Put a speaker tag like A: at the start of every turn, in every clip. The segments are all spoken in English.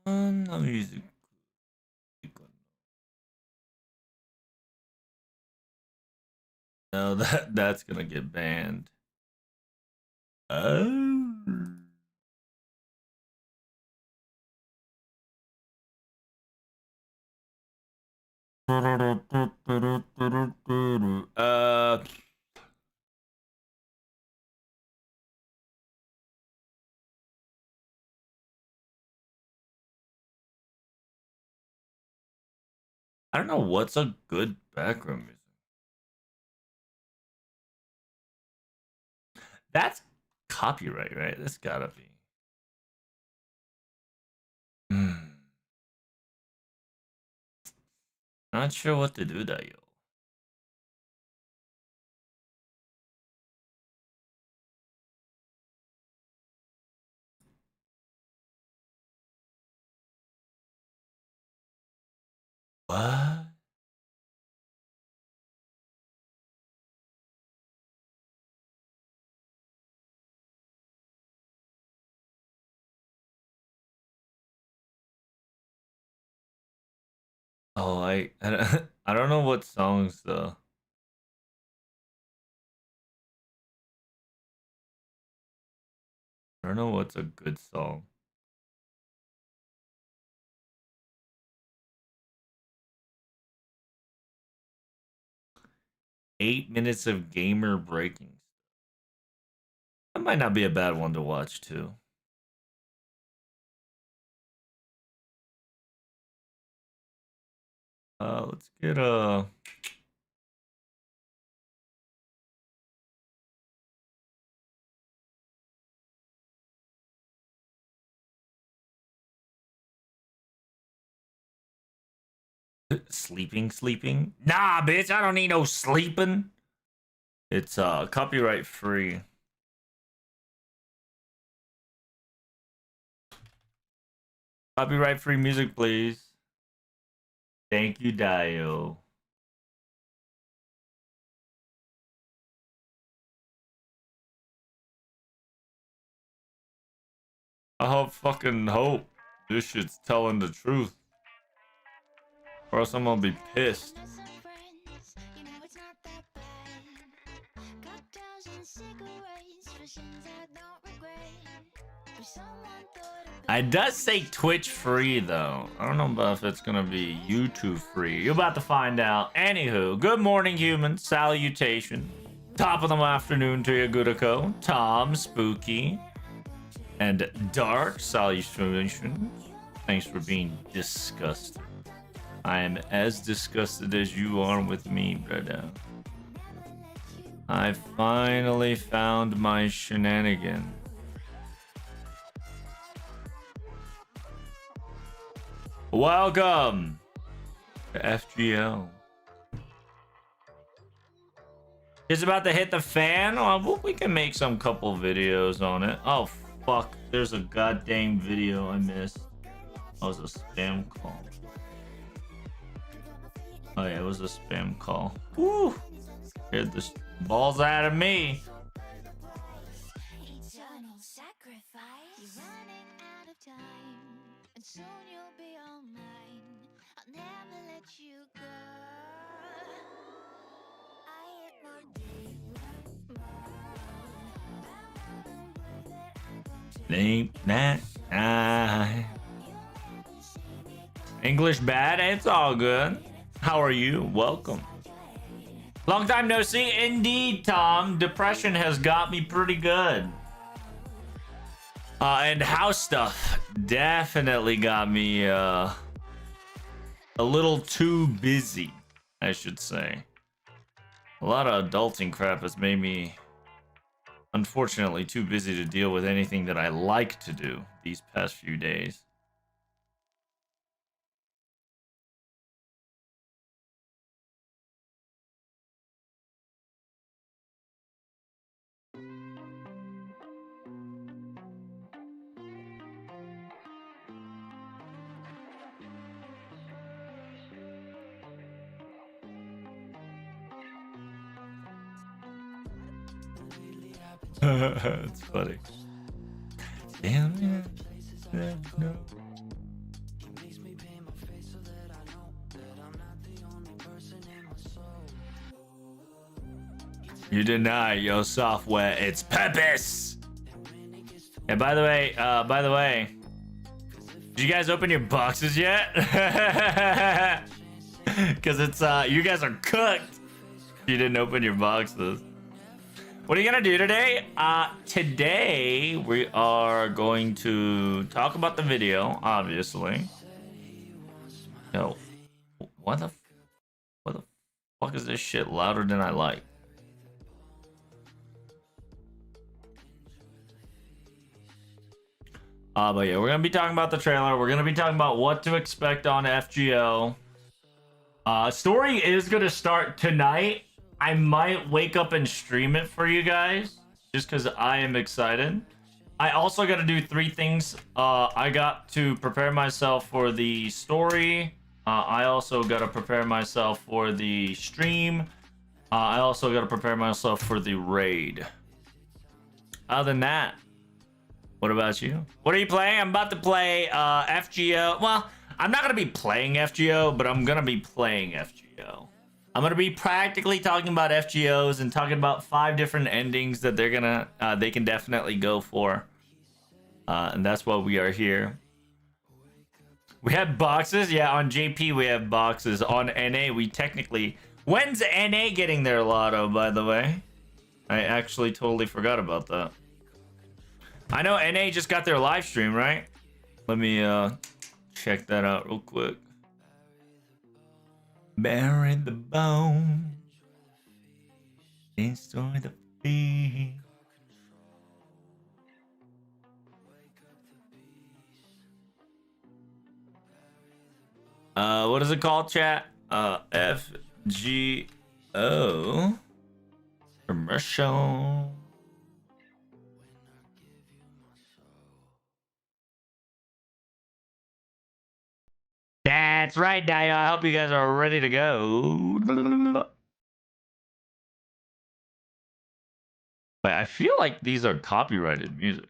A: どんなミュージックかな。No, that's gonna get banned. Oh. I don't know what's a good background music. That's copyright, right? That's gotta be. Not sure what to do that, yo. What? Oh, I don't know what songs though. I don't know what's a good song. "8 minutes of gamer breaking." That might not be a bad one to watch too. Let's get a. Sleeping. Nah, bitch, I don't need no sleeping. It's copyright free. Copyright free music, please. Thank you, Dio. I hope this shit's telling the truth. Or else I'm gonna be pissed. It does say Twitch free though. I don't know about if it's gonna be YouTube free. You're about to find out. Anywho, good morning, humans. Salutation. Top of the afternoon to you, Gudako. Tom, Spooky, and Dark. Salutation. Thanks for being disgusted. I am as disgusted as you are with me, brother. I finally found my shenanigan. Welcome to FGL. It's about to hit the fan. Oh, we can make some couple videos on it. Oh, fuck. There's a goddamn video I missed. That was a spam call. Oh, yeah, it was a spam call. Woo! Scared the balls out of me. Ain't that I... English bad? It's all good. How are you? Welcome. Long time no see. Indeed, Tom. Depression has got me pretty good. And house stuff definitely got me a little too busy, I should say. A lot of adulting crap has made me, unfortunately, too busy to deal with anything that I like to do these past few days. It's funny. Damn. No. You deny your software its purpose. And by the way, did you guys open your boxes yet? Because it's you guys are cooked. You didn't open your boxes. What are you gonna do today? Today we are going to talk about the video, obviously. Yo, what the fuck is this shit louder than I like? But yeah, we're gonna be talking about the trailer. We're gonna be talking about what to expect on FGO. Story is gonna start tonight. I might wake up and stream it for you guys, just because I am excited. I also got to do 3 things. I got to prepare myself for the story. I also got to prepare myself for the stream. I also got to prepare myself for the raid. Other than that, what about you? What are you playing? I'm about to play FGO. Well, I'm not going to be playing FGO, but I'm going to be playing FGO. I'm going to be practically talking about FGOs and talking about 5 different endings that they can definitely go for. And that's why we are here. We have boxes. Yeah, on JP we have boxes. On NA we technically... When's NA getting their lotto, by the way? I actually totally forgot about that. I know NA just got their live stream, right? Let me check that out real quick. Bury the bone. Destroy the feet. What is it called, chat? FGO commercial. That's right, Dio. I hope you guys are ready to go. But I feel like these are copyrighted music.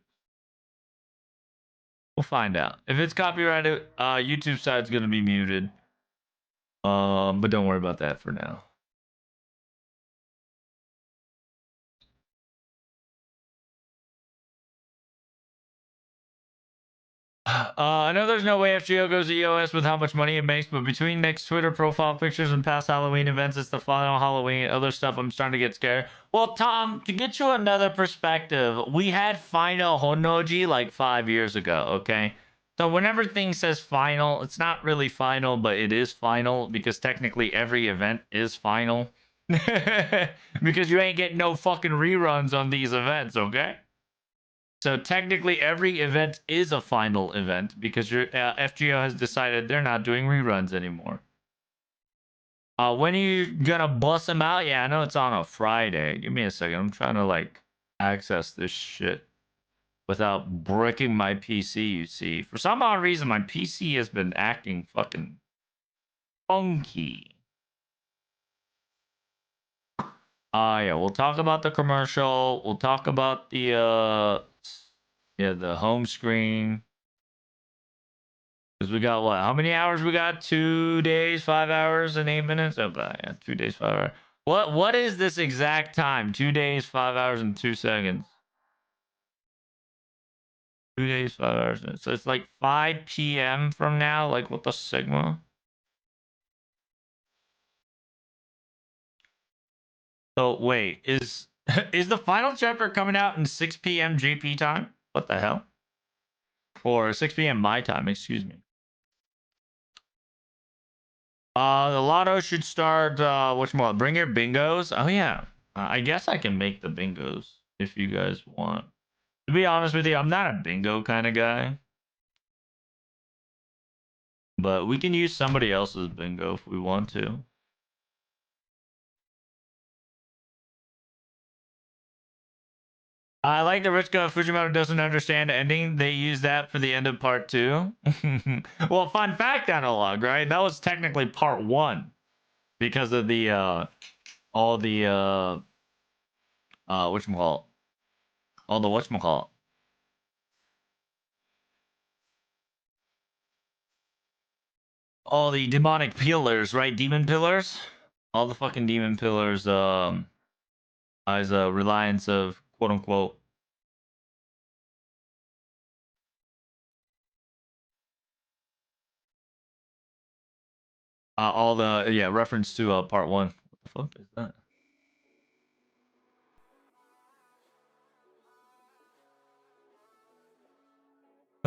A: We'll find out. If it's copyrighted, YouTube side's gonna be muted. But don't worry about that for now. I know there's no way FGO goes to EOS with how much money it makes, but between Nick's Twitter profile pictures and past Halloween events, it's the final Halloween, other stuff, I'm starting to get scared. Well, Tom, to get you another perspective, we had Final Honoji like 5 years ago, okay? So whenever thing says final, it's not really final, but it is final because technically every event is final. Because you ain't getting no fucking reruns on these events, okay? So technically, every event is a final event because your FGO has decided they're not doing reruns anymore. When are you gonna bust them out? Yeah, I know it's on a Friday. Give me a second. I'm trying to like access this shit without bricking my PC. You see, for some odd reason, my PC has been acting fucking funky. Yeah, we'll talk about the commercial. We'll talk about the the home screen. Because we got what? How many hours we got? 2 days, 5 hours, and 8 minutes? Oh, yeah, 2 days, 5 hours. What is this exact time? 2 days, 5 hours, and 2 seconds. 2 days, 5 hours. So it's like 5 p.m. from now. Like, what the Sigma? So, wait. Is is the final chapter coming out in 6 p.m. JP time? What the hell? Or 6 p.m. my time, excuse me. The lotto should start, whatchamacallit, bring your bingos. Oh, yeah. I guess I can make the bingos if you guys want. To be honest with you, I'm not a bingo kind of guy. But we can use somebody else's bingo if we want to. I like that Richka Fujimoto doesn't understand ending. They use that for the end of part 2. Well, fun fact analog, right? That was technically part 1 because of the all the whatchamacallit, all the whatchamacallit. all the demonic pillars, right? Demon pillars, all the fucking demon pillars. As a reliance of quote unquote all the reference to part one. What the fuck is that?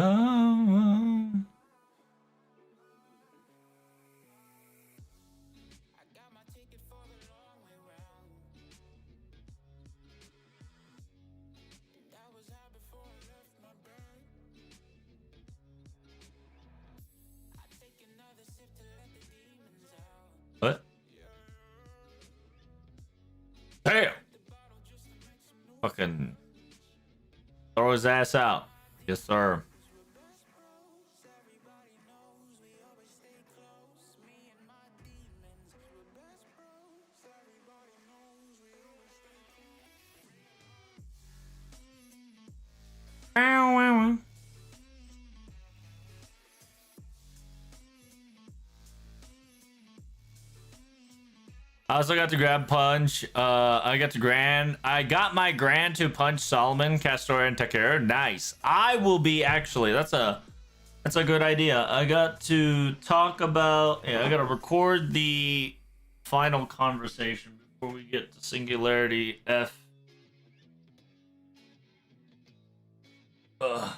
A: Um, what? Damn! Fucking throw his ass out. Yes, sir. Ow, ow, ow. I also got to grab punch. I got to grand. I got my grand to punch Solomon, Castor, and Takir. Nice. I will be actually. That's a good idea. I got to talk about. Yeah, I got to record the final conversation before we get to Singularity F. Ugh.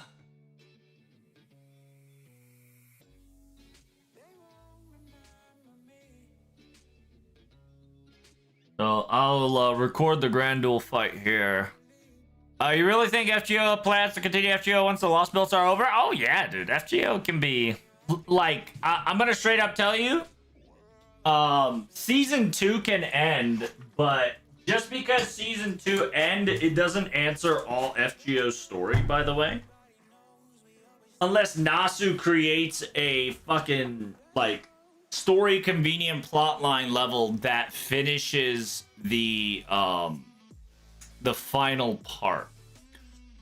A: So I'll record the grand duel fight here. You really think FGO plans to continue FGO once the lost belts are over? Oh yeah, dude. FGO can be like I'm gonna straight up tell you, season 2 can end, but just because season 2 end, it doesn't answer all FGO's story. By the way, unless Nasu creates a fucking like story convenient plotline level that finishes the final part.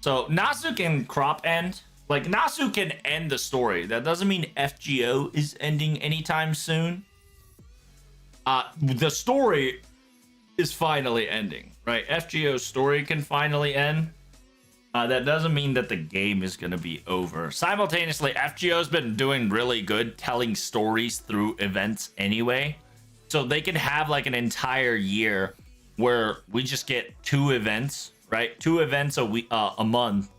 A: So Nasu can crop end. Like Nasu can end the story. That doesn't mean FGO is ending anytime soon. The story is finally ending, right? FGO's story can finally end. That doesn't mean that the game is going to be over. Simultaneously, FGO's been doing really good telling stories through events anyway. So they can have like an entire year where we just get 2 events, right? 2 events a month.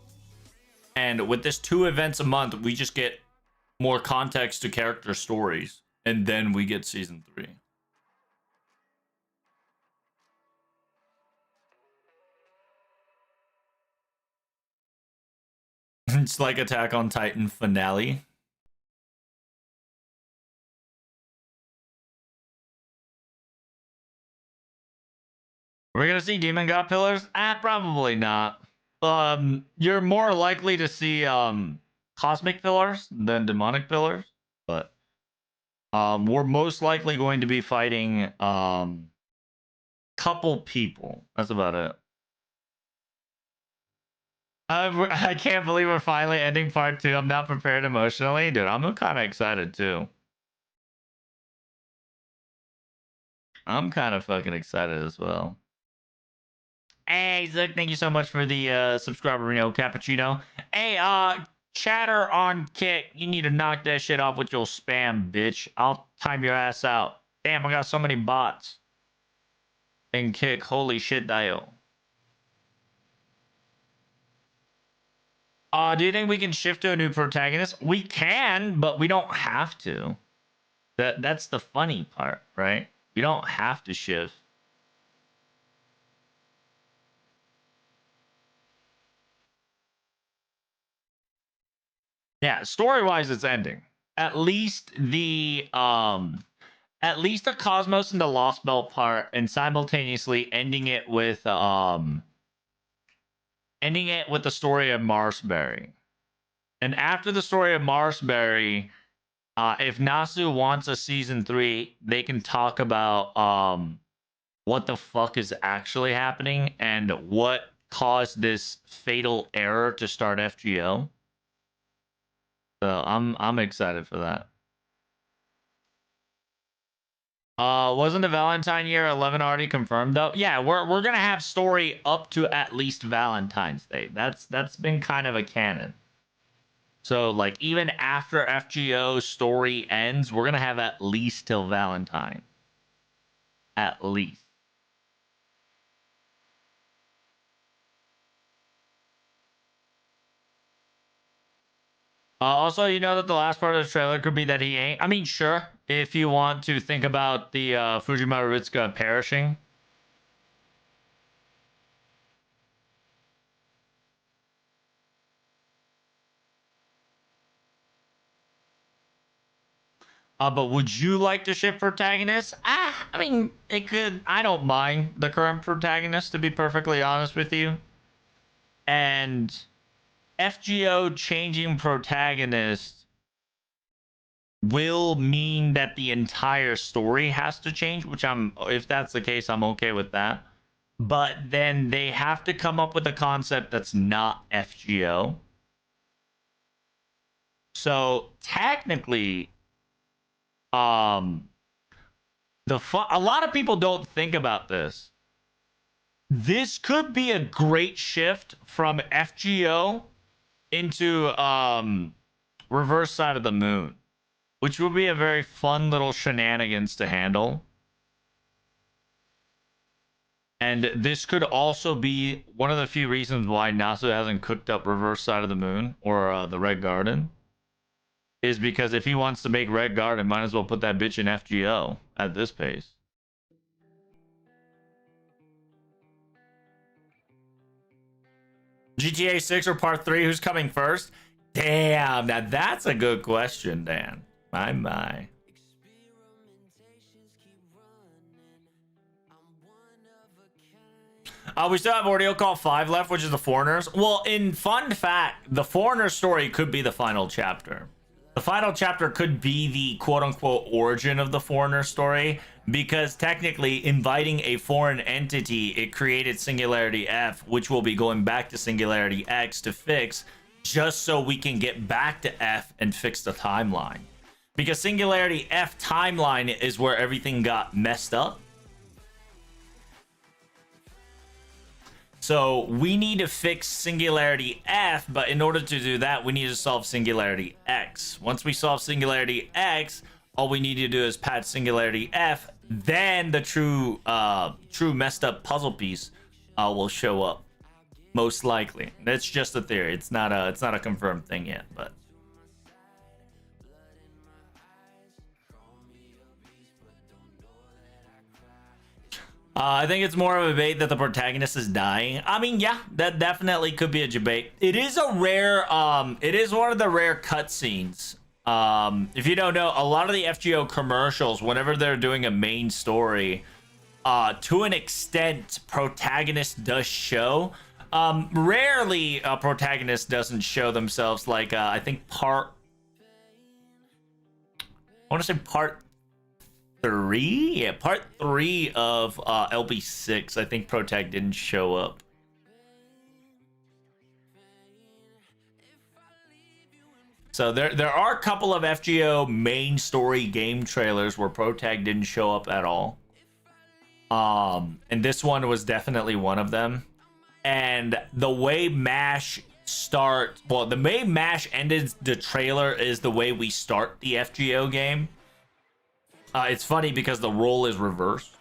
A: And with this 2 events a month, we just get more context to character stories. And then we get season 3. It's like Attack on Titan finale. We're gonna see Demon God pillars? Probably not. You're more likely to see cosmic pillars than demonic pillars, but we're most likely going to be fighting couple people. That's about it. I can't believe we're finally ending part 2. I'm not prepared emotionally, dude. I'm kind of excited too. I'm kind of fucking excited as well. Hey, Zook, thank you so much for the subscriber, Reno Cappuccino. Hey, chatter on Kick. You need to knock that shit off with your spam, bitch. I'll time your ass out. Damn, I got so many bots. And Kick, holy shit, dial. Do you think we can shift to a new protagonist? We can, but we don't have to. That's the funny part, right? We don't have to shift. Yeah, story-wise, it's ending. At least the Cosmos and the Lost Belt part, and simultaneously ending it with the story of Marsberry. And after the story of Marsberry, if Nasu wants a season 3, they can talk about what the fuck is actually happening and what caused this fatal error to start FGO. So I'm excited for that. Wasn't the Valentine year 11 already confirmed though? Yeah, we're gonna have story up to at least Valentine's Day. That's been kind of a canon. So like even after FGO story ends, we're gonna have at least till Valentine. At least. Also, you know that the last part of the trailer could be that he ain't. I mean, sure, if you want to think about the Fujima Ritsuka perishing. But would you like to ship protagonist? I mean, it could. I don't mind the current protagonist, to be perfectly honest with you. And FGO changing protagonist will mean that the entire story has to change, which if that's the case, I'm okay with that. But then they have to come up with a concept that's not FGO. So technically, um, a lot of people don't think about this. This could be a great shift from FGO into Reverse Side of the Moon, which would be a very fun little shenanigans to handle. And this could also be one of the few reasons why Nasu hasn't cooked up Reverse Side of the Moon or the Red Garden. Is because if he wants to make Red Garden, might as well put that bitch in FGO at this pace. GTA 6 or Part 3, who's coming first? Damn, now that's a good question, Dan. My. We still have Ordeal Call 5 left, which is the Foreigners. Well, in fun fact, the Foreigner story could be the final chapter. The final chapter could be the quote-unquote origin of the Foreigner story, because technically inviting a foreign entity, it created Singularity F, which will be going back to Singularity X to fix, just so we can get back to F and fix the timeline. Because Singularity F timeline is where everything got messed up. So we need to fix Singularity F, but in order to do that, we need to solve Singularity X. Once we solve Singularity X, all we need to do is patch Singularity F, then the true messed up puzzle piece will show up. Most likely. That's just a theory. It's not a confirmed thing yet, but I think it's more of a debate that the protagonist is dying. I mean, yeah, that definitely could be a debate. It is a rare, it is one of the rare cutscenes. If you don't know, a lot of the FGO commercials, whenever they're doing a main story, to an extent, protagonist does show. Rarely a protagonist doesn't show themselves. Like, I think I want to say part 3? Yeah, part 3 of LB6. I think Protag didn't show up. So there are a couple of FGO main story game trailers where Protag didn't show up at all. And this one was definitely one of them. And the way MASH the way MASH ended the trailer is the way we start the FGO game. It's funny because the role is reversed.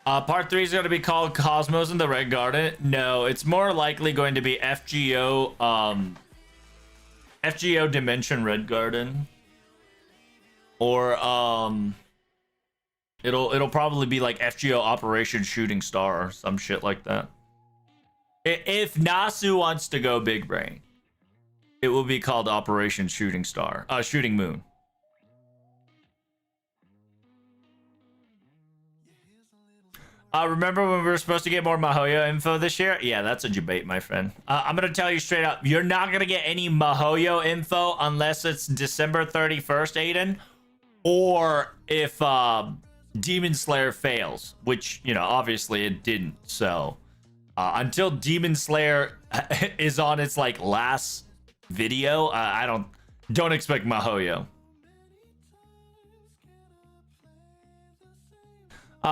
A: Part 3 is going to be called Cosmos in the Red Garden. No, it's more likely going to be FGO, FGO Dimension Red Garden. Or, it'll probably be like FGO Operation Shooting Star or some shit like that. If Nasu wants to go big brain, it will be called Operation Shooting Star. Shooting Moon. Remember when we were supposed to get more Mahoyo info this year? Yeah, that's a debate, my friend. I'm going to tell you straight up. You're not going to get any Mahoyo info unless it's December 31st, Aiden. Or if Demon Slayer fails, which, you know, obviously it didn't. So until Demon Slayer is on its like last video, I don't expect Mahoyo.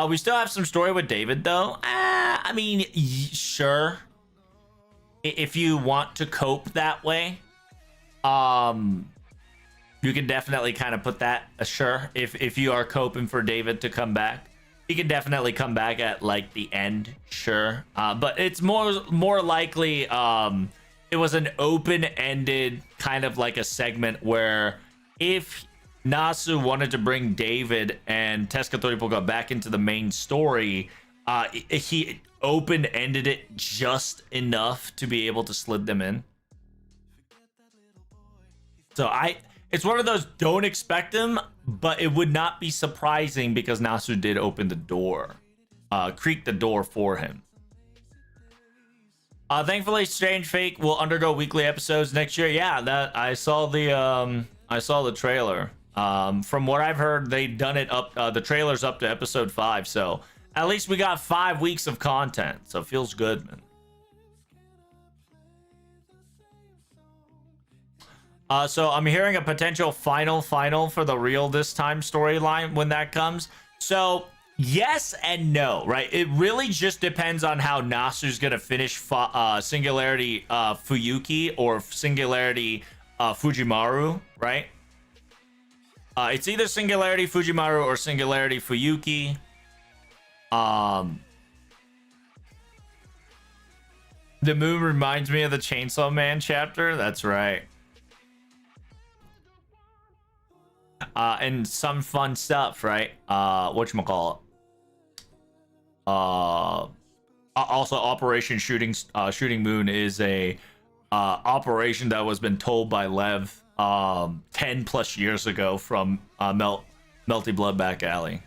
A: We still have some story with David though. I mean, sure, if you want to cope that way, you can definitely kind of put that. Sure, if you are coping for David to come back, he can definitely come back at like the end. Sure, but it's more likely it was an open-ended kind of like a segment where if Nasu wanted to bring David and Tezuka Toripoka back into the main story, he open-ended it just enough to be able to slid them in. So it's one of those, don't expect him, but it would not be surprising because Nasu did open the door, creak the door for him. Thankfully, Strange Fake will undergo weekly episodes next year. Yeah, that I saw the trailer. From what I've heard, they've done it up. The trailer's up to episode 5, so at least we got 5 weeks of content. So it feels good, man. So I'm hearing a potential final for the real this time storyline when that comes. So yes and no, right? It really just depends on how Nasu's gonna finish Singularity Fuyuki or Singularity Fujimaru, right? It's either Singularity Fujimaru or Singularity Fuyuki. The moon reminds me of the Chainsaw Man chapter. That's right. And some fun stuff, right? Whatchamacallit? Also, Operation Shooting Moon is a operation that was been told by Lev 10 plus years ago from Melty Blood Back Alley.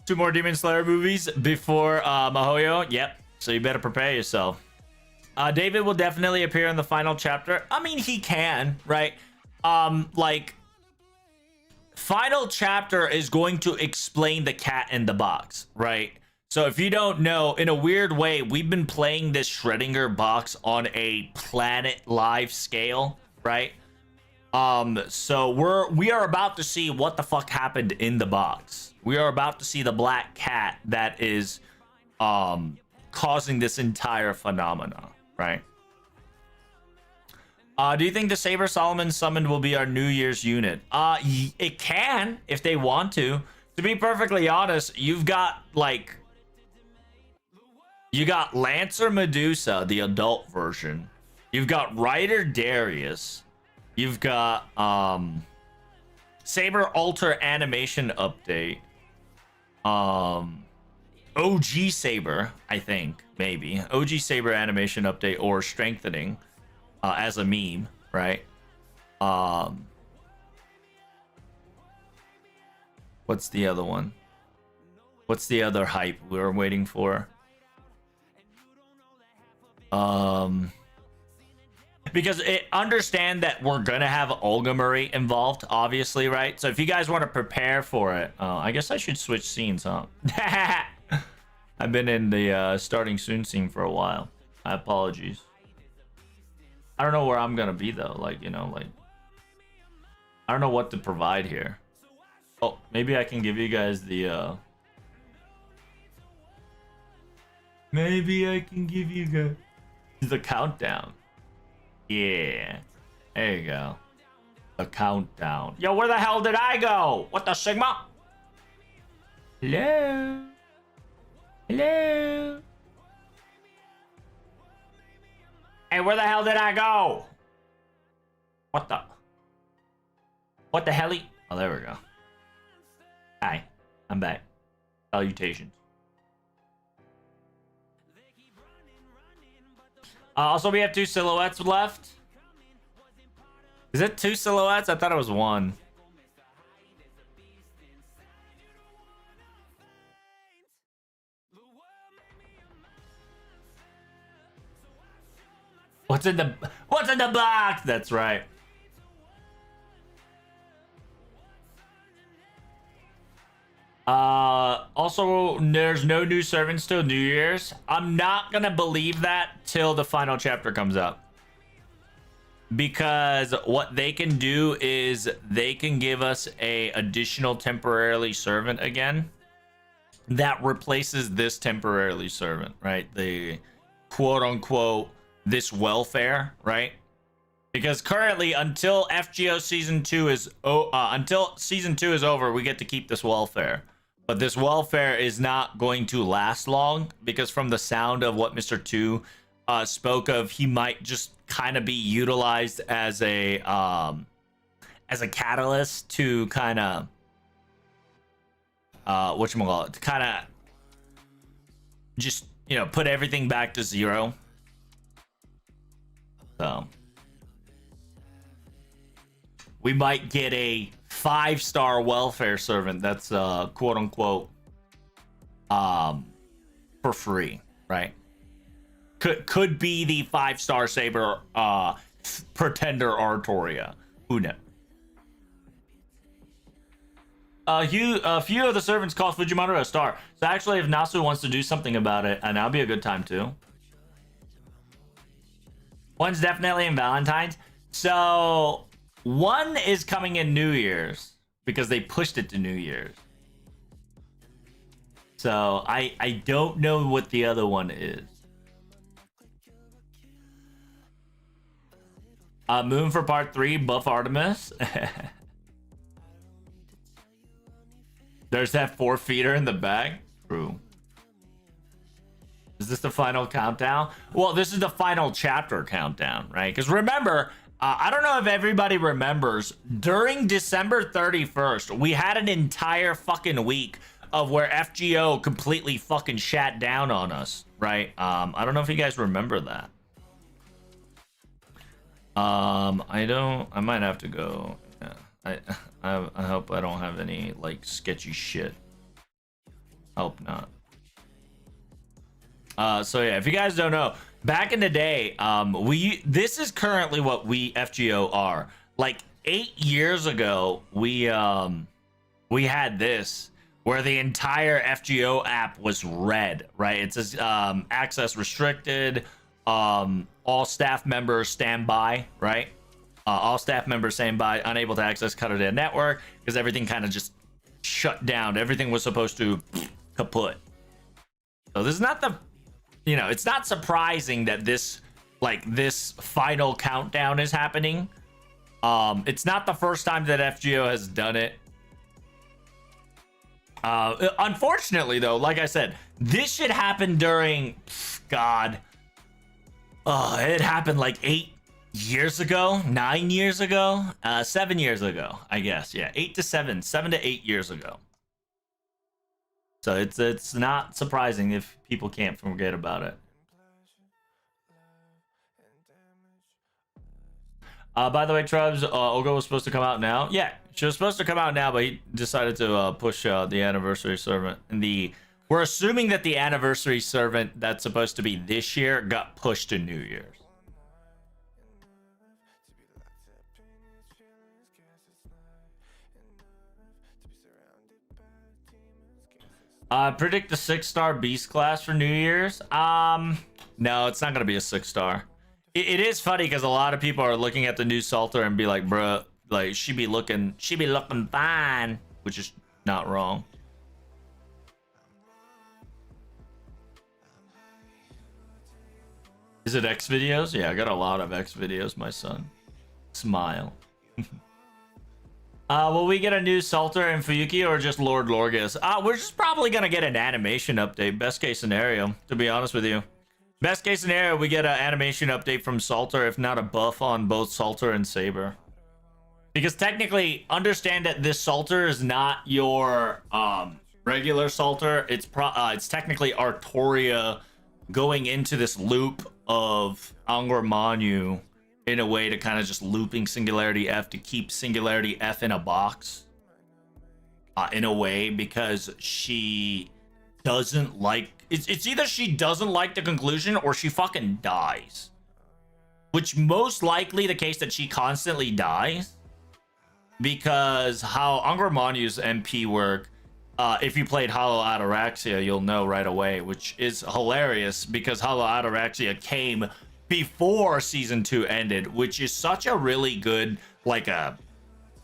A: Two more Demon Slayer movies before Mahoyo. Yep. So you better prepare yourself. David will definitely appear in the final chapter. I mean, he can, right? Like, final chapter is going to explain the cat in the box, right? So if you don't know, in a weird way, we've been playing this Schrödinger box on a planet live scale, right? So we are about to see what the fuck happened in the box. We are about to see the black cat that is causing this entire phenomena, right? Do you think the Saber Solomon summoned will be our New Year's unit? It can, if they want to. To be perfectly honest, you got Lancer Medusa, the adult version. You've got Ryder Darius. You've got Saber Alter animation update. OG Saber, I think, maybe. OG Saber animation update or strengthening as a meme, right? What's the other one? What's the other hype we're waiting for? Because understand that we're gonna have Olga Marie involved, obviously, right? So if you guys want to prepare for it, I guess I should switch scenes, huh? I've been in the starting soon scene for a while. My apologies. I don't know where I'm gonna be though. Like, you know, like I don't know what to provide here. Oh, maybe I can give you guys the maybe I can give you guys the countdown. Yeah, there you go. The countdown. Yo, where the hell did I go? What the Sigma? Hello? Hello? Hey, where the hell did I go? What the helly? Oh, there we go. Hi, I'm back. Salutations. Also, we have 2 silhouettes left. Is it 2 silhouettes? I thought it was 1. What's in the box? That's right. Also, there's no new servants till New Year's. I'm not gonna believe that till the final chapter comes out. Because what they can do is they can give us a additional temporarily servant again that replaces this temporarily servant, right? The quote unquote this welfare, right? Because currently until FGO season 2 is until season 2 is over, we get to keep this welfare. But this welfare is not going to last long because from the sound of what Mr. 2 spoke of, he might just kind of be utilized as a catalyst to kind of whatchamacallit, to kind of just, you know, put everything back to zero. So we might get a 5-star welfare servant that's quote unquote for free, right? Could be the 5-star saber pretender Artoria. Who knows? A few of the servants cost Fujimaru a star. So actually, if Nasu wants to do something about it, and that'll be a good time too. One's definitely in Valentine's. So one is coming in New Year's because they pushed it to New Year's. So I don't know what the other one is. Moon for part 3, buff Artemis. There's that 4-feeder in the bag. True. Is this the final countdown? Well, this is the final chapter countdown, right? Because remember, I don't know if everybody remembers, during December 31st, we had an entire fucking week of where FGO completely fucking shat down on us, right? I don't know if you guys remember that. I might have to go. Yeah. I hope I don't have any like sketchy shit. Hope not. So yeah, if you guys don't know, back in the day, this is currently what we FGO are. Like 8 years ago, we had this where the entire FGO app was red, right? It says access restricted, all staff members stand by, right? All staff members stand by, unable to access Cutter network because everything kind of just shut down. Everything was supposed to kaput. So this is not the, you know, it's not surprising that this final countdown is happening. It's not the first time that FGO has done it. Unfortunately, though, like I said, this should happen during, God. It happened like 8 years ago, 9 years ago, 7 years ago, I guess. Yeah, 7 to 8 years ago. So it's not surprising if people can't forget about it. By the way, Trubs, Olga was supposed to come out now. Yeah, she was supposed to come out now, but he decided to push the anniversary servant. And we're assuming that the anniversary servant that's supposed to be this year got pushed to New Year's. Predict a 6-star beast class for New Year's. No, it's not gonna be a 6-star. It is funny because a lot of people are looking at the new Salter and be like, bruh, like she be looking fine, which is not wrong. Is it X videos? Yeah, I got a lot of X videos, my son. Smile. Will we get a new Salter and Fuyuki or just Lord Lorgus? We're just probably gonna get an animation update. Best case scenario, to be honest with you. Best case scenario, we get an animation update from Salter, if not a buff on both Salter and Saber. Because technically, understand that this Salter is not your regular Salter. It's technically Artoria going into this loop of Angor Manu in a way to kind of just looping Singularity F to keep Singularity F in a box. In a way, because she doesn't like... It's either she doesn't like the conclusion or she fucking dies. which most likely the case that she constantly dies, because how Angramaniu's MP work, if you played Hollow Ataraxia, you'll know right away, which is hilarious because Hollow Ataraxia came before season 2 ended, which is such a really good, like a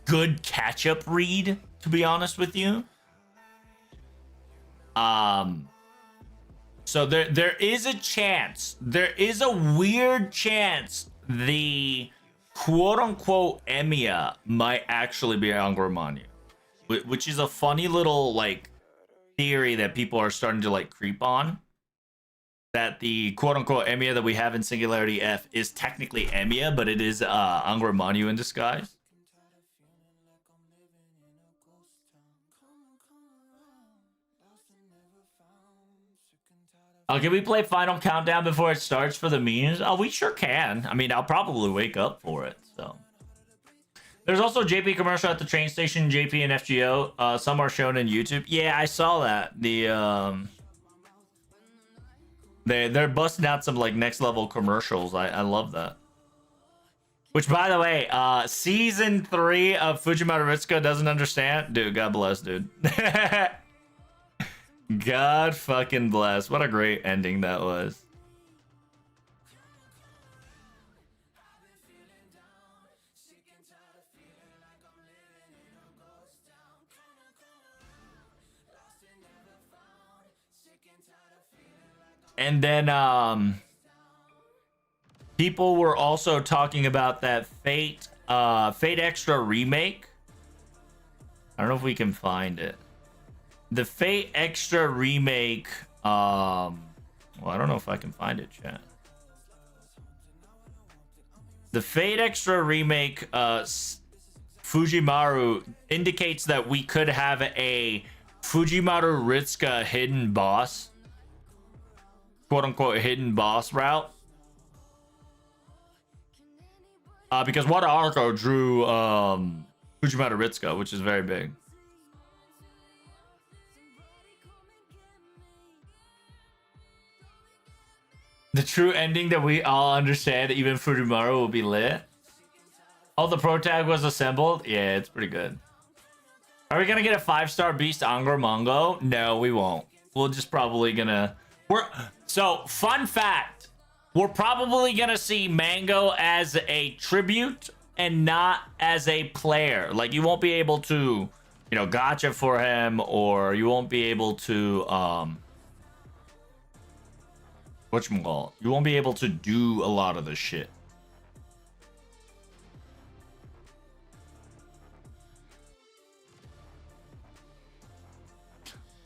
A: good catch-up read, to be honest with you. So there is a chance, there is a weird chance the quote-unquote Emiya might actually be Angramaniu, which is a funny little like theory that people are starting to like creep on, that the quote-unquote Emiya that we have in Singularity F is technically Emiya, but it is Angramaniu in disguise. Can we play Final Countdown before it starts for the memes? Oh, we sure can. I mean, I'll probably wake up for it, so. There's also JP commercial at the train station, JP and FGO. Some are shown in YouTube. Yeah, I saw that. They're busting out some like next level commercials. I love that. Which, by the way, season 3 of Fujimaro Ritsuko doesn't understand. Dude, God bless, dude. God fucking bless. What a great ending that was. And then people were also talking about that Fate Extra remake. I don't know if we can find it. The Fate Extra remake, well, I don't know if I can find it, chat. The Fate Extra remake, Fujimaru indicates that we could have a Fujimaru Ritsuka hidden boss, quote unquote hidden boss route. Because Wada Arco drew Fujimaru Ritsuka, which is very big. The true ending that we all understand, even Fujimaru, will be lit. Oh, the pro tag was assembled? Yeah, it's pretty good. Are we gonna get a 5-star beast Angramongo? No, we won't. We're just probably gonna... So, fun fact. We're probably gonna see Mango as a tribute and not as a player. Like, you won't be able to, you know, gacha for him, or you won't be able to, whatchamacallit? You won't be able to do a lot of the shit.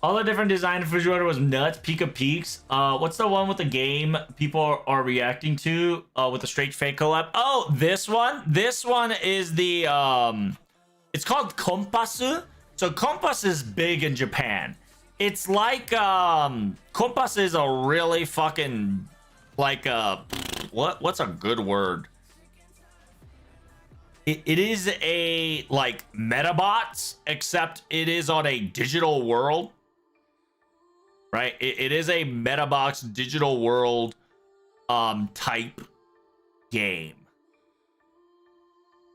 A: All the different design of Fujiwara was nuts. Pika Peaks. What's the one with the game people are reacting to with the Straight Fake collab? Oh, this one. This one is the it's called Kompasu. So Kompass is big in Japan. It's like Kompass is a really fucking like what's a good word? It is a like Metabots, except it is on a digital world. Right? It is a Metabox digital world type game.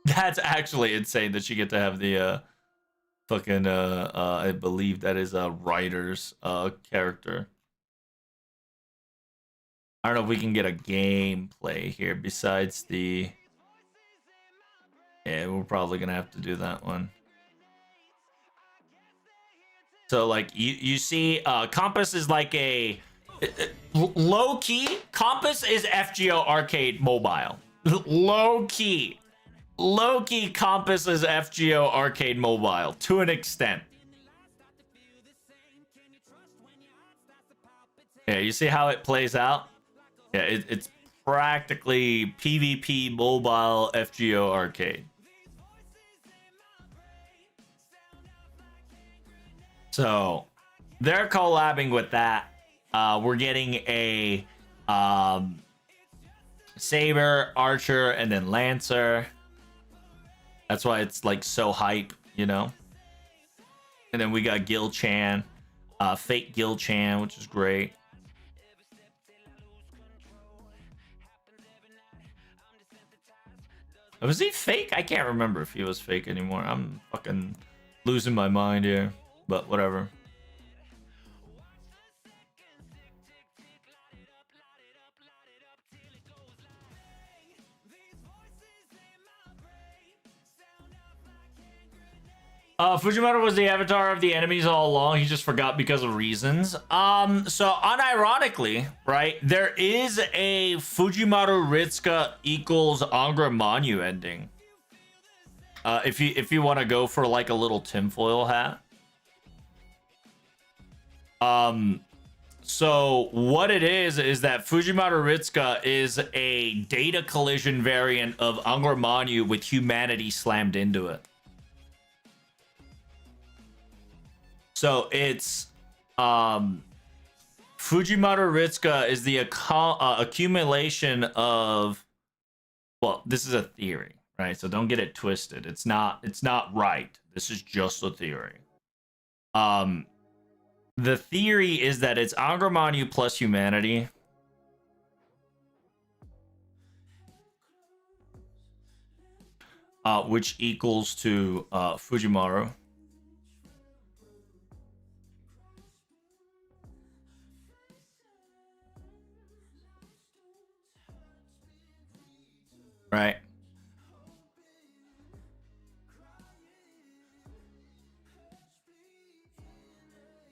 A: That's actually insane that you get to have the fucking I believe that is a writer's character. I don't know if we can get a gameplay here besides the... Yeah, we're probably gonna have to do that one. So like you see Compass is like a low key. Compass is FGO Arcade Mobile. Low key Compass is FGO Arcade Mobile to an extent. Yeah, you see how it plays out? Yeah, it's practically PvP Mobile FGO Arcade. So they're collabing with that. We're getting a Saber, Archer, and then Lancer. That's why it's like so hype, you know. And then we got Gil Chan, fake Gil Chan, which is great. Was he fake? I can't remember if he was fake anymore. I'm fucking losing my mind here, but whatever. Fujimoto was the avatar of the enemies all along. He just forgot because of reasons. So unironically, right, there is a Fujimoto Ritsuka equals Angra Manu ending. If you want to go for like a little tinfoil hat. So what it is that Fujimoto Ritsuka is a data collision variant of Angra Manu with humanity slammed into it. So it's Fujimoto Ritsuka is the accumulation of, well, this is a theory, right? So don't get it twisted. It's not right. This is just a theory. The theory is that it's Angra Manu plus humanity. Which equals to Fujimaru. Right.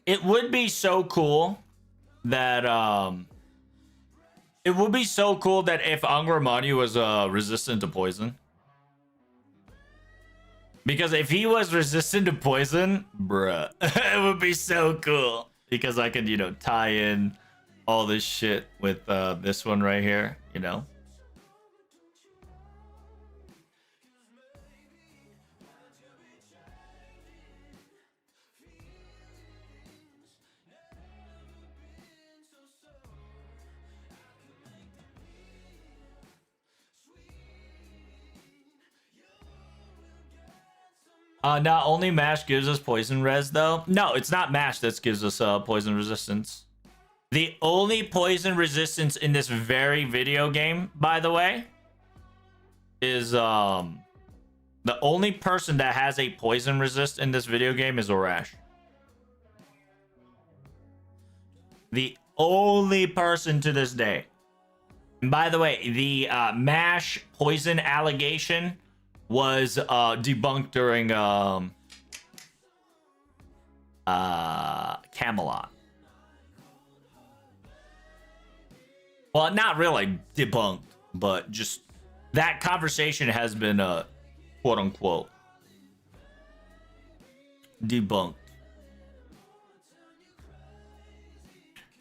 A: It would be so cool that it would be so cool that if Angra Manu was resistant to poison. Because if he was resistant to poison, bruh, it would be so cool. Because I could, you know, tie in all this shit with this one right here, you know. Not only mash gives us poison res though. No, it's not mash that gives us poison resistance. The only poison resistance in this very video game, by the way, is the only person that has a poison resist in this video game is Orash. The only person to this day. And by the way, the mash poison allegation was debunked during Camelot. Well, not really debunked, but just that conversation has been quote unquote debunked.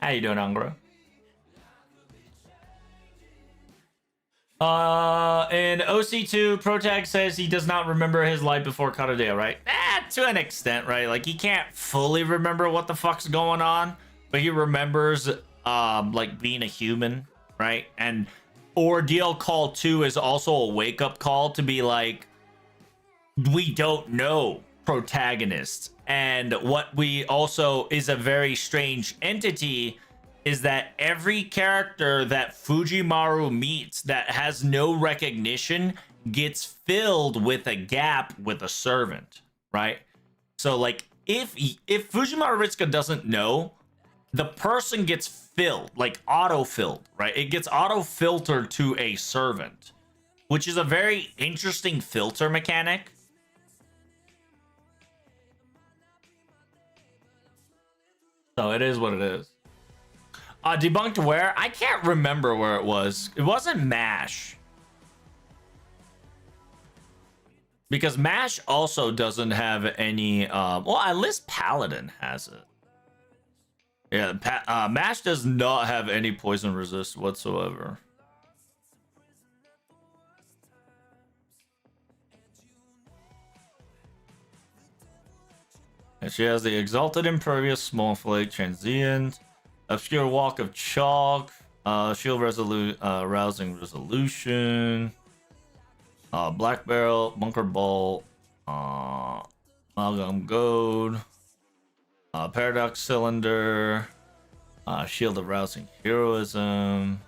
A: How you doing, Angra? In OC2, Protag says he does not remember his life before Karadea, right? To an extent, right? Like, he can't fully remember what the fuck's going on, but he remembers, like, being a human, right? And Ordeal Call 2 is also a wake-up call to be like, we don't know protagonists. And what we also is a very strange entity is that every character that Fujimaru meets that has no recognition gets filled with a gap with a servant, right? So like if Fujimaru Ritsuka doesn't know, the person gets filled, like auto-filled, right? It gets auto-filtered to a servant, which is a very interesting filter mechanic. So it is what it is. Debunked where? I can't remember where it was. It wasn't MASH. Because MASH also doesn't have any... well, at least Paladin has it. Yeah, MASH does not have any poison resist whatsoever. And she has the Exalted Impervious, Small Flake, Transient, Obscure Walk of Chalk, Shield Rousing Resolution, Black Barrel, Bunker Bolt, Amalgam Goad, Paradox Cylinder, Shield of Rousing Heroism,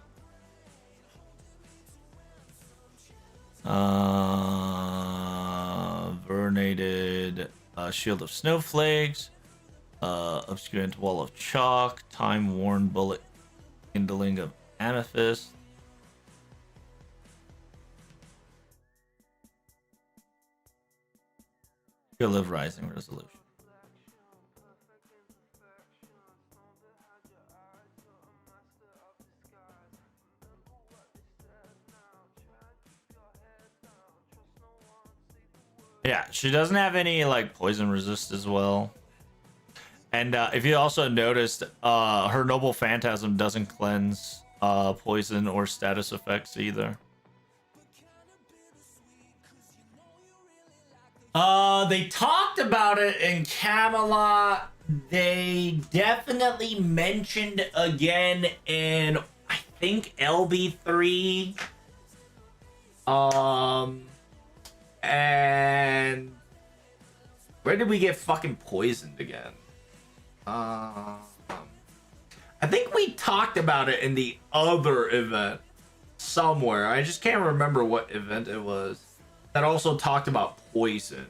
A: Illuminated Shield of Snowflakes, Obscurant Wall of Chalk, Time Worn Bullet Kindling of Amethyst. You'll live Rising Resolution. Yeah, she doesn't have any like poison resist as well. And if you also noticed, her Noble Phantasm doesn't cleanse poison or status effects either. They talked about it in Camelot. They definitely mentioned again in, I think, LB3. And where did we get fucking poisoned again? I think we talked about it in the other event somewhere. I just can't remember what event it was that also talked about poison.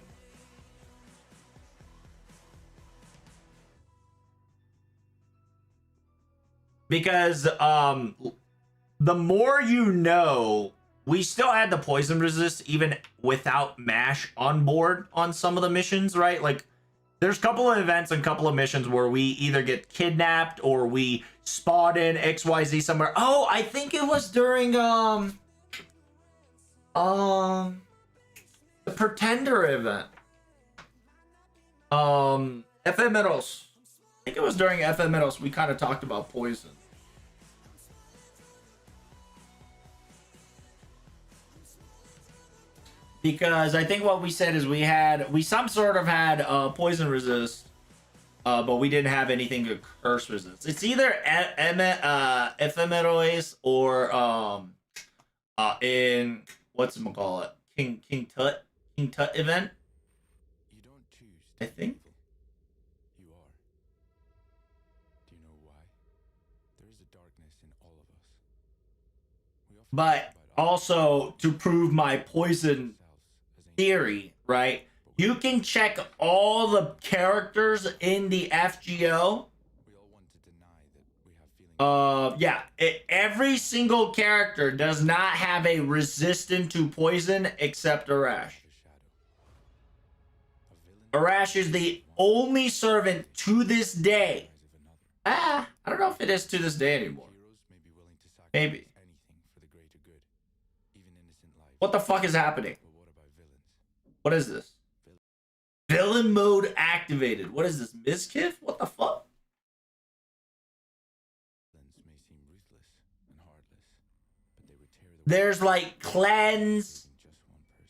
A: Because the more you know, we still had the poison resist even without MASH on board on some of the missions, right? Like, there's a couple of events and a couple of missions where we either get kidnapped or we spawn in XYZ somewhere. Oh, I think it was during the Pretender event. Ephemeros. I think it was during Ephemeros we kind of talked about poison. Because I think what we said is we some sort of had poison resist, but we didn't have anything to curse resist. It's either Ephemerois or in whatchamacallit, King Tut event.
B: You don't choose
A: I think.
B: You are. Do you know why? There is a darkness in all of us.
A: But also to prove my poison theory, right? You can check all the characters in the FGO.
B: We all want to deny that we have feelings.
A: Yeah, every single character does not have a resistant to poison except Arash. Arash is the only servant to this day. I don't know if it is to this day anymore. Maybe. What the fuck is happening? What is this? Villain mode activated. What is this? Miskiff? What the fuck? There's like cleanse,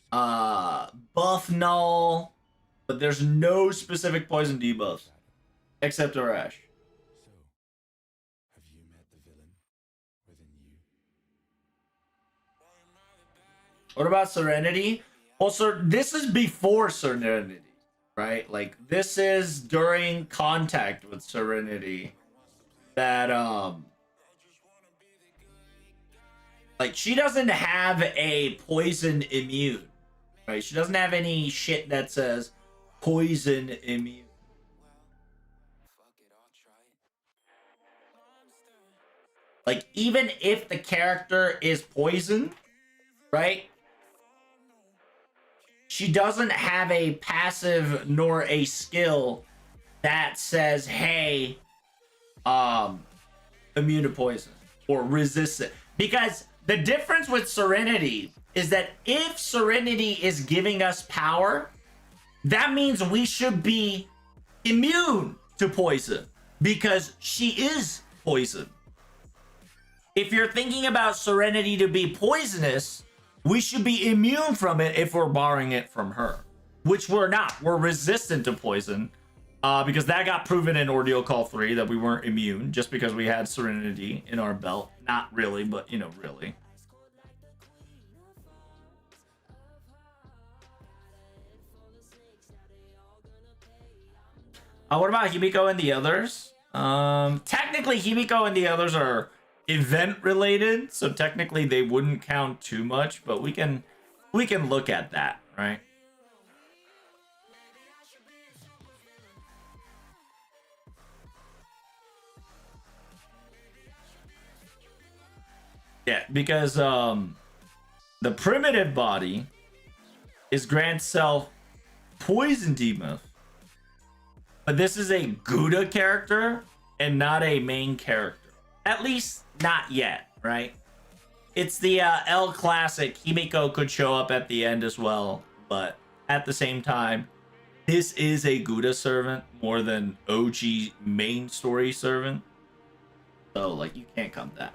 A: buff null, but there's no specific poison debuffs except Arash.
B: So, have you met the villain within you?
A: What about Serenity? Well, sir, this is before Serenity, right? Like, this is during contact with Serenity that, like, she doesn't have a poison immune, right? She doesn't have any shit that says poison immune. Like, even if the character is poisoned, right? She doesn't have a passive nor a skill that says, hey, immune to poison or resist it. Because the difference with Serenity is that if Serenity is giving us power, that means we should be immune to poison because she is poison. If you're thinking about Serenity to be poisonous, we should be immune from it if we're borrowing it from her, which we're not. We're resistant to poison because that got proven in Ordeal Call 3 that we weren't immune just because we had Serenity in our belt. Not really, but, you know, really. What about Himiko and the others? Technically, Himiko and the others are event related, so technically they wouldn't count too much, but we can look at that, right? Yeah, because the primitive body is Grant Self Poison Demuth. But this is a Gouda character and not a main character. At least not yet, right? It's the L classic. Himiko could show up at the end as well, but at the same time, this is a Gouda servant more than OG main story servant. So, like, you can't come that.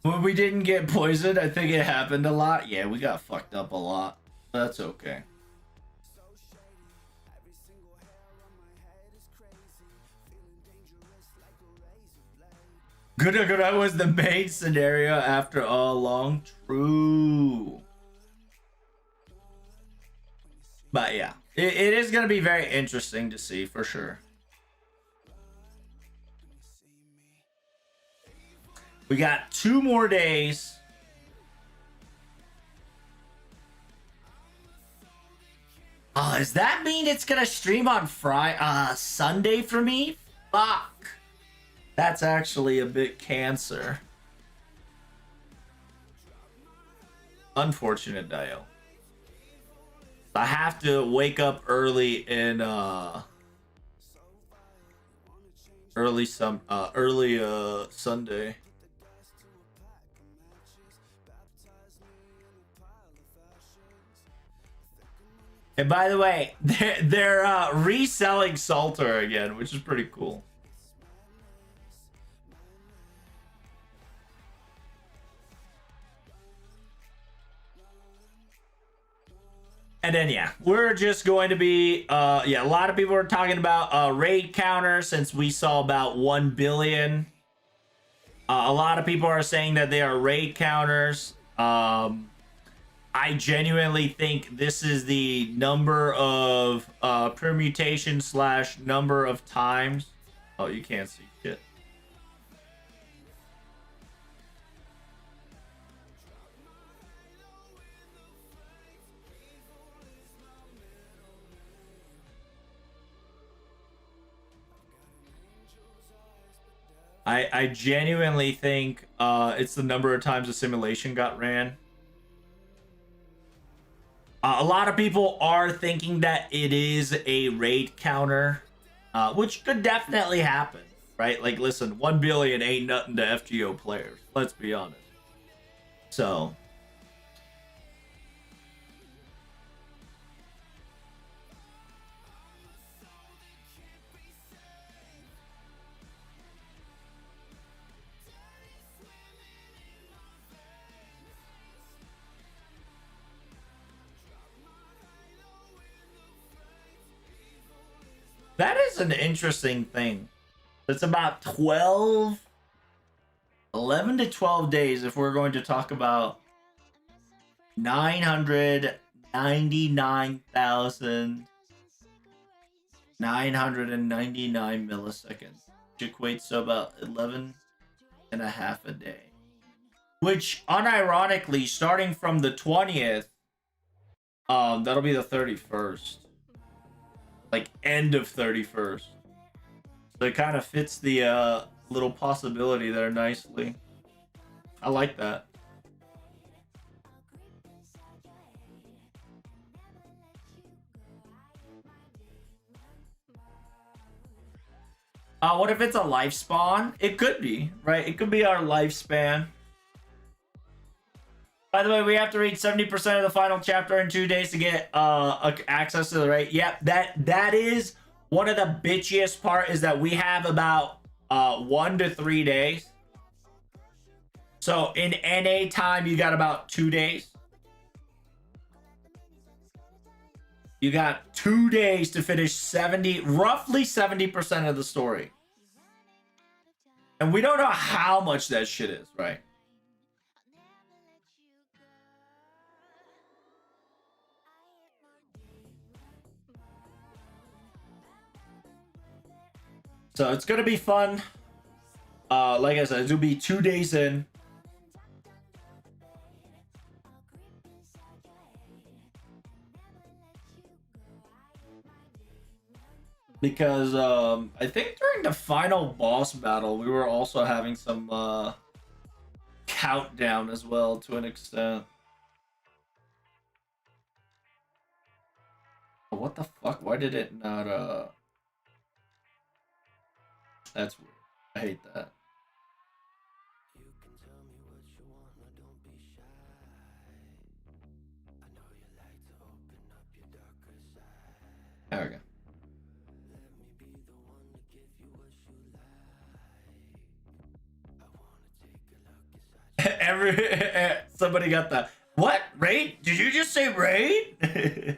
A: When we didn't get poisoned, I think it happened a lot. Yeah, we got fucked up a lot. That's okay. Good was the main scenario after all along. True. But yeah, it is going to be very interesting to see for sure. We got 2 more days. Does that mean it's gonna stream on Sunday for me? Fuck. That's actually a bit cancer. Unfortunate, Dio. I have to wake up early in early Sunday. And by the way, they're reselling Salter again, which is pretty cool. And then yeah, we're just going to be a lot of people are talking about raid counter since we saw about 1 billion. A lot of people are saying that they are raid counters. I genuinely think this is the number of permutation / number of times. Oh, you can't see shit. I genuinely think it's the number of times the simulation got ran. A lot of people are thinking that it is a raid counter, which could definitely happen, right? Like, listen, 1 billion ain't nothing to FGO players. Let's be honest. So, that is an interesting thing. It's about 11 to 12 days if we're going to talk about 999,999 milliseconds, which equates to about 11 and a half a day. Which, unironically, starting from the 20th, that'll be the 31st. Like, end of 31st. So it kind of fits the little possibility there nicely. I like that. What if it's a life spawn? It could be, right? It could be our lifespan. By the way, we have to read 70% of the final chapter in 2 days to get access to the raid. Yep, that is one of the bitchiest part is that we have about 1 to 3 days. So in NA time, you got about 2 days. You got 2 days to finish roughly 70% of the story. And we don't know how much that shit is, right? So it's gonna be fun. Like I said, it'll be 2 days in. Because I think during the final boss battle, we were also having some countdown as well to an extent. What the fuck? Why did it not That's weird. I hate that. There we go. Somebody got the what raid? Did you just say raid?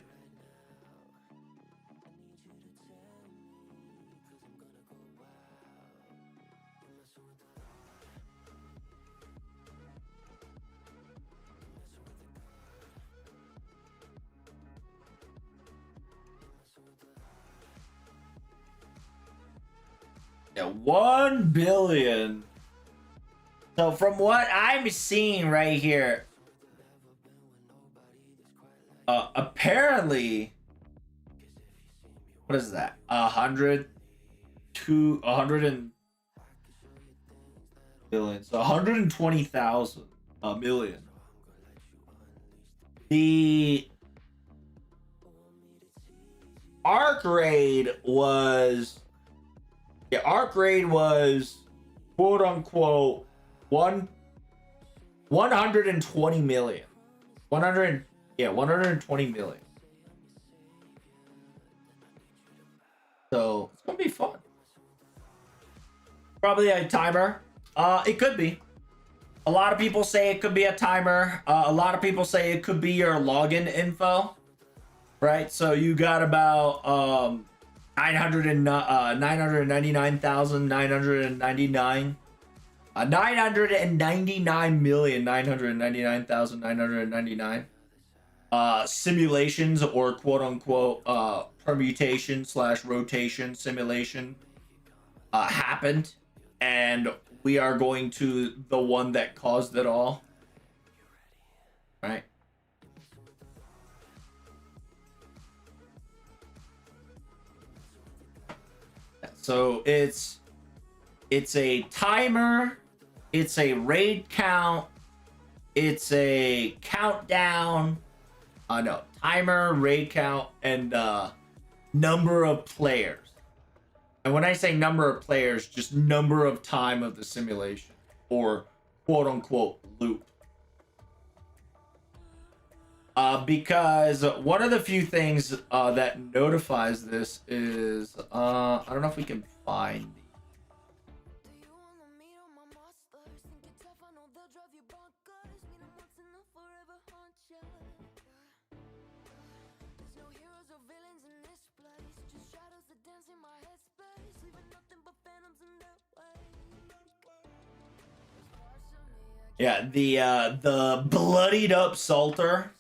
A: Yeah, 1 billion. So from what I'm seeing right here, apparently, what is that? 100 to 100 billion. So 120,000 million. The arc raid was quote unquote 120 million. 120 million. So it's gonna be fun. Probably a timer. It could be. A lot of people say it could be a timer. A lot of people say it could be your login info. Right? So you got about 999,999 999,999,999 simulations or quote unquote permutation slash rotation simulation happened, and we are going to the one that caused it all. Right? So it's a timer, it's a raid count, it's a countdown. No, timer, raid count, and number of players. And when I say number of players, just number of time of the simulation or quote unquote loop. Because one of the few things that notifies this is I don't know if we can find the the bloodied up Salter.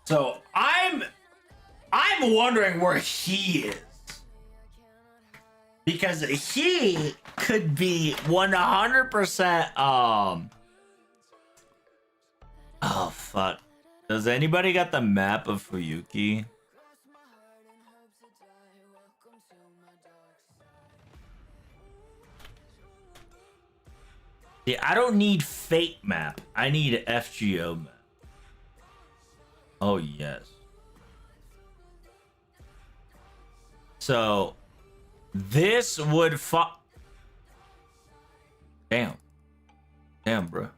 A: So I'm wondering where he is, because he could be 100%. Oh fuck! Does anybody got the map of Fuyuki? Yeah, I don't need Fate map. I need FGO map. Oh yes. So this would Damn. Damn, bro.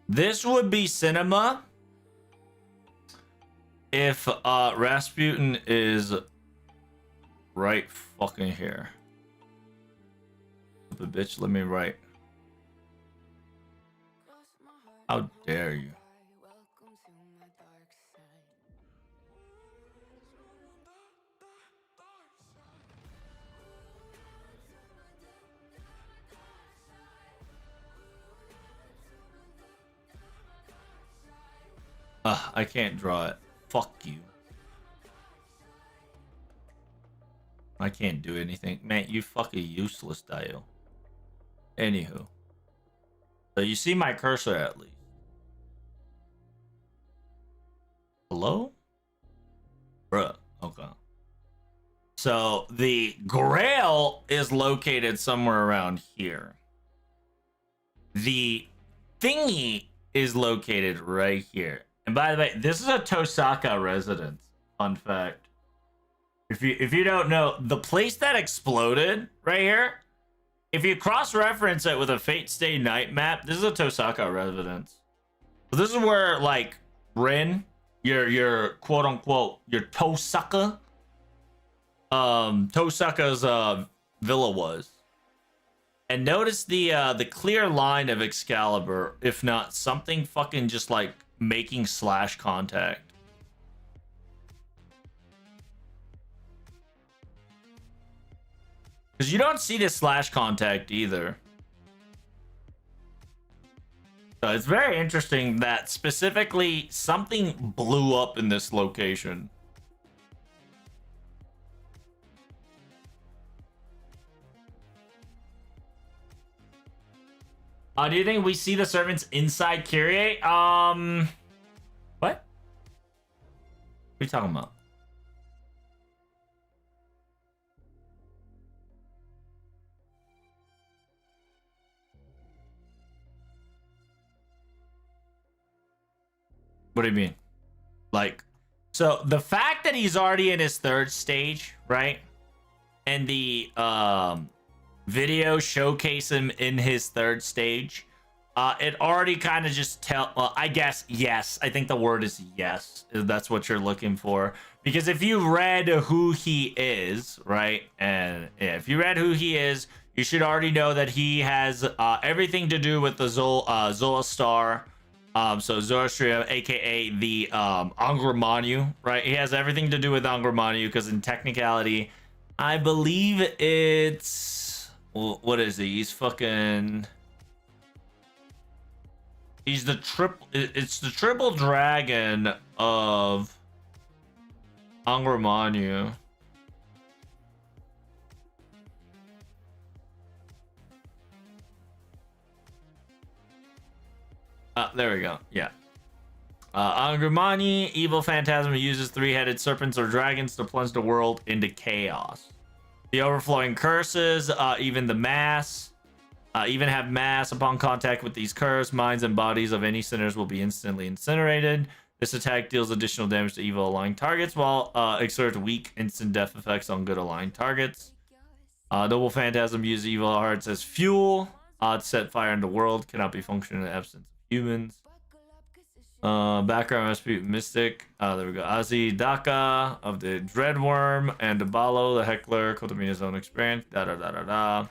A: This would be cinema if Rasputin is right fucking here. Stupid bitch, let me write. How dare you? I can't draw it. Fuck you. I can't do anything. Man, you fucking useless, Dio. Anywho. So you see my cursor at least. Hello? Bruh. Okay. So the Grail is located somewhere around here. The thingy is located right here. And by the way, this is a Tosaka residence. Fun fact. If you don't know, the place that exploded right here, if you cross-reference it with a Fate Stay Night map, this is a Tosaka residence. So this is where like Rin, your quote unquote your Tosaka, Tosaka's villa was. And notice the clear line of Excalibur, if not something fucking just like making slash contact. Because you don't see this slash contact either. So it's very interesting that specifically something blew up in this location. Do you think we see the servants inside Kyrie? What? What are you talking about? What do you mean? Like, so the fact that he's already in his third stage, right? And the video showcase him in his third stage, it already kind of just well, I guess yes. I think the word is yes. That's what you're looking for. Because if you read who he is, right? And yeah, if you read who he is, you should already know that he has everything to do with the Zola Star. So Zoroastria, aka the Angra Manu, right? He has everything to do with Angra Manu because in technicality, I believe it's what is he? He's fucking. He's the triple. It's the triple dragon of Angra Manu. There we go. Yeah. Angramani, evil phantasm, uses three-headed serpents or dragons to plunge the world into chaos. The overflowing curses, even the mass, even have mass. Upon contact with these cursed minds and bodies of any sinners will be instantly incinerated. This attack deals additional damage to evil aligned targets, while exerts weak instant death effects on good aligned targets. Noble phantasm uses evil hearts as fuel. To set fire in the world, cannot be functioning in the absence of humans. Background Rasputin Mystic. There we go. Azi Daka of the Dreadworm and Dabalo, the Heckler, Kotomina's own experience. Da da da da da.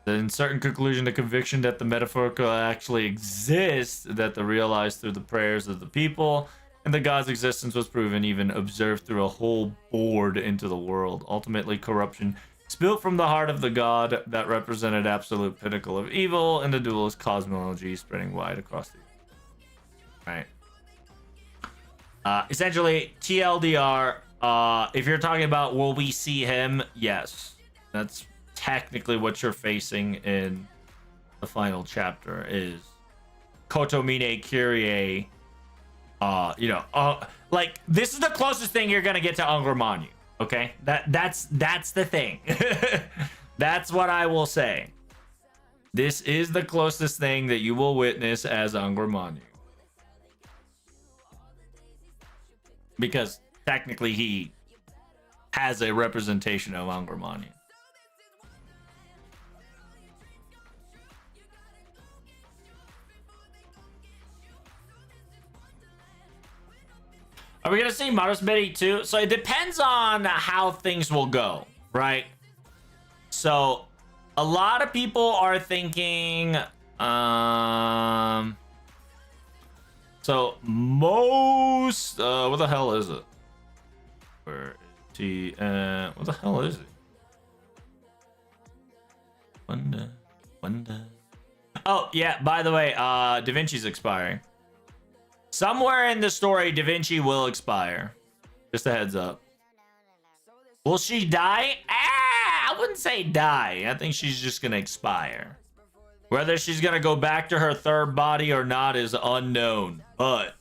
A: The uncertain conclusion, the conviction that the metaphorical actually exists, that the realized through the prayers of the people, and the god's existence was proven, even observed through a whole board into the world. Ultimately, corruption spilled from the heart of the god that represented absolute pinnacle of evil, and the dualist cosmology spreading wide across the right. Essentially, TLDR. If you're talking about will we see him, yes, that's technically what you're facing in the final chapter is Kotomine Kyrie. Like this is the closest thing you're gonna get to Angra Manu. Okay, that's the thing. That's what I will say. This is the closest thing that you will witness as Angra Manu, because technically he has a representation of Angramani. Are we gonna see Mars Betty too? So it depends on how things will go, right? So a lot of people are thinking, so most, what the hell is it? Where is he? What the hell is it? Wonder. Oh yeah. By the way, Da Vinci's expiring. Somewhere in the story, Da Vinci will expire. Just a heads up. Will she die? I wouldn't say die. I think she's just gonna expire. Whether she's gonna go back to her third body or not is unknown. But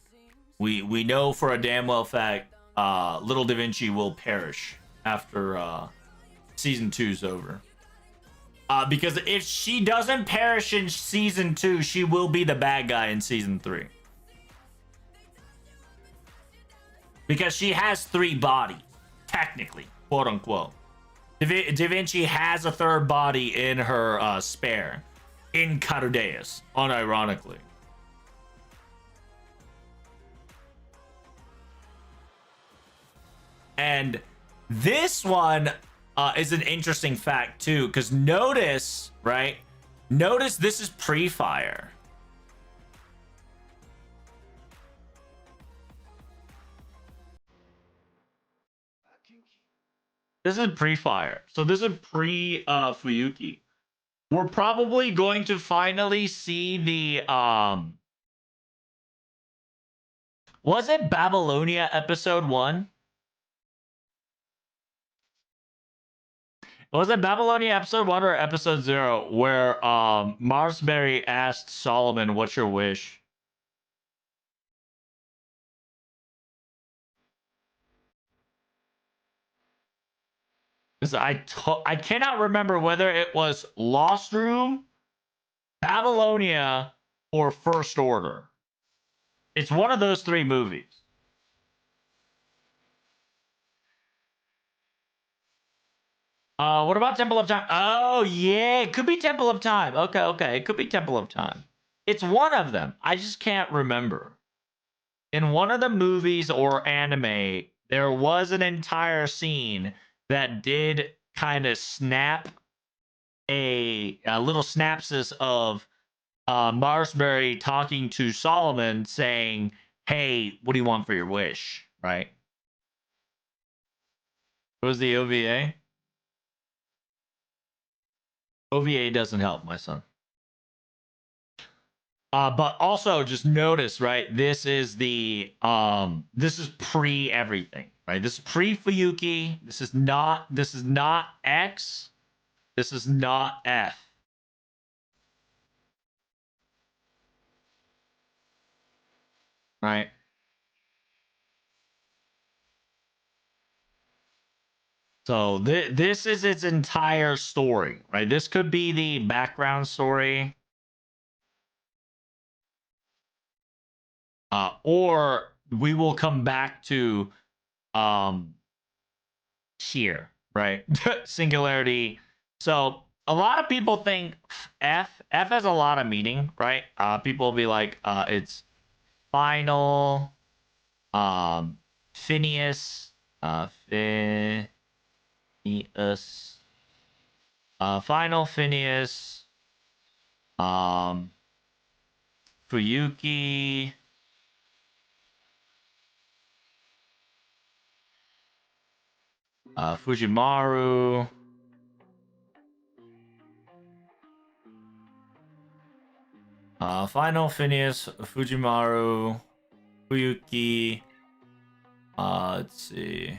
A: we know for a damn well fact, little Da Vinci will perish after season 2's over. Because if she doesn't perish in season 2, she will be the bad guy in season 3. Because she has 3 bodies, technically, quote unquote. Da Vinci has a third body in her spare, in Carudeus, unironically. And this one is an interesting fact too, because notice, right? Notice this is pre-fire. This is pre-fire. So this is pre-Fuyuki. We're probably going to finally see the was it Babylonia episode 1? Was it Babylonia episode 1 or episode 0 where Marsberry asked Solomon, "What's your wish?" Because I cannot remember whether it was Lost Room, Babylonia, or First Order. It's one of those 3 movies. What about Temple of Time? Oh yeah, it could be Temple of Time. Okay, it could be Temple of Time. It's one of them. I just can't remember. In one of the movies or anime, there was an entire scene that did kind of snap a little synopsis of Marsberry talking to Solomon saying, "Hey, what do you want for your wish?" Right? It was the OVA. OVA doesn't help, my son. But also just notice, right? This is this is pre everything, right? This is pre Fuyuki. This is not X. This is not F. Right? So this is its entire story, right? This could be the background story. Or we will come back to here, right? Singularity. So a lot of people think F has a lot of meaning, right? People will be like, it's final, Phineas, Phineas, final Phineas, um, Fuyuki, Fujimaru. Final Phineas, Fujimaru, Fuyuki. Let's see.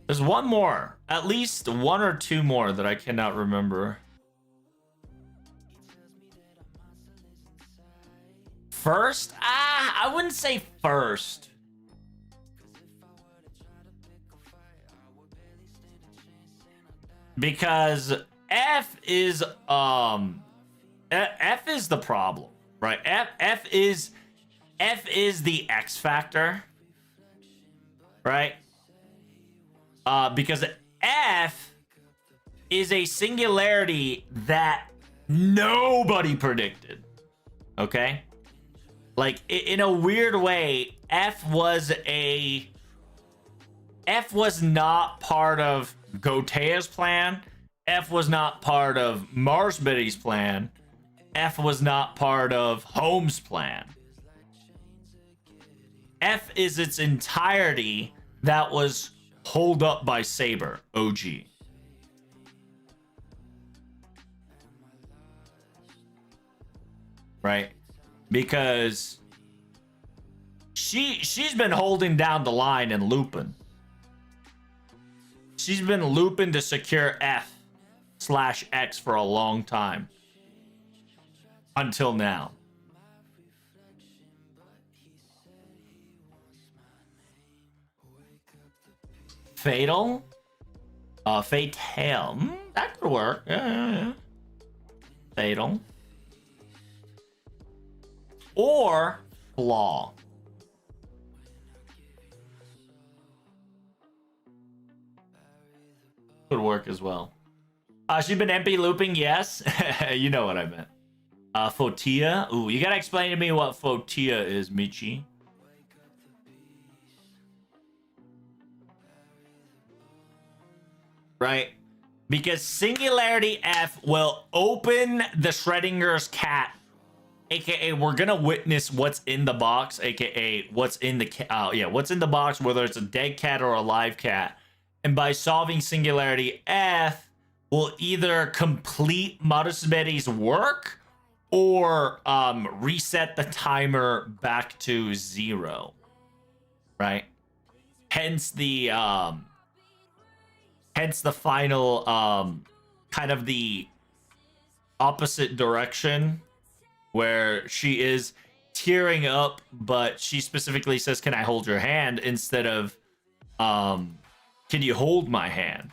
A: There's one more, at least 1 or 2 more that I cannot remember. First? I wouldn't say first. Because F is the problem. right? F is the X factor, right? Because F is a singularity that nobody predicted. Okay? Like in a weird way, F was not part of Gotea's plan. F was not part of Marsmitty's plan. F was not part of Holmes' plan. F is its entirety that was holed up by Saber, OG. Right? Because she's been holding down the line and looping. She's been looping to secure F/X for a long time. Until now. Fatal? Fatal. That could work. Yeah. Fatal. Or flaw. Could work as well. She's been MP looping, yes. You know what I meant. Fotia. Ooh, you gotta explain to me what Fotia is, Michi. Right? Because Singularity F will open the Schrodinger's cat, aka we're gonna witness what's in the box, aka what's in the what's in the box, whether it's a dead cat or a live cat. And by solving Singularity F, will either complete Marusmedi's work or reset the timer back to 0. Right? Hence the final kind of the opposite direction where she is tearing up, but she specifically says, "Can I hold your hand?" instead of "Can you hold my hand?"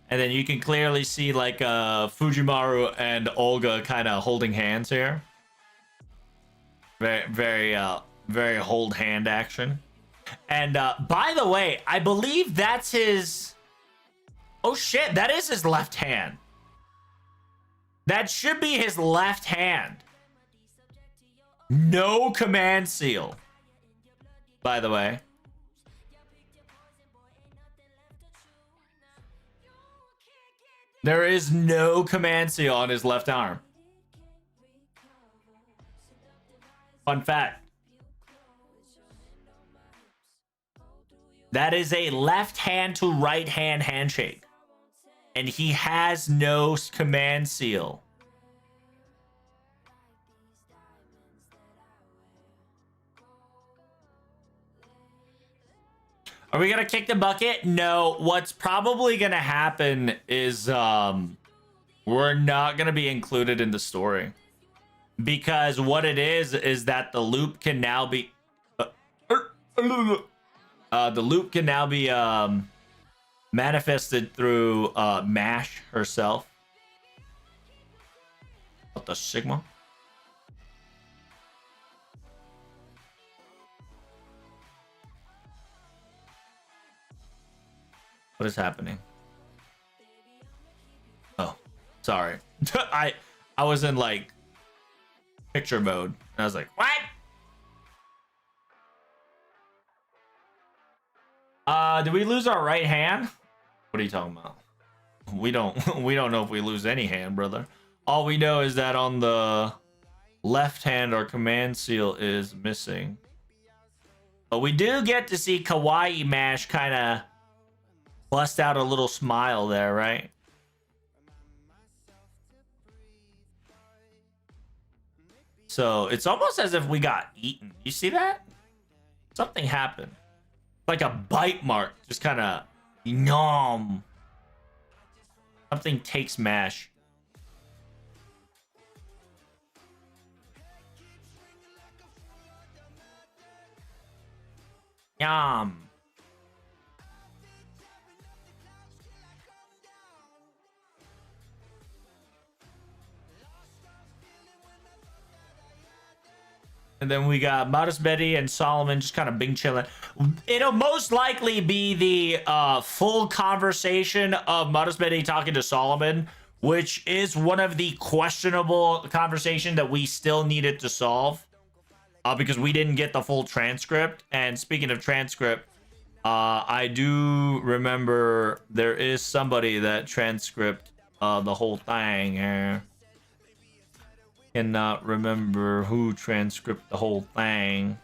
A: And then you can clearly see like Fujimaru and Olga kind of holding hands here. Very hold hand action. And by the way, I believe that's his... Oh shit, that is his left hand. That should be his left hand. No command seal. By the way. There is no command seal on his left arm. Fun fact. That is a left hand to right hand handshake. And he has no command seal. Are we gonna kick the bucket? No. What's probably gonna happen is we're not gonna be included in the story. Because what it is that the loop can now be the loop can now be manifested through Mash herself. What the Sigma? What is happening? Oh, sorry. I was in like picture mode. And I was like, what? Did we lose our right hand? What are you talking about? We don't know if we lose any hand, brother. All we know is that on the left hand our command seal is missing. But we do get to see Kawaii Mash kind of bust out a little smile there, right? So it's almost as if we got eaten. You see that? Something happened. Like a bite mark. Just kind of nom. Something takes Mash. Yum. And then we got Modest Betty and Solomon just kind of being chilling. It'll most likely be the full conversation of Modest Betty talking to Solomon, which is one of the questionable conversation that we still needed to solve because we didn't get the full transcript. And speaking of transcript, I do remember there is somebody that transcript the whole thing here. Cannot remember who transcript the whole thing.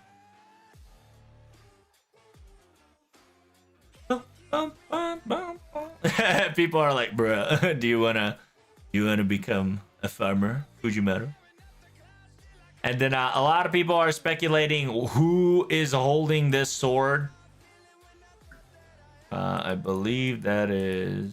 A: People are like, bruh, do you wanna become a farmer, Fujimaru? And then a lot of people are speculating who is holding this sword. I believe that is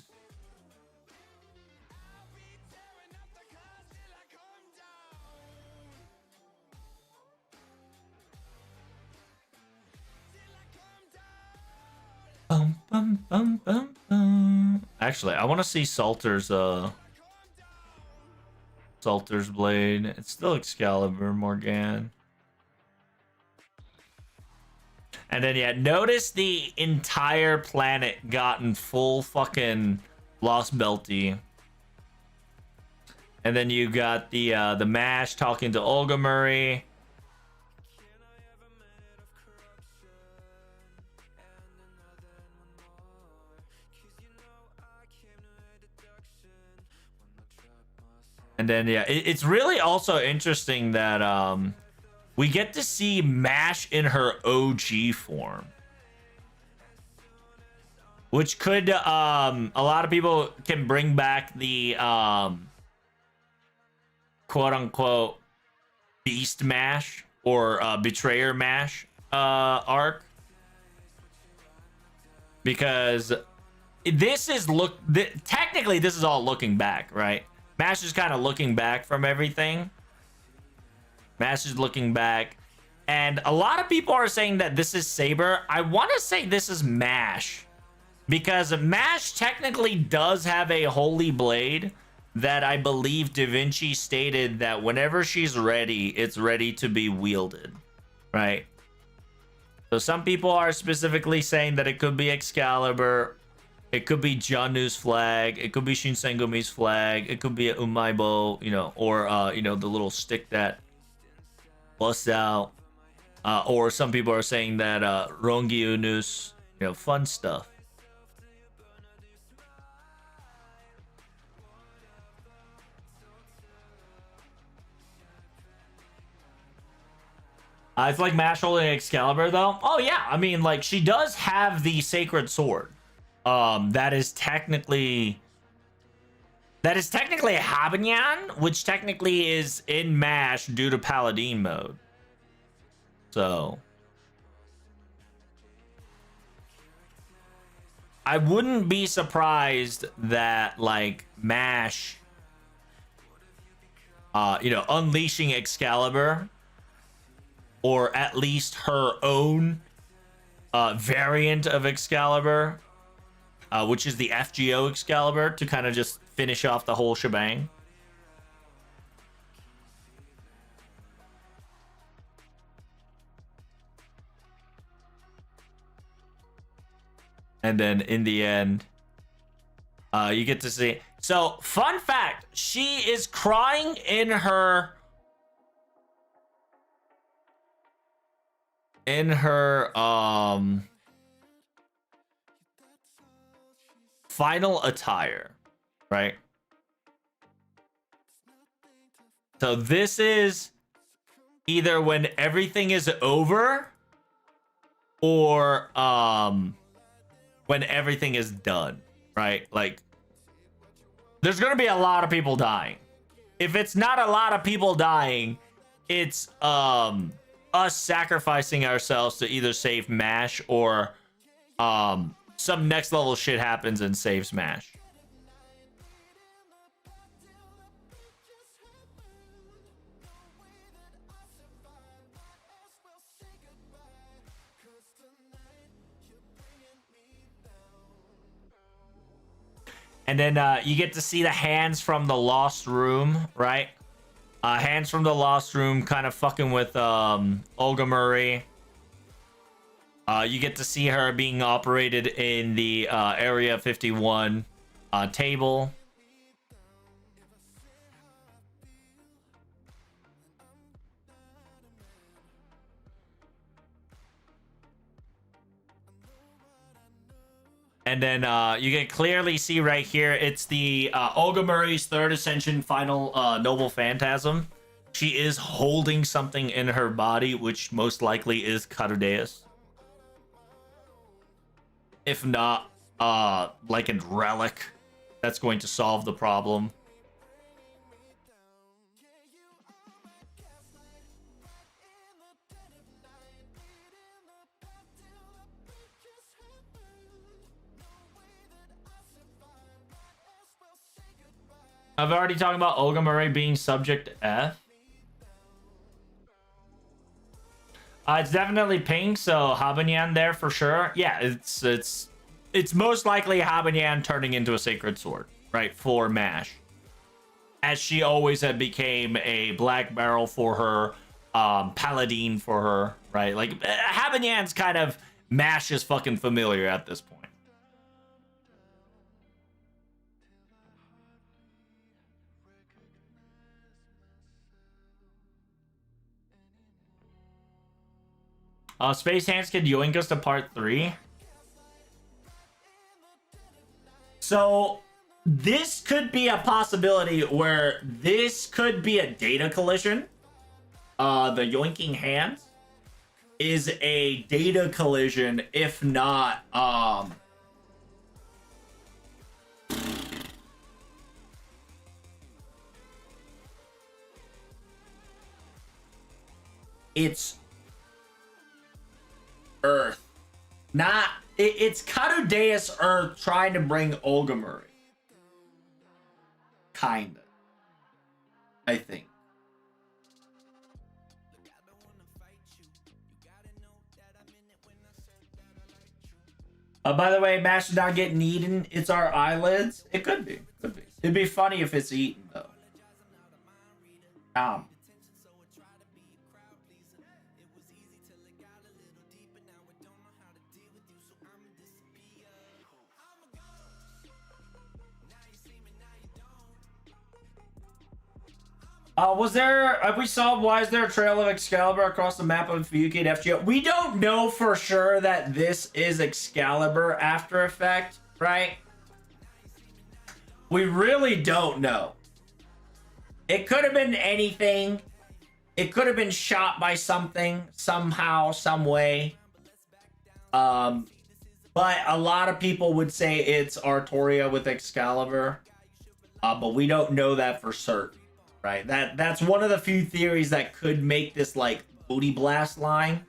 A: Actually, I want to see Salter's blade. It's still Excalibur, Morgan. And then yeah, notice the entire planet got in full fucking Lost Belty. And then you got the Mash talking to Olga Murray. And then yeah, it's really also interesting that we get to see Mash in her OG form, which could a lot of people can bring back the quote unquote Beast Mash or Betrayer Mash arc, because this is technically this is all looking back, right? Mash is kind of looking back from everything. Mash is looking back. And a lot of people are saying that this is Saber. I want to say this is Mash, because Mash technically does have a holy blade that I believe Da Vinci stated that whenever she's ready, it's ready to be wielded, right? So some people are specifically saying that it could be Excalibur. It could be Janu's flag. It could be Shinsengumi's flag. It could be a Umaibo, you know, or, you know, the little stick that busts out. Or some people are saying that Rongi Unus, you know, fun stuff. It's like Mash holding Excalibur, though. Oh, yeah. I mean, like, she does have the Sacred Sword. That is technically Habanyan, which technically is in Mash due to Paladin mode. So I wouldn't be surprised that like Mash you know, unleashing Excalibur, or at least her own variant of Excalibur, which is the FGO Excalibur, to kind of just finish off the whole shebang. And then in the end, you get to see. So, fun fact, she is crying in her final attire, right? So this is either when everything is over, or when everything is done, right? Like, there's gonna be a lot of people dying. If it's not a lot of people dying, it's us sacrificing ourselves to either save Mash, or some next level shit happens and saves Mash. And then you get to see the hands from the lost room, right? Hands from the Lost Room, kind of fucking with Olga Murray. You get to see her being operated in the Area 51 table. And then you can clearly see right here, it's the Olga Murray's third ascension final noble phantasm. She is holding something in her body, which most likely is Cadudeus. If not, like a relic that's going to solve the problem. I've already talked about Olga Murray being subject F. It's definitely pink, so Habanyan there for sure. Yeah, it's most likely Habanyan turning into a sacred sword, right? For MASH. As she always had became a black barrel for her, paladin for her, right? Like Habanyan's kind of MASH is fucking familiar at this point. Space Hands can yoink us to part 3. So this could be a possibility where this could be a data collision. The yoinking hands is a data collision, if not it's Earth. Not it's Cadudeus Earth trying to bring Olga Murray. Kinda. I think. By the way, MASH is not getting eaten. It's our eyelids. It could be. Could be. It'd be funny if it's eaten though. Was there, we saw, why is there a trail of Excalibur across the map of Fuyuki and FGO? We don't know for sure that this is Excalibur After Effect, right? We really don't know. It could have been anything. It could have been shot by something, somehow, some way. But a lot of people would say it's Artoria with Excalibur. But we don't know that for certain. Right, that's one of the few theories that could make this like booty blast line,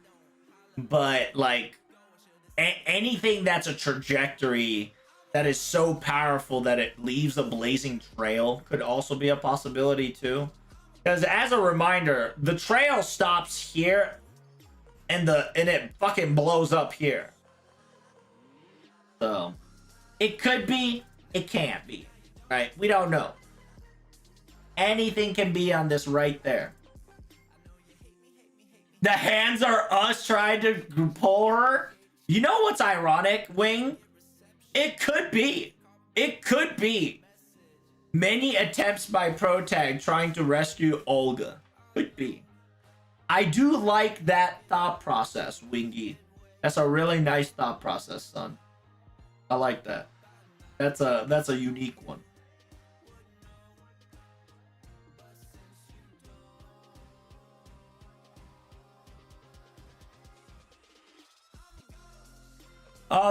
A: but like anything that's a trajectory that is so powerful that it leaves a blazing trail could also be a possibility too. Because as a reminder, the trail stops here, and it fucking blows up here. So it could be, it can't be, right? We don't know. Anything can be on this right there. The hands are us trying to pull her. You know what's ironic, Wing? It could be. It could be. Many attempts by Protag trying to rescue Olga. Could be. I do like that thought process, Wingy. That's a really nice thought process, son. I like that. That's a unique one.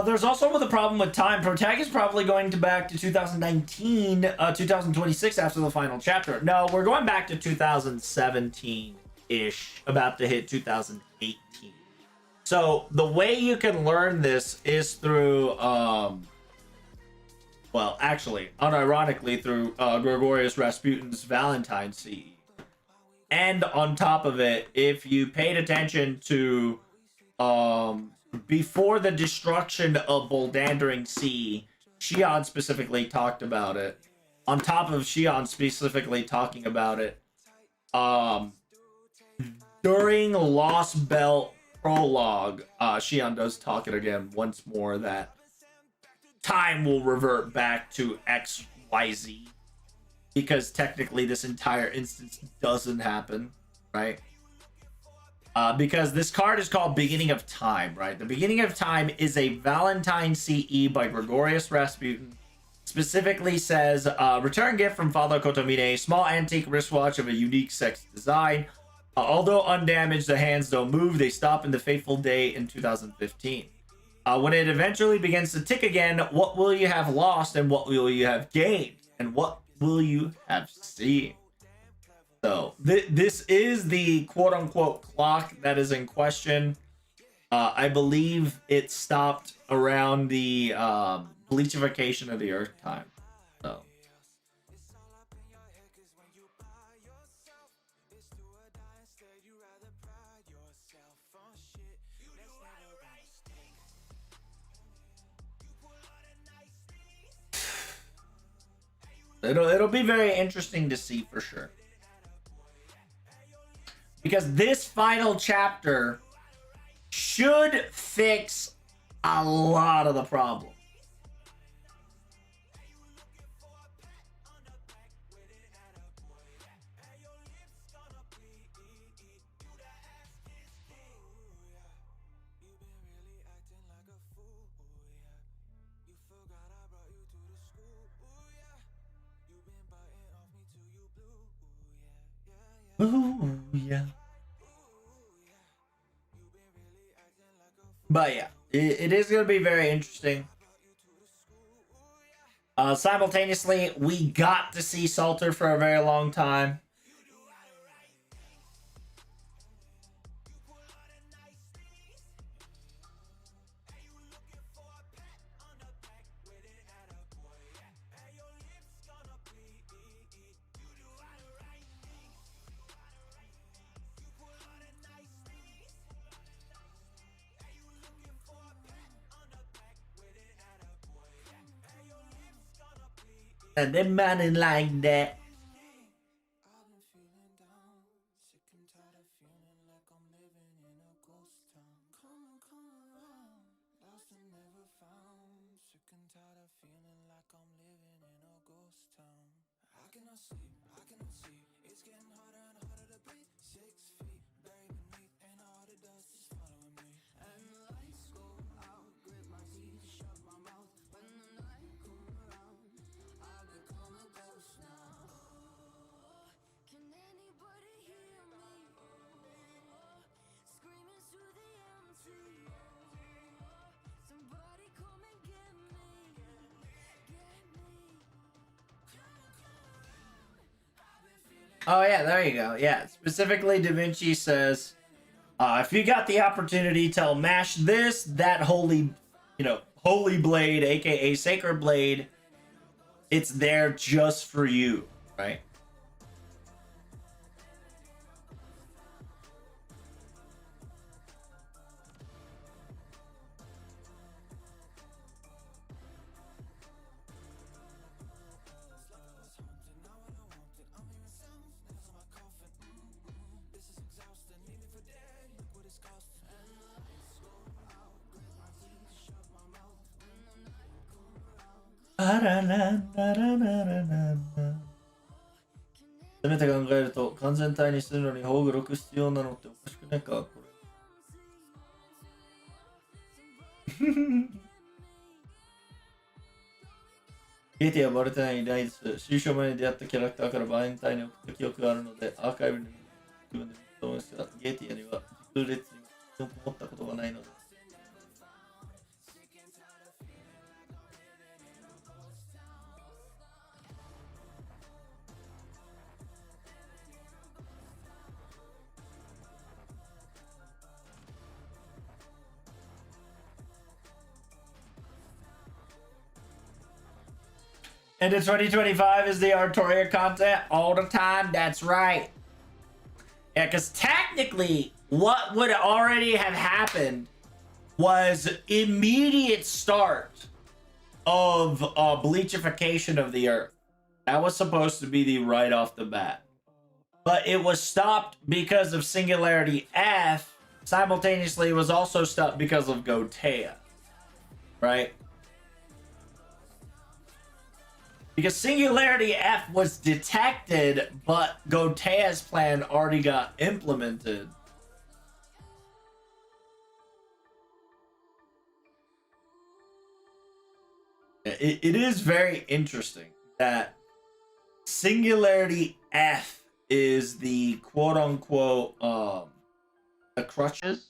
A: There's also the problem with time. Protag is probably going to back to 2019, 2026 after the final chapter. No, we're going back to 2017-ish, about to hit 2018. So the way you can learn this is through, well, actually, unironically, through Gregorius Rasputin's Valentine CE. And on top of it, if you paid attention to, before the destruction of Boldandering Sea, Seaon specifically talked about it. On top of Seaon specifically talking about it, Um, during Lost Belt prologue, Seaon does talk it again once more that time will revert back to XYZ because technically this entire instance doesn't happen, right? Because this card is called Beginning of Time, right? The Beginning of Time is a Valentine CE by Gregorius Rasputin. Specifically says, return gift from Father Kotomine, small antique wristwatch of a unique sex design. Although undamaged, the hands don't move. They stop in the fateful day in 2015. When it eventually begins to tick again, what will you have lost and what will you have gained? And what will you have seen? So this is the quote-unquote clock that is in question. I believe it stopped around the bleachification of the Earth time. So it'll be very interesting to see for sure. Because this final chapter should fix a lot of the problem. Ooh, yeah. But yeah, it is going to be very interesting. Simultaneously, we got to see Salter for a very long time. And they manning like that. Oh yeah, there you go. Yeah, specifically Da Vinci says, if you got the opportunity to mash this, that holy, holy blade, aka sacred blade, it's there just for you, right?せめて考えると完全体にするのに宝具6必要なのっておかしくないかこれゲイティはバレてないライズ終章前に出会ったキャラクターからバレンタインに送った記憶があるのでアーカイブに自分で見たと思いますがゲイティアには時空列にもこもったことがないのでInto 2025 is the Artoria content all the time. That's right. Yeah, because technically, what would already have happened was immediate start of bleachification of the Earth. That was supposed to be the right off the bat. but it was stopped because of Singularity F. Simultaneously, it was also stopped because of Gotea, right? Because Singularity F was detected, but Gotea's plan already got implemented. It is very interesting that Singularity F is the quote unquote the crutches.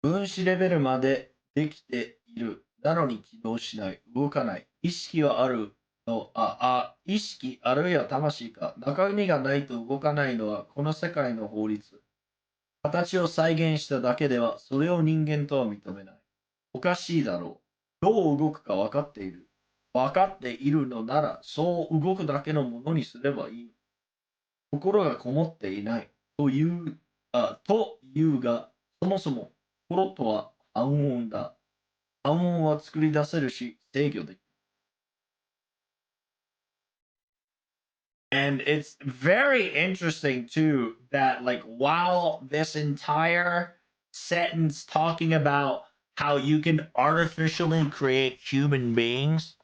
A: 分子レベルまでできている。なのに起動しない。動かない。意識はあるの。意識あるいは魂か。中身がないと動かないのはこの世界の法律。形を再現しただけではそれを人間とは認めない。おかしいだろう。どう動くか分かっている。分かっているのならそう動くだけのものにすればいい。心がこもっていない。というが、そもそも心とは暗音だ。暗音は作り出せるし、制御できる。And it's very interesting too that like while this entire sentence talking about how you can artificially create human beings,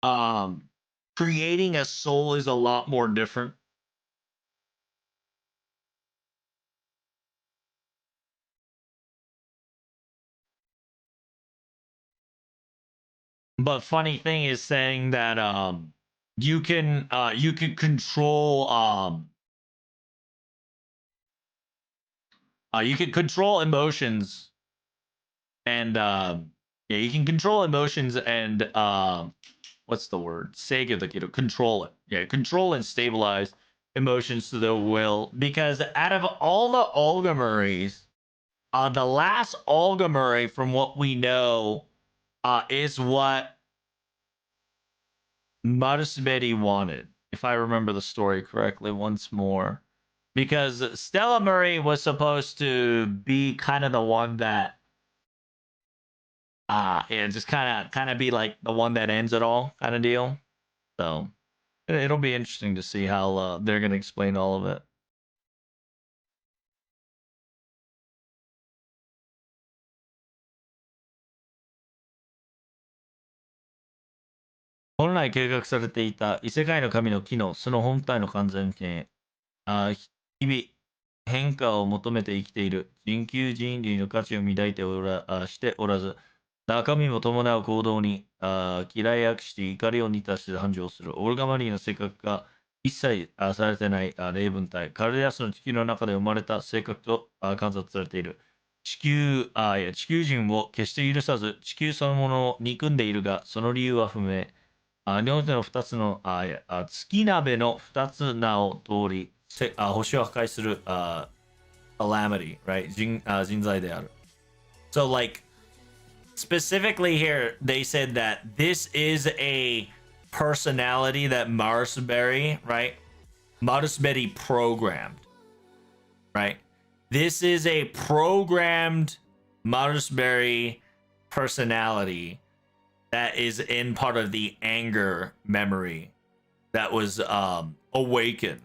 A: um creating a soul is a lot more different. But funny thing is saying that you can control you can control emotions and yeah, you can control emotions and what's the word? Sega the kiddo. Control it. Yeah, control and stabilize emotions to the will. Because out of all the Olgamuries, the last Olgamuri, from what we know, is what Marusbeti wanted, if I remember the story correctly once more. Because Stella Murray was supposed to be kind of the one that yeah, just kind of be like the one that ends it all kind of deal. So it'll be interesting to see how they're gonna explain all of it. 本来計画されていた異世界の神の機能、その本体の完全形、日々変化を求めて生きている人球人類の価値を抱いてしておらず、中身も伴う行動に嫌い悪して怒りを似たして繁盛するオルガマリーの性格が一切されてない霊分体、カルデアスの地球の中で生まれた性格と観察されている。地球人を決して許さず、地球そのものを憎んでいるが、その理由は不明。両手の2つの月鍋の2つ名を通り星を破壊するcalamity, right? 人材である。So like specifically here, they said that this is a personality that Marsberry, right? Marsberry programmed, right? This is a programmed Marsberry personality that is in part of the anger memory that was awakened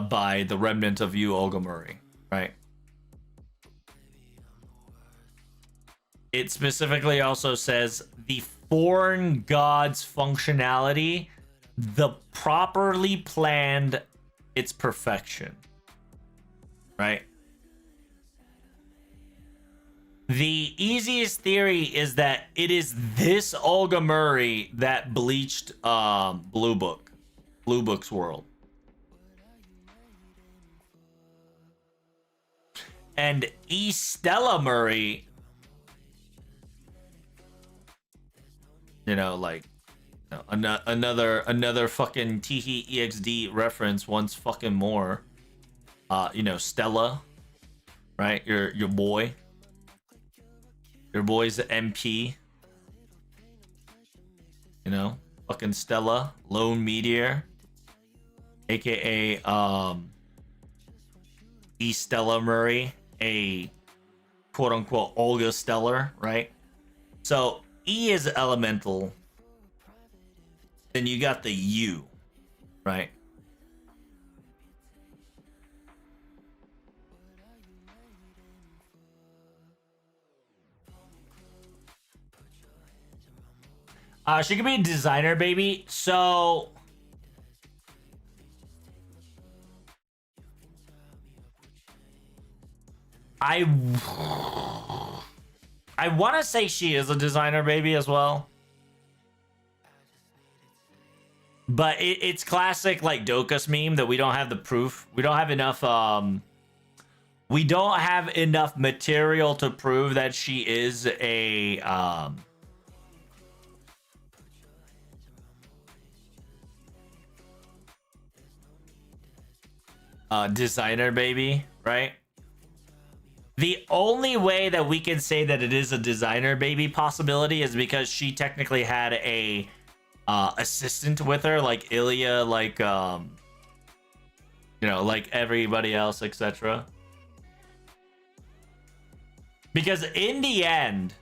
A: by the remnant of you, Olga Murray, right? It specifically also says the foreign gods functionality, the properly planned, its perfection, right? The easiest theory is that it is this Olga Murray that bleached Blue Book's world. And Stella Murray, you know, like another fucking Teehee EXD reference once fucking more. You know, Stella, right? Your boy. Your boy's the MP. You know, fucking Stella, Lone Meteor, aka E. Stella Murray, a quote unquote Olga Stellar, right? So E is elemental. Then you got the U, right? She could be a designer, baby. So I I want to say she is a designer, baby, as well. But it's classic like Dokas meme that we don't have the proof. We don't have enough we don't have enough material to prove that she is a designer, baby, right? The only way that we can say that it is a designer baby possibility is because she technically had a assistant with her, like Ilya, like you know, like everybody else, etc. Because in the end,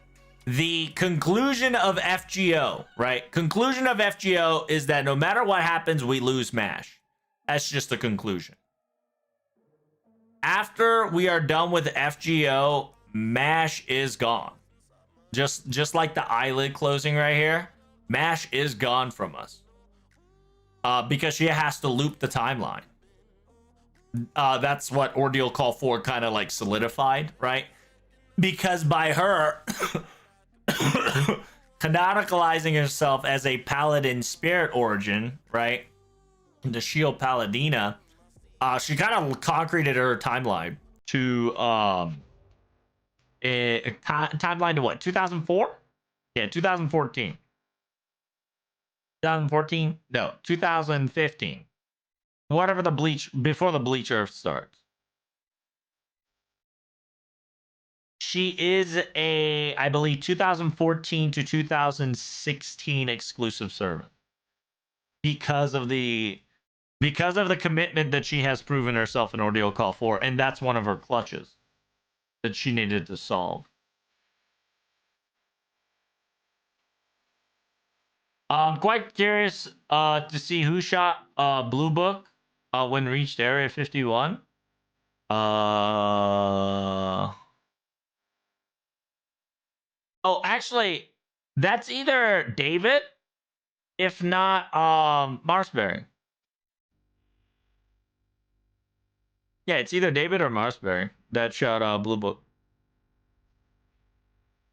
A: the conclusion of FGO, right? Conclusion of FGO is that no matter what happens, we lose MASH. That's just the conclusion. After we are done with FGO, MASH is gone. Just like the eyelid closing right here, MASH is gone from us. Because she has to loop the timeline. That's what Ordeal Call 4 kind of like solidified, right? Because by her canonicalizing herself as a paladin spirit origin, right? The Shield Paladina, she kind of concreted her timeline to timeline to what? 2004? Yeah, 2014. 2014? No, 2015. Whatever the bleach before the bleach earth starts. She is a, I believe, 2014 to 2016 exclusive servant because of the commitment that she has proven herself in Ordeal Call 4, and that's one of her clutches that she needed to solve. I'm quite curious to see who shot Blue Book when reached Area 51. Oh, actually, that's either David, if not Marsberry. Yeah, it's either David or Marsberry that shot Blue Book.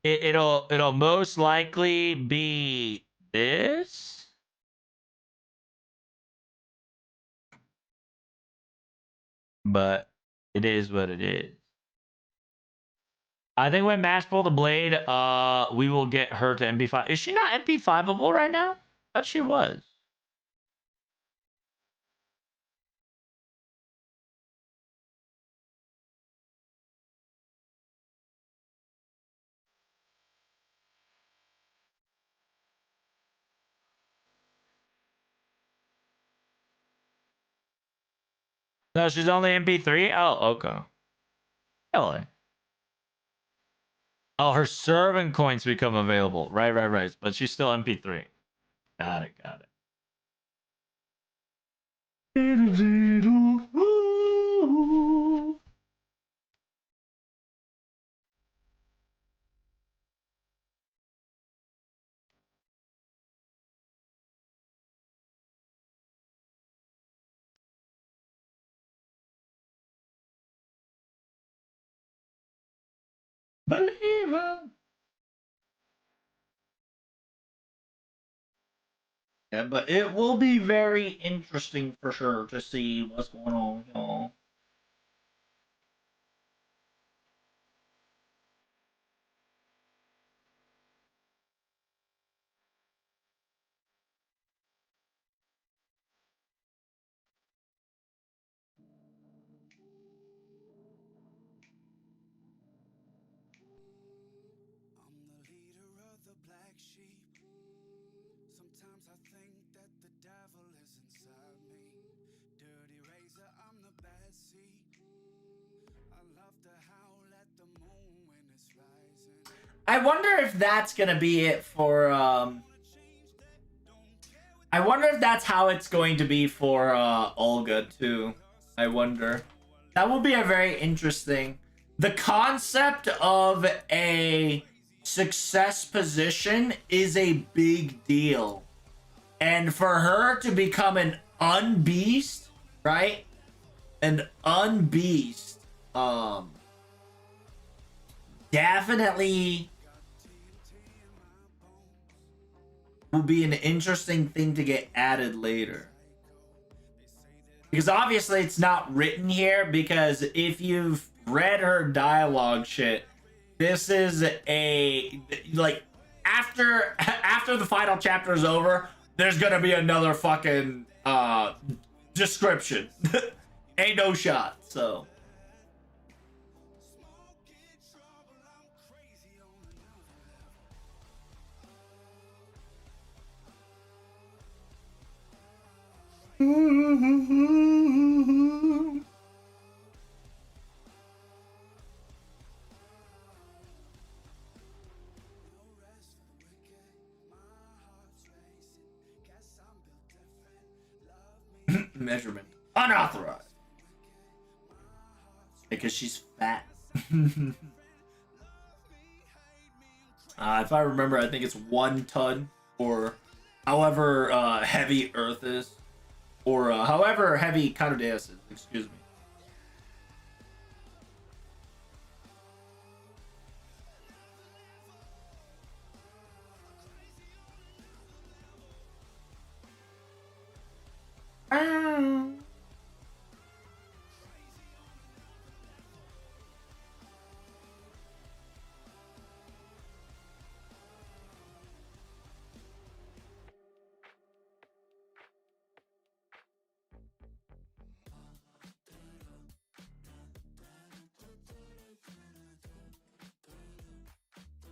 A: It'll most likely be this, but it is what it is. I think when Mash pull the blade, we will get her to MP5. Is she not MP5able right now? I thought she was. No, she's only MP3. Oh, okay. Really? Oh, her servant coins become available. Right, right, right. But she's still MP3. Got it, got it. Believer. Yeah, but it will be very interesting for sure to see what's going on, y'all. I wonder if that's gonna be it for I wonder if that's how it's going to be for Olga too. I wonder. That will be a very interesting. The concept of a success position is a big deal. And for her to become an unbeast, right? An unbeast, definitely will be an interesting thing to get added later. Because obviously it's not written here, because if you've read her dialogue shit, this is a like after the final chapter is over, there's gonna be another fucking description. Ain't no shot, so. Measurement unauthorized because she's fat. If I remember, I think it's 1 ton or however heavy Earth is, or however heavy Cardaeus is. Excuse me.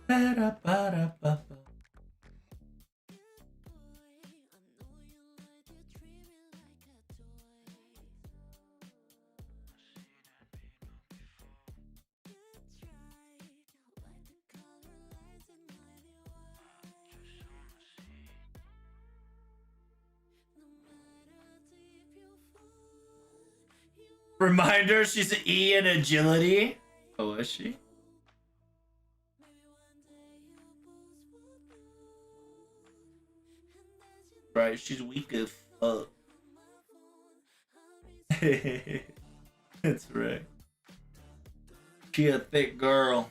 A: Ba-da-ba-da-ba-ba. Reminder, she's an E in agility. Oh, is she? Right, she's weak as fuck. That's right. She a thick girl.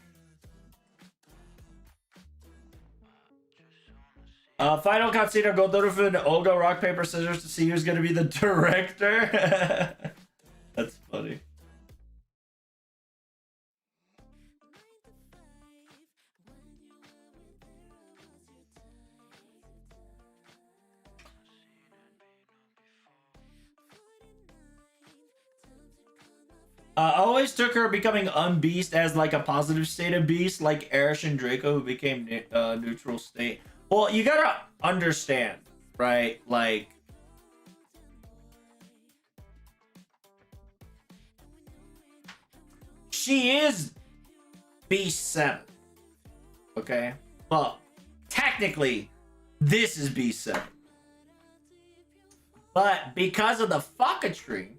A: Final cutscene, go through and Olga rock paper scissors to see who's gonna be the director. That's funny. Always took her becoming unbeast as like a positive state of beast, like Erish and Draco, who became neutral state. Well, you gotta understand, right? Like, she is Beast 7, okay? But technically, this is Beast 7. But because of the fuckatry,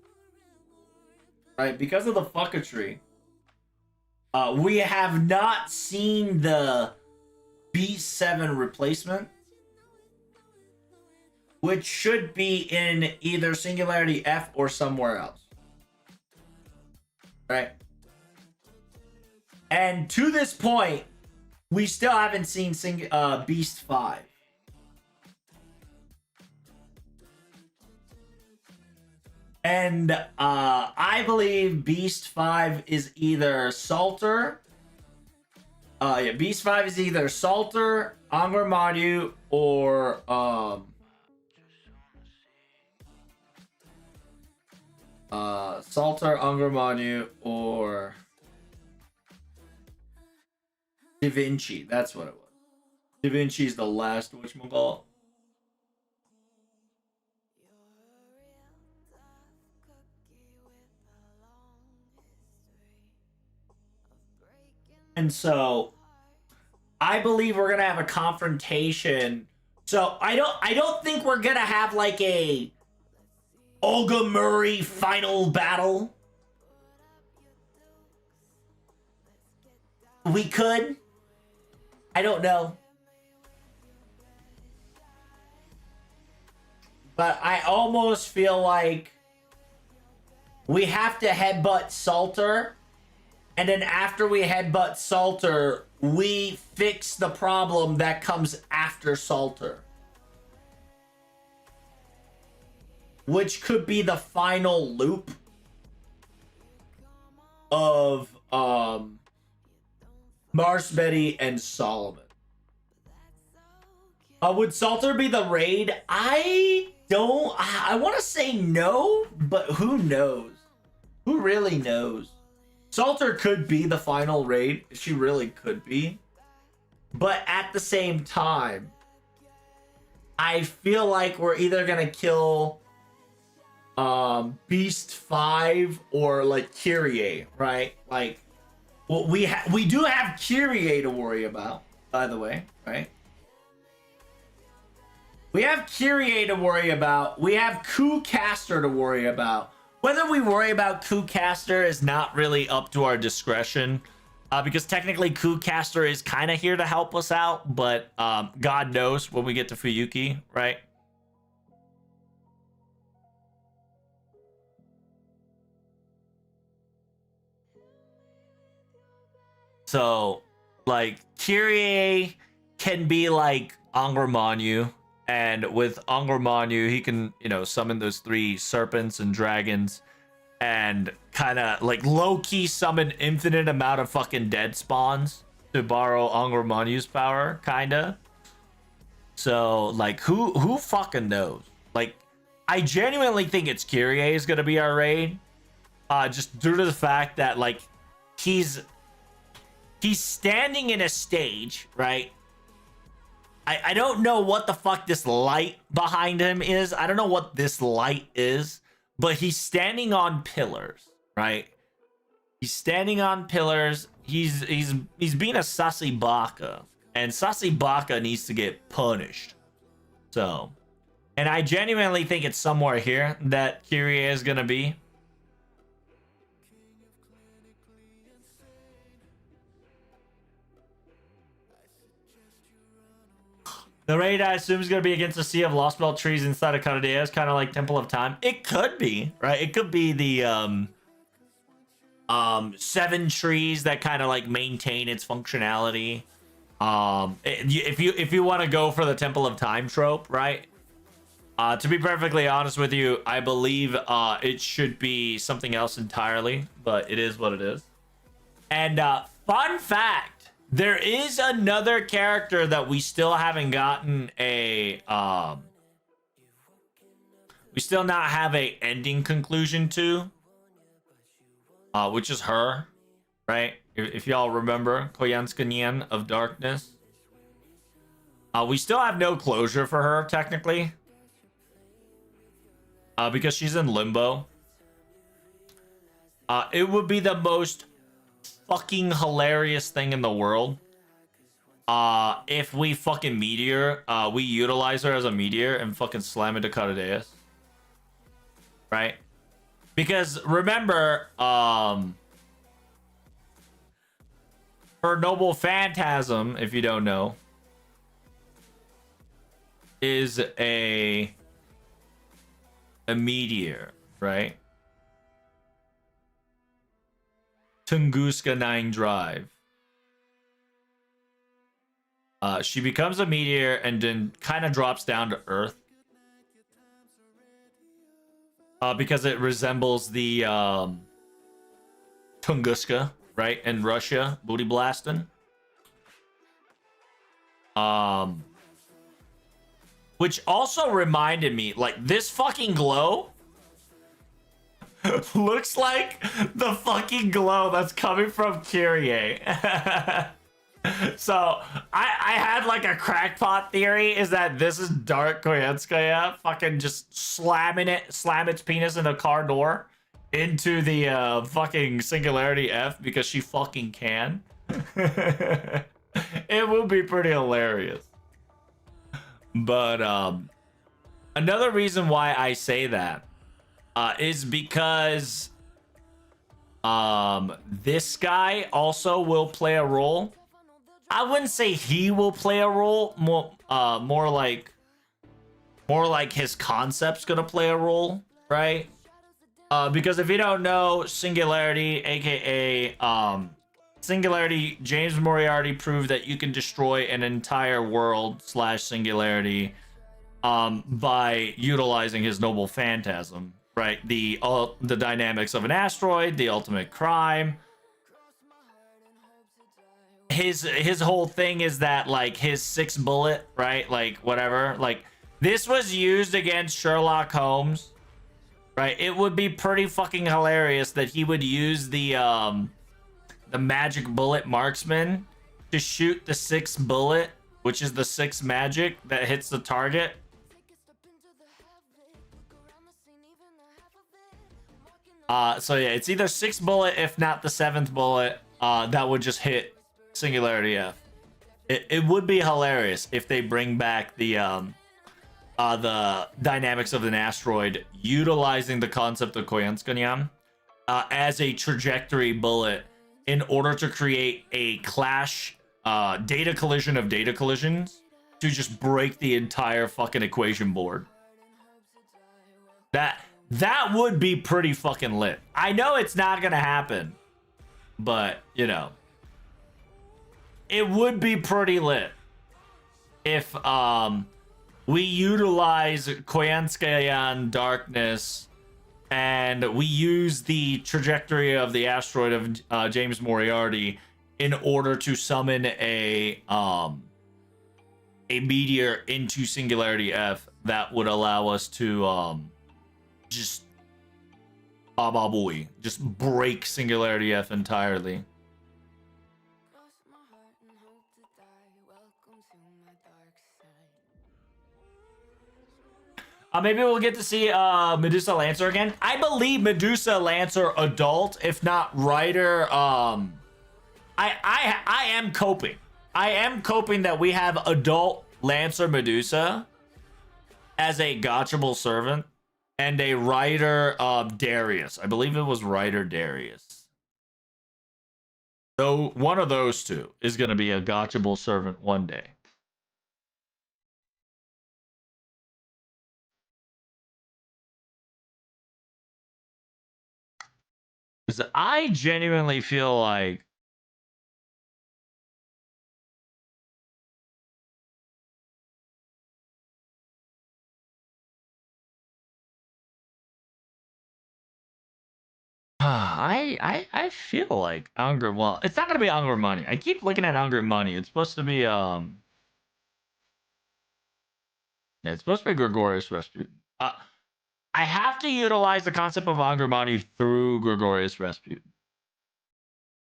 A: right? Because of the fuckatry, we have not seen the Beast 7 replacement, which should be in either Singularity F or somewhere else. Right? And to this point, we still haven't seen Beast 5. And I believe Beast 5 is either Salter. Yeah, Beast 5 is either Salter, Angramadu, or Salter, Angramadu, or Da Vinci. That's what it was. Da Vinci's the last whatchamacallit. And so I believe we're gonna have a confrontation. So I don't think we're gonna have like a Olga Murray final battle. We could. I don't know. But I almost feel like we have to headbutt Salter. And then after we headbutt Salter, we fix the problem that comes after Salter. Which could be the final loop of Marsbetty and Solomon. Would Salter be the raid? I want to say no, but who knows? Who really knows? Salter could be the final raid. She really could be. But at the same time, I feel like we're either going to kill Beast 5 or like Kyrie, right? Like, well, we do have Kyrie to worry about, by the way, right? We have Kyrie to worry about. We have Coup Caster to worry about. Whether we worry about Coup Caster is not really up to our discretion. Because technically Coup Caster is kind of here to help us out. But God knows when we get to Fuyuki, right? So, like, Kyrie can be like Angermanu. And with Angermanu, he can, you know, summon those 3 serpents and dragons and kind of like low-key summon infinite amount of fucking dead spawns to borrow Angermanu's power, kind of. So, like, who fucking knows? Like, I genuinely think it's Kyrie is going to be our raid. Just due to the fact that, like, he's standing in a stage, right? I don't know what the fuck this light behind him is. I don't know what this light is, but he's standing on pillars, right? He's standing on pillars. He's being a sussy baka, and sussy baka needs to get punished. So, and I genuinely think it's somewhere here that Kyrie is gonna be. The raid, I assume, is going to be against a sea of Lost Belt trees inside of Karadeas, kind of like Temple of Time. It could be, right? It could be the 7 trees that kind of like maintain its functionality. If you want to go for the Temple of Time trope, right? To be perfectly honest with you, I believe it should be something else entirely, but it is what it is. And fun fact. There is another character that we still haven't gotten a we still not have a ending conclusion to, which is her, right? If y'all remember, Koyanska Nien of Darkness. We still have no closure for her technically, because she's in limbo. It would be the most fucking hilarious thing in the world if we fucking meteor, we utilize her as a meteor and fucking slam into Karadeas, right? Because remember, her noble phantasm, if you don't know, is a meteor, right? Tunguska 9 Drive. She becomes a meteor and then kind of drops down to Earth. Because it resembles the Tunguska, right? In Russia, booty blasting. Which also reminded me, like, this fucking glow looks like the fucking glow that's coming from Kyrie. So I had like a crackpot theory is that this is Dark Koyenskaya fucking just slam its penis in a car door into the fucking Singularity F because she fucking can. It will be pretty hilarious. But another reason why I say that is because this guy also will play a role. I wouldn't say he will play a role, more like his concept's gonna play a role, right? Because if you don't know, Singularity, aka Singularity, James Moriarty proved that you can destroy an entire world slash Singularity by utilizing his noble phantasm, right? The dynamics of an asteroid, the ultimate crime. His whole thing is that like his sixth bullet, right? Like whatever. Like this was used against Sherlock Holmes, right? It would be pretty fucking hilarious that he would use the magic bullet marksman to shoot the sixth bullet, which is the sixth magic that hits the target. So yeah, it's either sixth bullet, if not the seventh bullet, that would just hit Singularity F. It would be hilarious if they bring back the dynamics of an asteroid utilizing the concept of Koyanskanyam as a trajectory bullet in order to create a clash, data collision of data collisions to just break the entire fucking equation board. That would be pretty fucking lit. I know it's not gonna happen, but you know, it would be pretty lit if we utilize Koyanskayan darkness and we use the trajectory of the asteroid of James Moriarty in order to summon a meteor into Singularity F that would allow us to just just break Singularity F entirely. Maybe we'll get to see Medusa Lancer again. I believe Medusa Lancer adult, if not writer. I am coping. I am coping that we have adult Lancer Medusa as a gotchable servant and a writer Darius. I believe it was writer Darius. So one of those two is going to be a gotchable servant one day. Because I genuinely feel like I feel like Unger. Well, it's not gonna be Unger Money. I keep looking at Unger Money. It's supposed to be yeah, it's supposed to be Gregorius Rasputin. I have to utilize the concept of Unger Money through Gregorius Rasputin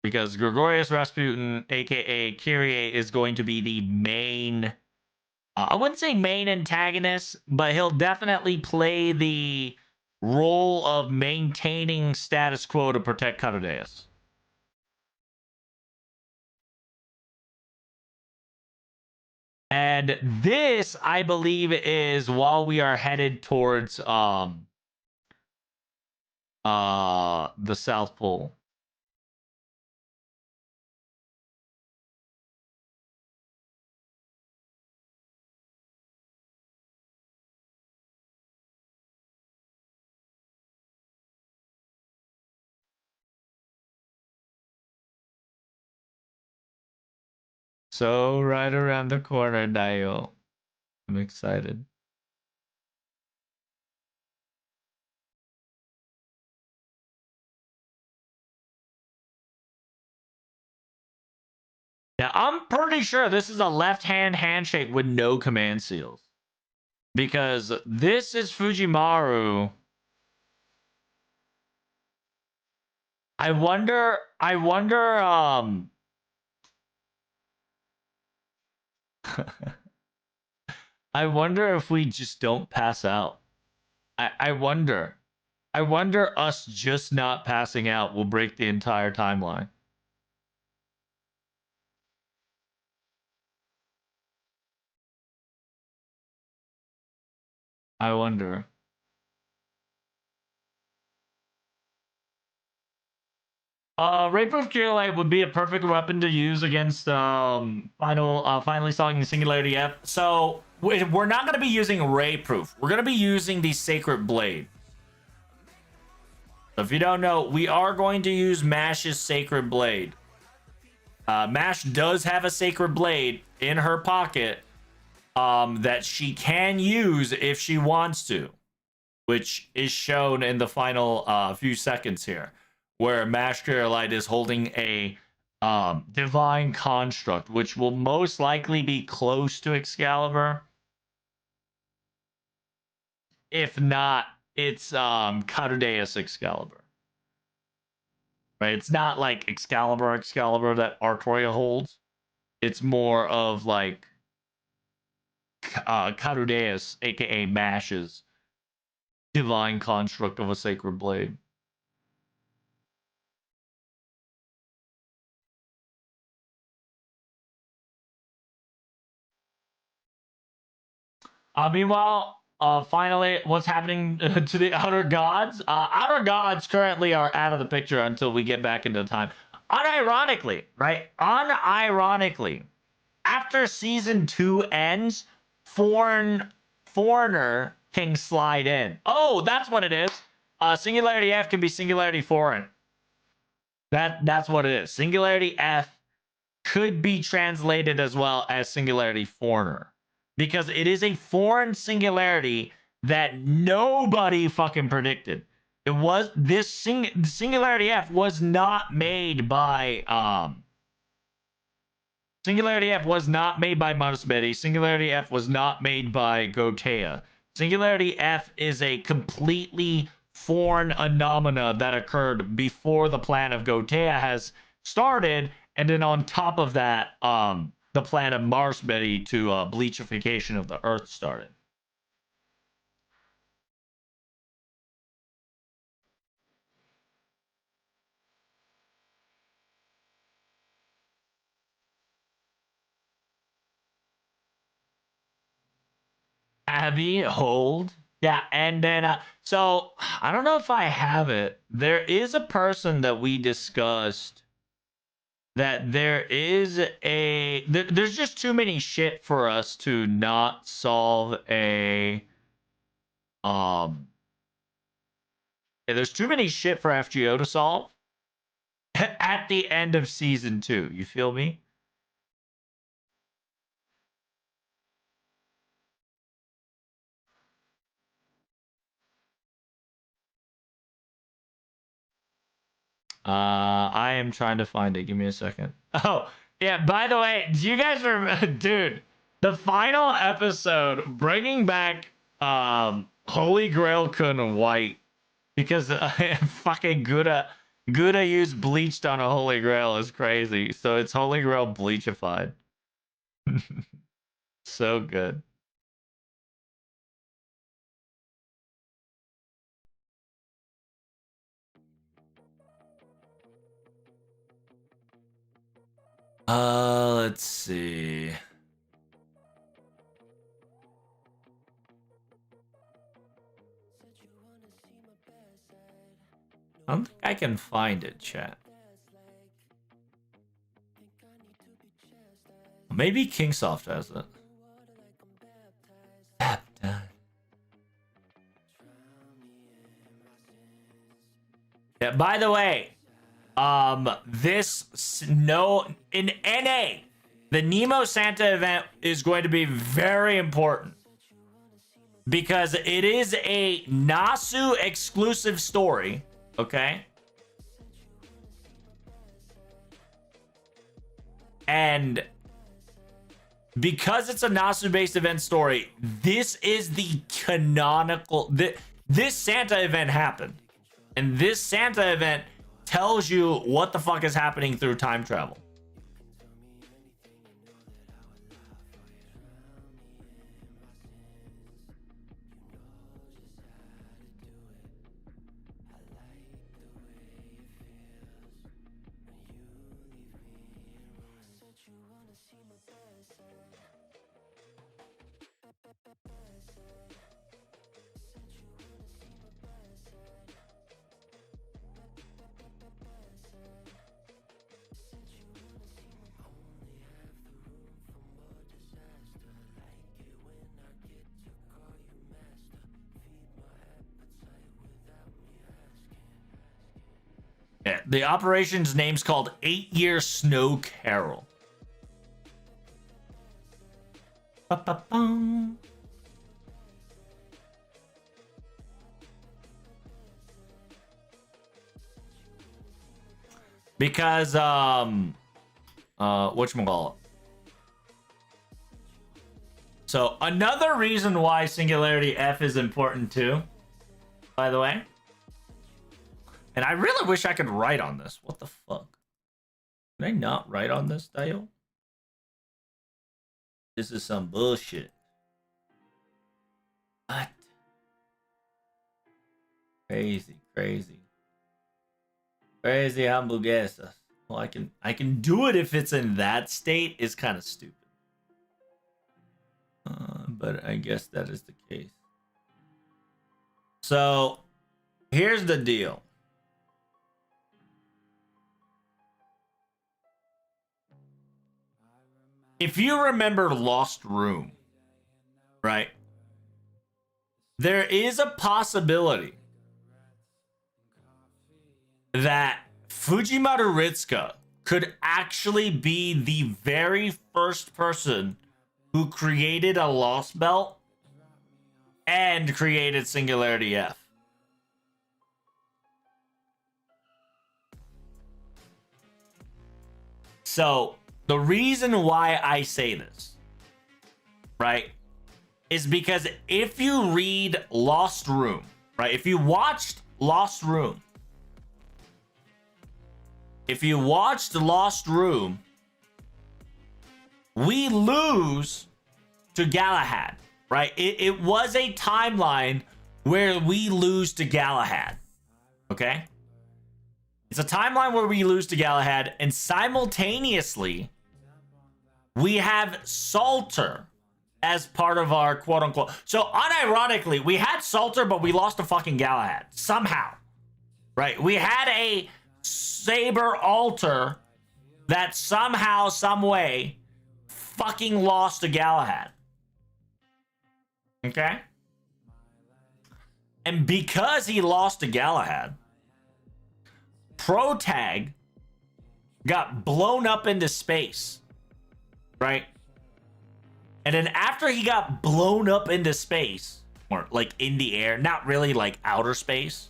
A: because Gregorius Rasputin, aka Kyrie, is going to be the main. I wouldn't say main antagonist, but he'll definitely play the role of maintaining status quo to protect Carodeus. And this, I believe, is while we are headed towards the South Pole. So right around the corner, Dio. I'm excited. Yeah, I'm pretty sure this is a left-hand handshake with no command seals. Because this is Fujimaru. I wonder I wonder if we just don't pass out. I wonder. I wonder, us just not passing out will break the entire timeline. I wonder. Ray-proof Curelite would be a perfect weapon to use against finally stalking Singularity F. So we're not going to be using Ray-proof. We're going to be using the Sacred Blade. So if you don't know, we are going to use Mash's Sacred Blade. Mash does have a Sacred Blade in her pocket that she can use if she wants to, which is shown in the final few seconds here, where Mash Light is holding a divine construct, which will most likely be close to Excalibur. If not, it's Cadudeus Excalibur. Right? It's not like Excalibur that Artoria holds. It's more of like Cadudeus, aka Mash's divine construct of a sacred blade. Meanwhile, finally, what's happening to the Outer Gods? Outer Gods currently are out of the picture until we get back into time. Unironically, right? Unironically, after season 2 ends, foreigner can slide in. Oh, that's what it is. Singularity F can be Singularity Foreign. That's what it is. Singularity F could be translated as well as Singularity Foreigner, because it is a foreign singularity that nobody fucking predicted. It was this Singularity F was not made by Singularity F was not made by Marspedi. Singularity F was not made by Gotea. Singularity F is a completely foreign phenomena that occurred before the plan of Gotea has started, and then on top of that, the plan of Marspedi to bleachification of the Earth started. Abby, hold. Yeah, and then so I don't know if I have it. There is a person that we discussed that there's just too many shit for us to not solve a um yeah, there's too many shit for FGO to solve at the end of season 2. You feel me? I am trying to find it. Give me a second. Oh, yeah, by the way, do you guys remember, dude, the final episode bringing back Holy Grail Kun White, because fucking Gouda used bleached on a Holy Grail is crazy. So it's Holy Grail bleachified. So good. Let's see. I don't think I can find it, chat. Maybe Kingsoft has it. Yeah, by the way, this no in NA, the Nemo Santa event is going to be very important because it is a Nasu exclusive story, okay? And because it's a Nasu based event story, this is the canonical this Santa event happened. And this Santa event tells you what the fuck is happening through time travel. The operation's name's called 8-Year Snow Carol. Ba-ba-bum. Because whatchamacallit. So another reason why Singularity F is important too, by the way. And I really wish I could write on this. What the fuck? Can I not write on this, Dio? This is some bullshit. What? Crazy, crazy. Crazy hamburguesas. Well, I can do it if it's in that state. It's kind of stupid. But I guess that is the case. So, here's the deal. If you remember Lost Room, right? There is a possibility that Fujimaru Ritsuka could actually be the very first person who created a Lost Belt and created Singularity F. So, the reason why I say this, right, is because if you read Lost Room, right, if you watched Lost Room, we lose to Galahad, right? It was a timeline where we lose to Galahad, okay? It's a timeline where we lose to Galahad, and simultaneously, we have Salter as part of our quote-unquote. So, unironically, we had Salter, but we lost to fucking Galahad. Somehow. Right? We had a Saber Alter that somehow, some way, fucking lost to Galahad. Okay? And because he lost to Galahad, Protag got blown up into space. Right? And then after he got blown up into space, or like in the air, not really like outer space,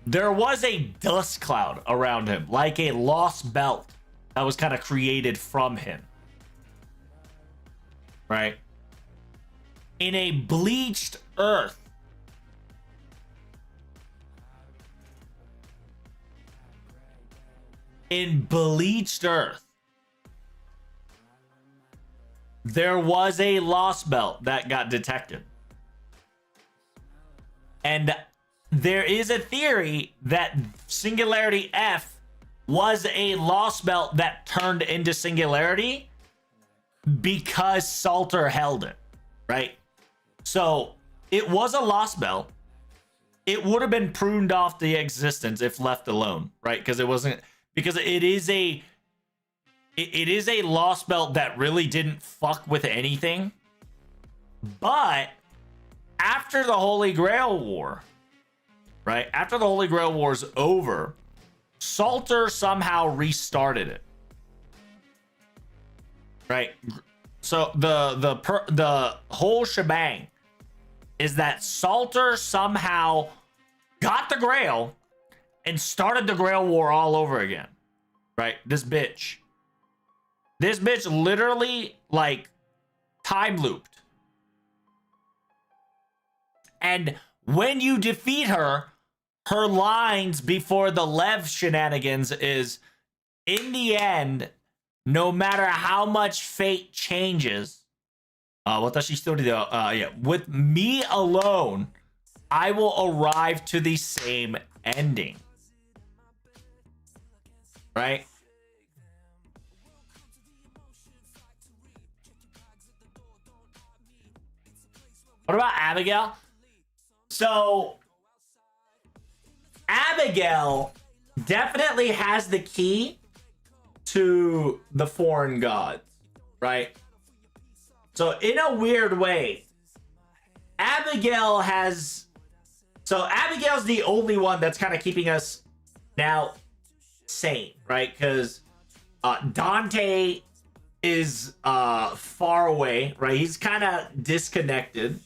A: there was a dust cloud around him, like a lost belt that was kind of created from him. Right? In a bleached earth, there was a lost belt that got detected. And there is a theory that Singularity F was a lost belt that turned into Singularity because Salter held it, right? So it was a lost belt. It would have been pruned off the existence if left alone, right? Because it is a lost belt that really didn't fuck with anything. But after the Holy Grail War, right? After the Holy Grail War's over, Salter somehow restarted it. Right? So the whole shebang is that Salter somehow got the Grail and started the Grail War all over again. Right? This bitch literally like time looped. And when you defeat her, her lines before the Lev shenanigans is, in the end, no matter how much fate changes, what does she still do? With me alone, I will arrive to the same ending. Right? What about Abigail? So, Abigail definitely has the key to the foreign gods, right? So, in a weird way, Abigail's the only one that's kind of keeping us Now, same, right? Because Dante is far away, right? He's kind of disconnected.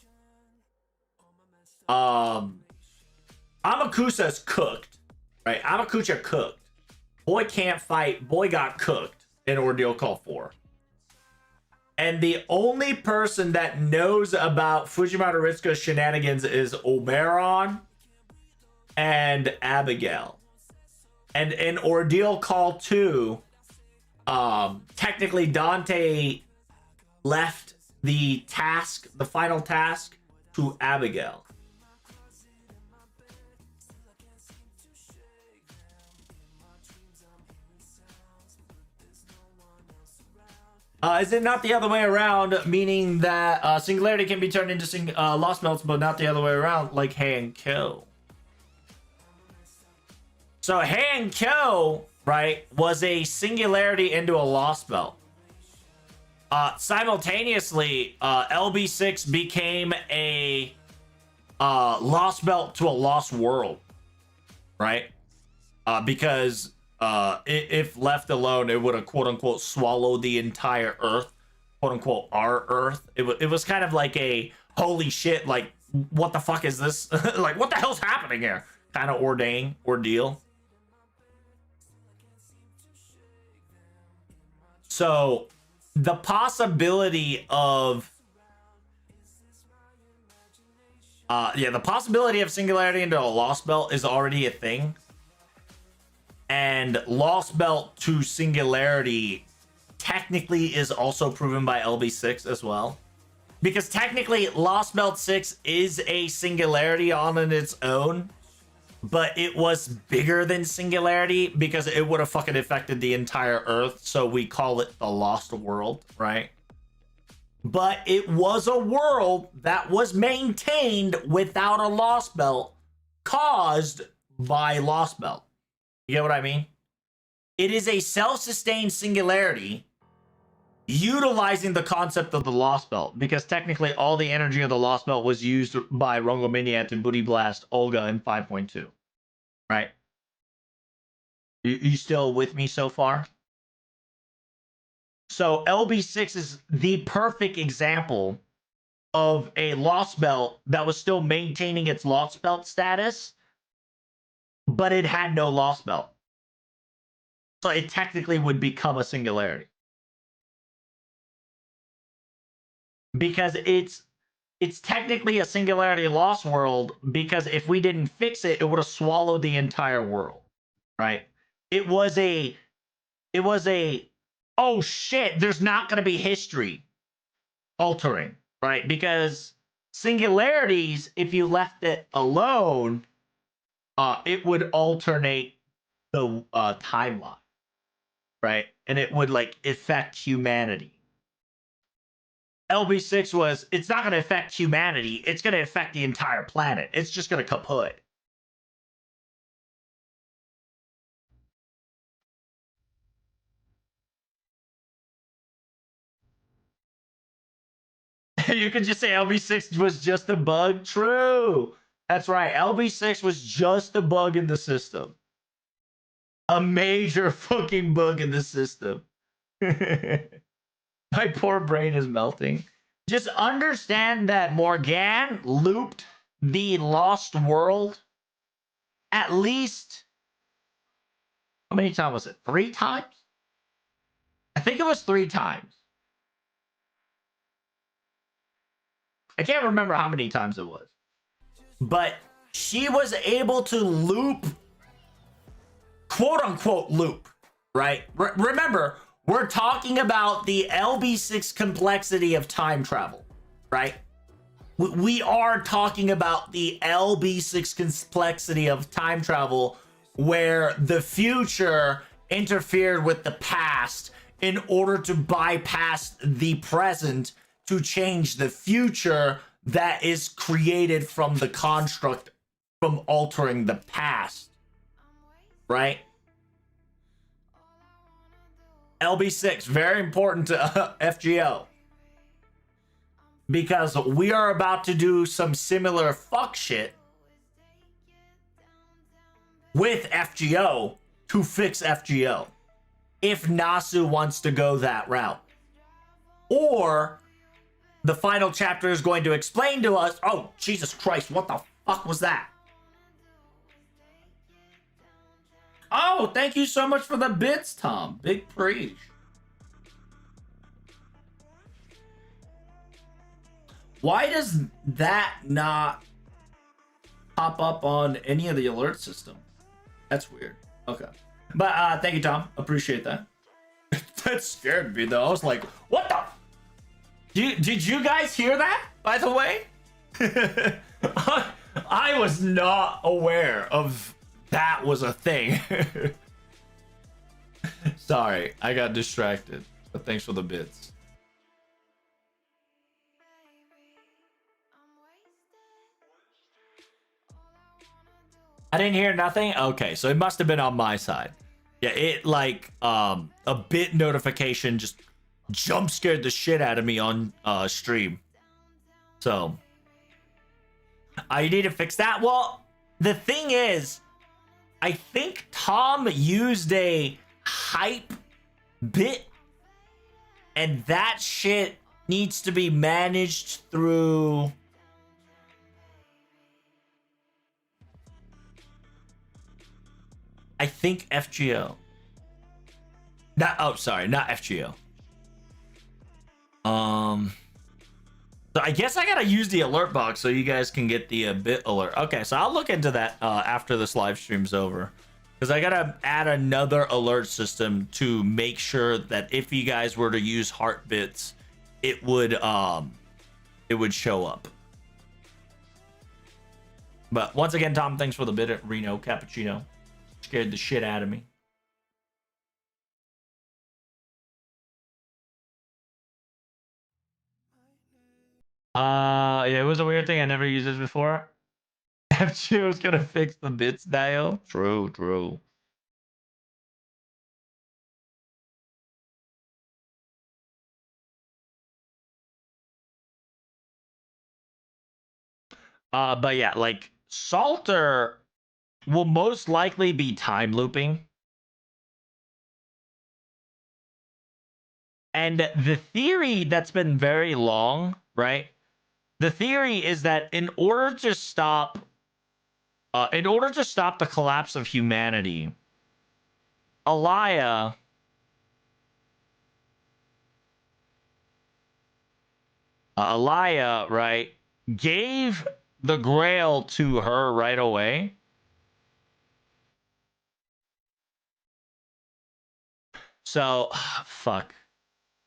A: Amakusa's cooked, right? Amakusa cooked. Boy can't fight. Boy got cooked in Ordeal Call 4. And the only person that knows about Fujimata Ritsuko's shenanigans is Oberon and Abigail. And in Ordeal Call 2, technically Dante left the task, the final task, to Abigail. Is it not the other way around, meaning that Singularity can be turned into Lost Melts, but not the other way around, like Hei and Kyo? So Hei and Kyo, right, was a Singularity into a Lost Melt. Simultaneously, LB6 became a Lost Melt to a Lost World, right? Because if left alone, it would have quote unquote swallowed the entire Earth, quote unquote our Earth. It was kind of like a holy shit, like what the fuck is this? Like what the hell's happening here? Kind of ordeal. So the possibility of the possibility of Singularity into a Lost Belt is already a thing. And Lost Belt to Singularity technically is also proven by LB6 as well. Because technically Lost Belt 6 is a Singularity on its own, but it was bigger than Singularity because it would have fucking affected the entire Earth, so we call it the Lost World, right? But it was a world that was maintained without a Lost Belt caused by Lost Belt. You get what I mean? It is a self-sustained singularity utilizing the concept of the Lost Belt, because technically all the energy of the Lost Belt was used by Rongo Miniant and Booty Blast Olga in 5.2. Right? You still with me so far? So LB6 is the perfect example of a Lost Belt that was still maintaining its Lost Belt status, but it had no Lost Belt. So it technically would become a singularity. Because it's technically a singularity lost world, because if we didn't fix it, it would have swallowed the entire world. Right? It was a oh shit, there's not gonna be history altering, right? Because singularities, if you left it alone, it would alternate the timeline, right? And it would like affect humanity. LB6 was, it's not going to affect humanity, it's going to affect the entire planet. It's just going to kaput. You could just say LB6 was just a bug. True. That's right. LB6 was just a bug in the system. A major fucking bug in the system. My poor brain is melting. Just understand that Morgan looped the Lost World at least, how many times was it? 3 times? I think it was 3 times. I can't remember how many times it was. But she was able to loop, quote unquote loop, right? Remember, we're talking about the LB6 complexity of time travel, right? We are talking about the LB6 complexity of time travel, where the future interfered with the past in order to bypass the present to change the future that is created from the construct from altering the past, right? LB6, very important to FGO, because we are about to do some similar fuck shit with FGO to fix FGO if Nasu wants to go that route. Or the final chapter is going to explain to us, oh, Jesus Christ, what the fuck was that? Oh, thank you so much for the bits, Tom. Big preach. Why does that not pop up on any of the alert system? That's weird. Okay. But thank you, Tom. Appreciate that. That scared me, though. I was like, what the? Did you guys hear that, by the way? I was not aware of that was a thing. Sorry, I got distracted. But thanks for the bits. I didn't hear nothing? Okay, so it must have been on my side. Yeah, it like a bit notification just jump scared the shit out of me on stream. So I need to fix that. Well, the thing is, I think Tom used a hype bit, and that shit needs to be managed through I think FGO. Not FGO. So I guess I gotta use the alert box so you guys can get the bit alert. Okay, so I'll look into that after this live stream's over, because I gotta add another alert system to make sure that if you guys were to use heart bits, it would show up. But once again, Tom, thanks for the bit at Reno Cappuccino. Scared the shit out of me. Yeah, it was a weird thing. I never used this before. FG was gonna fix the bits dial. True. But yeah, like Salter will most likely be time looping. And the theory that's been very long, right? The theory is that in order to stop the collapse of humanity, Alaya right, gave the Grail to her right away. So, fuck.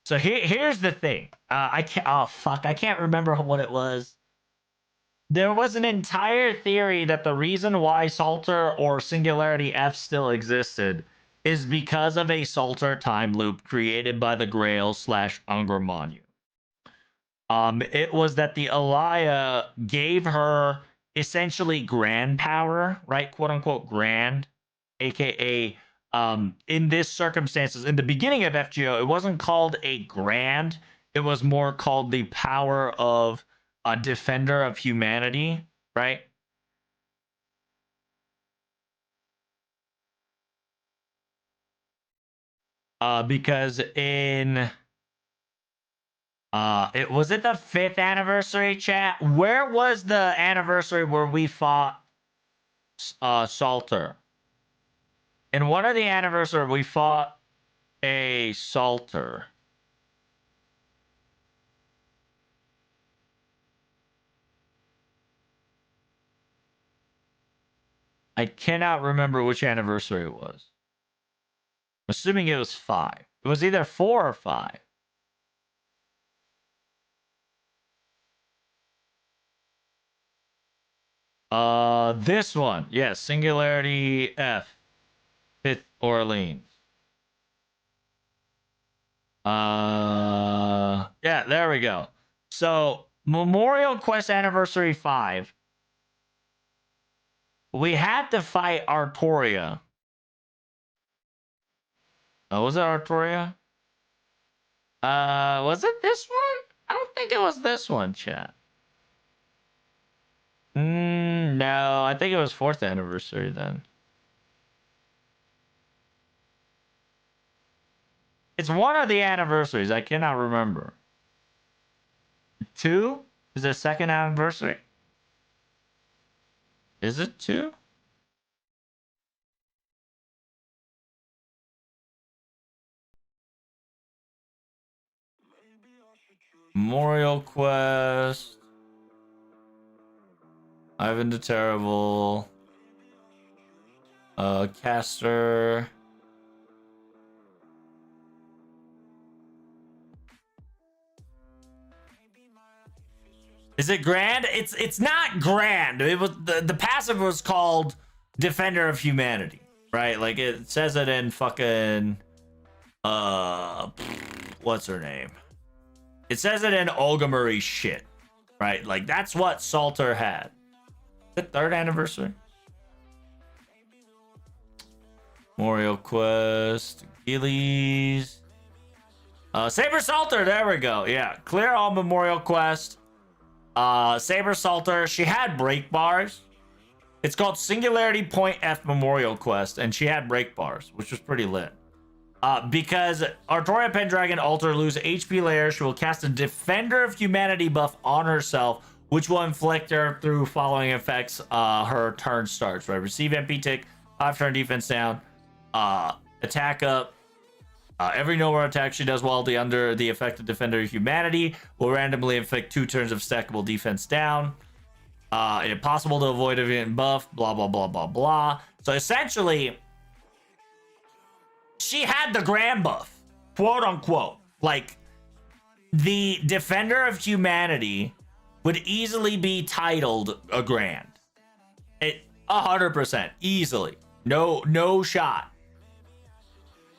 A: So here's the thing. I can't. Oh fuck! I can't remember what it was. There was an entire theory that the reason why Salter or Singularity F still existed is because of a Salter time loop created by the Grail slash Ungramonu. It was that the Alaya gave her essentially grand power, right? Quote unquote grand, aka in this circumstances, in the beginning of FGO, it wasn't called a grand, it was more called the power of a defender of humanity, right? Because in it was it the 5th anniversary chat? Where was the anniversary where we fought Salter? In one of the anniversary, we fought a Salter. I cannot remember which anniversary it was. I'm assuming it was 5. It was either 4 or 5. This one. Yes, Singularity F. 5th Orleans. Yeah, there we go. So, Memorial Quest Anniversary 5. We had to fight Artoria. Oh, was it Artoria? Was it this one? I don't think it was this one, chat. No, I think it was 4th anniversary then. It's one of the anniversaries. I cannot remember. 2? Is it second anniversary? Is it 2? Memorial Quest. Ivan the Terrible. Caster. Is it grand? It's not grand. It was the passive was called Defender of Humanity, right? Like it says it in fucking what's her name? It says it in Olga Marie's shit, right? Like that's what Salter had. The third anniversary. Memorial Quest, Gillies. Saber Salter, there we go. Yeah, clear all Memorial Quest. Saber Salter, she had break bars. It's called Singularity Point F Memorial Quest, and she had break bars, which was pretty lit. Because Artoria Pendragon Alter lose HP layer, she will cast a Defender of Humanity buff on herself, which will inflict her through following effects. Her turn starts, right? Receive MP tick, 5 turn defense down, attack up. Every nowhere attack she does while under the effect of Defender of Humanity will randomly inflict 2 turns of stackable defense down. Impossible to avoid event buff, blah, blah, blah, blah, blah. So essentially, she had the grand buff, quote unquote. Like, the Defender of Humanity would easily be titled a grand. 100%, easily. No shot.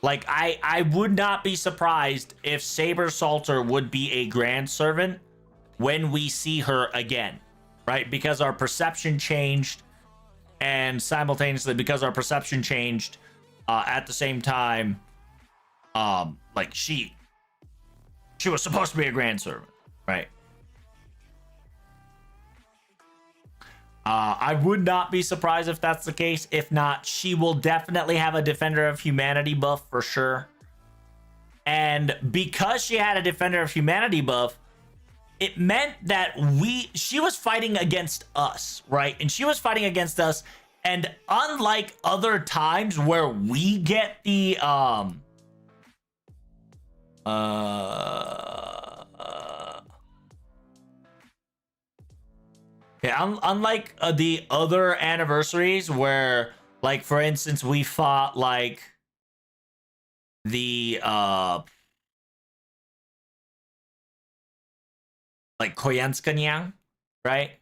A: Like, I would not be surprised if Saber Salter would be a Grand Servant when we see her again, right? Because our perception changed, and simultaneously, because our perception changed at the same time, like, she was supposed to be a Grand Servant, right? I would not be surprised if that's the case. If not, she will definitely have a Defender of Humanity buff for sure. And because she had a Defender of Humanity buff, it meant that she was fighting against us, right? And she was fighting against us. And unlike other times where we get the yeah, unlike the other anniversaries where, like, for instance, we fought, like, the, like, Koyanskanyang, right?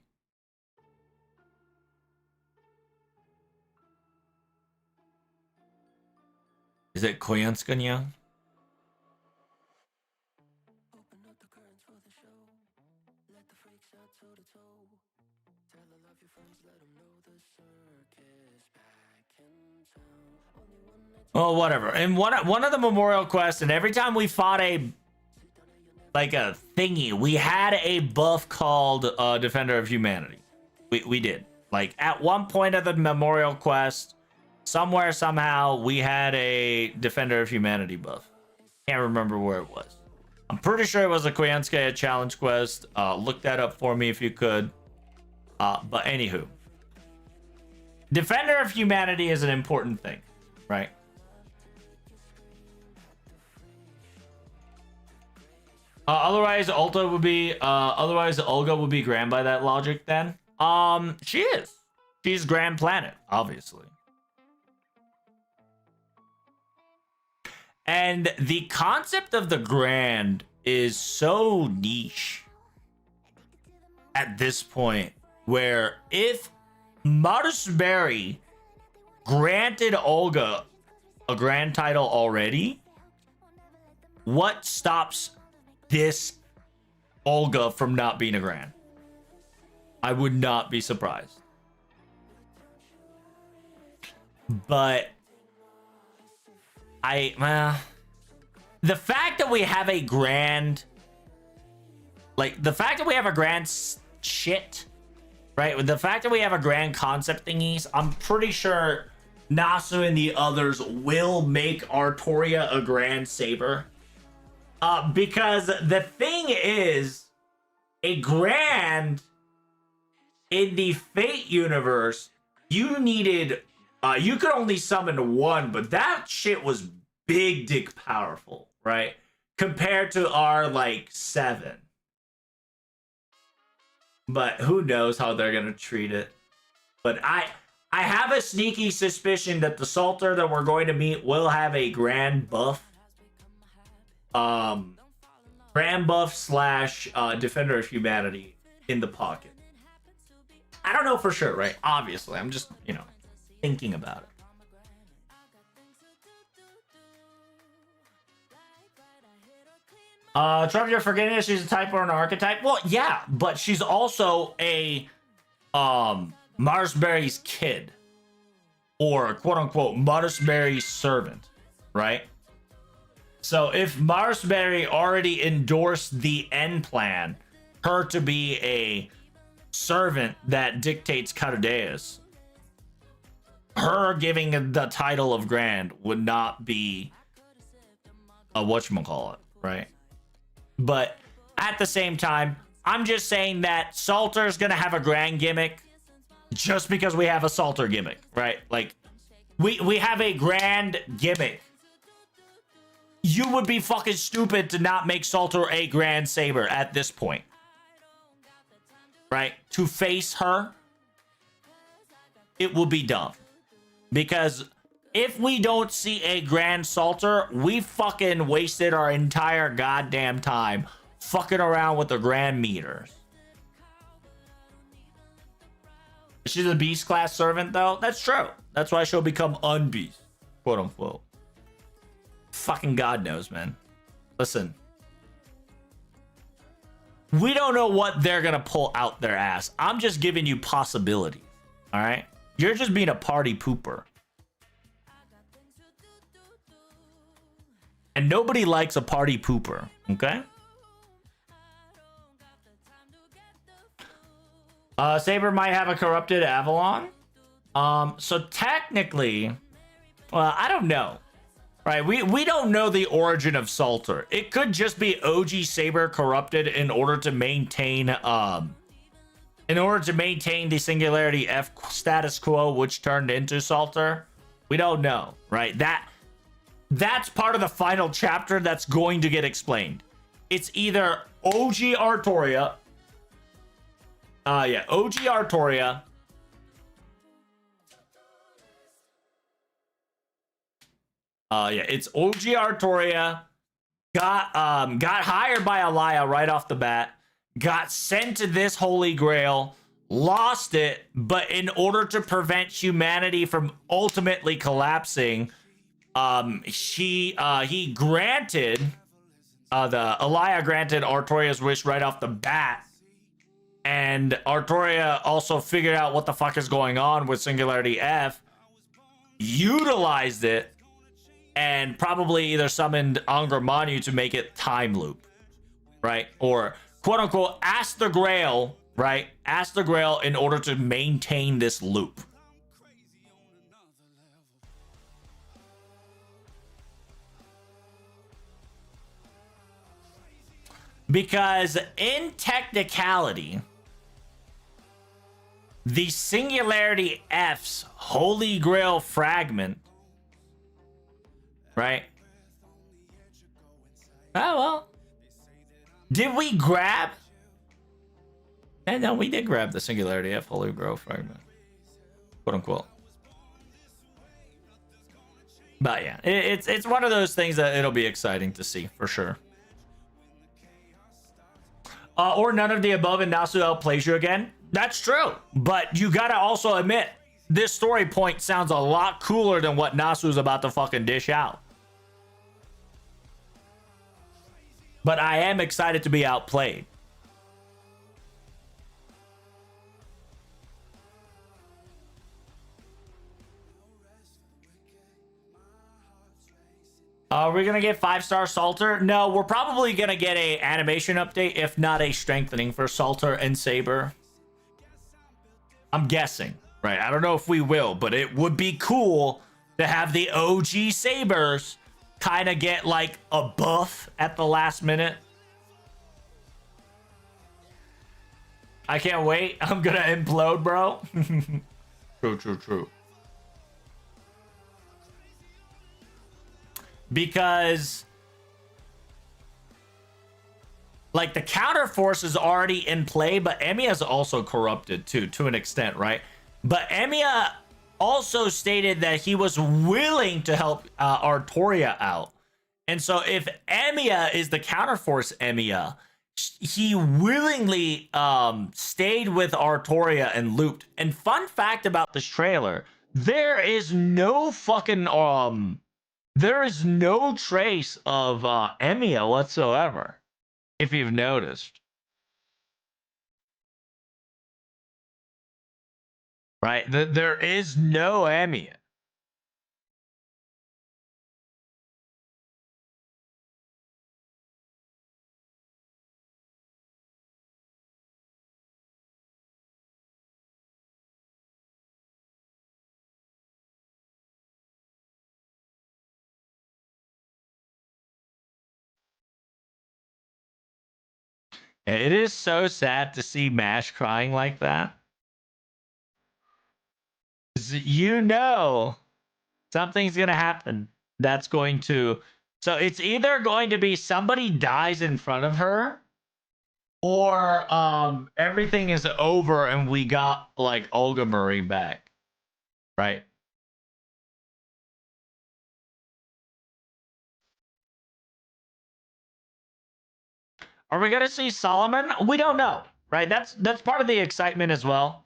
A: Is it Koyanskanyang? Oh, whatever. And one of the memorial quests, and every time we fought a thingy, we had a buff called Defender of Humanity. We did. Like, at one point of the memorial quest, somewhere, somehow, we had a Defender of Humanity buff. Can't remember where it was. I'm pretty sure it was a Koyanskaya challenge quest. Look that up for me if you could. But anywho. Defender of Humanity is an important thing, right? Otherwise, Olga would be grand by that logic then. She is. She's Grand Planet, obviously. And the concept of the Grand is so niche at this point, where if Marsberry granted Olga a grand title already, what stops this Olga from not being a grand? I would not be surprised. But the fact that we have a grand, like, the fact that we have a grand shit, right? With the fact that we have a grand concept thingies, I'm pretty sure Nasu and the others will make Artoria a Grand Saber. Because the thing is, a Grand in the Fate universe, you needed, you could only summon one, but that shit was big dick powerful, right? Compared to our, like, 7. But who knows how they're gonna treat it. But I have a sneaky suspicion that the Salter that we're going to meet will have a grand buff. Grand buff slash Defender of Humanity in the pocket. I don't know for sure, right? Obviously, I'm just, you know, thinking about it. Trevor, you're forgetting that she's a type or an archetype? Well, yeah, but she's also a Marsberry's kid. Or quote-unquote Marsberry's servant, right? So if Marsberry already endorsed the end plan, her to be a servant that dictates Catadeus, her giving the title of Grand would not be a whatchamacallit, right? But at the same time, I'm just saying that Salter's gonna have a Grand gimmick just because we have a Salter gimmick, right? Like, we have a Grand gimmick. You would be fucking stupid to not make Salter a Grand Saber at this point. Right? To face her, it will be dumb. Because if we don't see a Grand Salter, we fucking wasted our entire goddamn time fucking around with the Grand meters. She's a beast class servant, though. That's true. That's why she'll become unbeast, quote unquote. Fucking God knows, man. Listen. We don't know what they're gonna pull out their ass. I'm just giving you possibilities. All right? You're just being a party pooper. And nobody likes a party pooper, okay? Saber might have a corrupted Avalon. So technically, well, I don't know. Right, we don't know the origin of Salter. It could just be OG Saber corrupted in order to maintain the Singularity F status quo, which turned into Salter. We don't know, right? That's part of the final chapter that's going to get explained. It's either OG Artoria. OG Artoria. It's OG Artoria. Got hired by Alaya right off the bat. Got sent to this Holy Grail. Lost it, but in order to prevent humanity from ultimately collapsing, he granted Alaya granted Artoria's wish right off the bat. And Artoria also figured out what the fuck is going on with Singularity F, utilized it, and probably either summoned Angra Manu to make it time loop, right? Or quote unquote ask the Grail, right? Ask the Grail in order to maintain this loop. Because in technicality, the Singularity F's Holy Grail fragment, right? Oh, well. Did we grab? And no, we did grab the Singularity F Holy Grail fragment. Quote unquote. But yeah, it's one of those things that it'll be exciting to see for sure. Or none of the above and Nasu outplays you again. That's true. But you gotta also admit, this story point sounds a lot cooler than what Nasu's about to fucking dish out. But I am excited to be outplayed. Are we gonna get 5-star Salter? No, we're probably gonna get a animation update, if not a strengthening for Salter and Saber. I'm guessing, right? I don't know if we will, but it would be cool to have the OG sabers kind of get like a buff at the last minute. I can't wait. I'm gonna implode, bro. True. Because like the counter force is already in play, but Emiya is also corrupted too, to an extent, right? But Emiya also stated that he was willing to help Artoria out. And so if Emiya is the counter force Emiya, he willingly stayed with Artoria and looped. And fun fact about this trailer, there is no fucking there is no trace of Emiya whatsoever, if you've noticed. Right? There is no Emiya. It is so sad to see Mash crying like that. You know something's gonna happen. That's going to, so it's either going to be somebody dies in front of her, or everything is over and we got like Olga Marie back, right? Are we gonna see Solomon? We don't know, right? That's part of the excitement as well.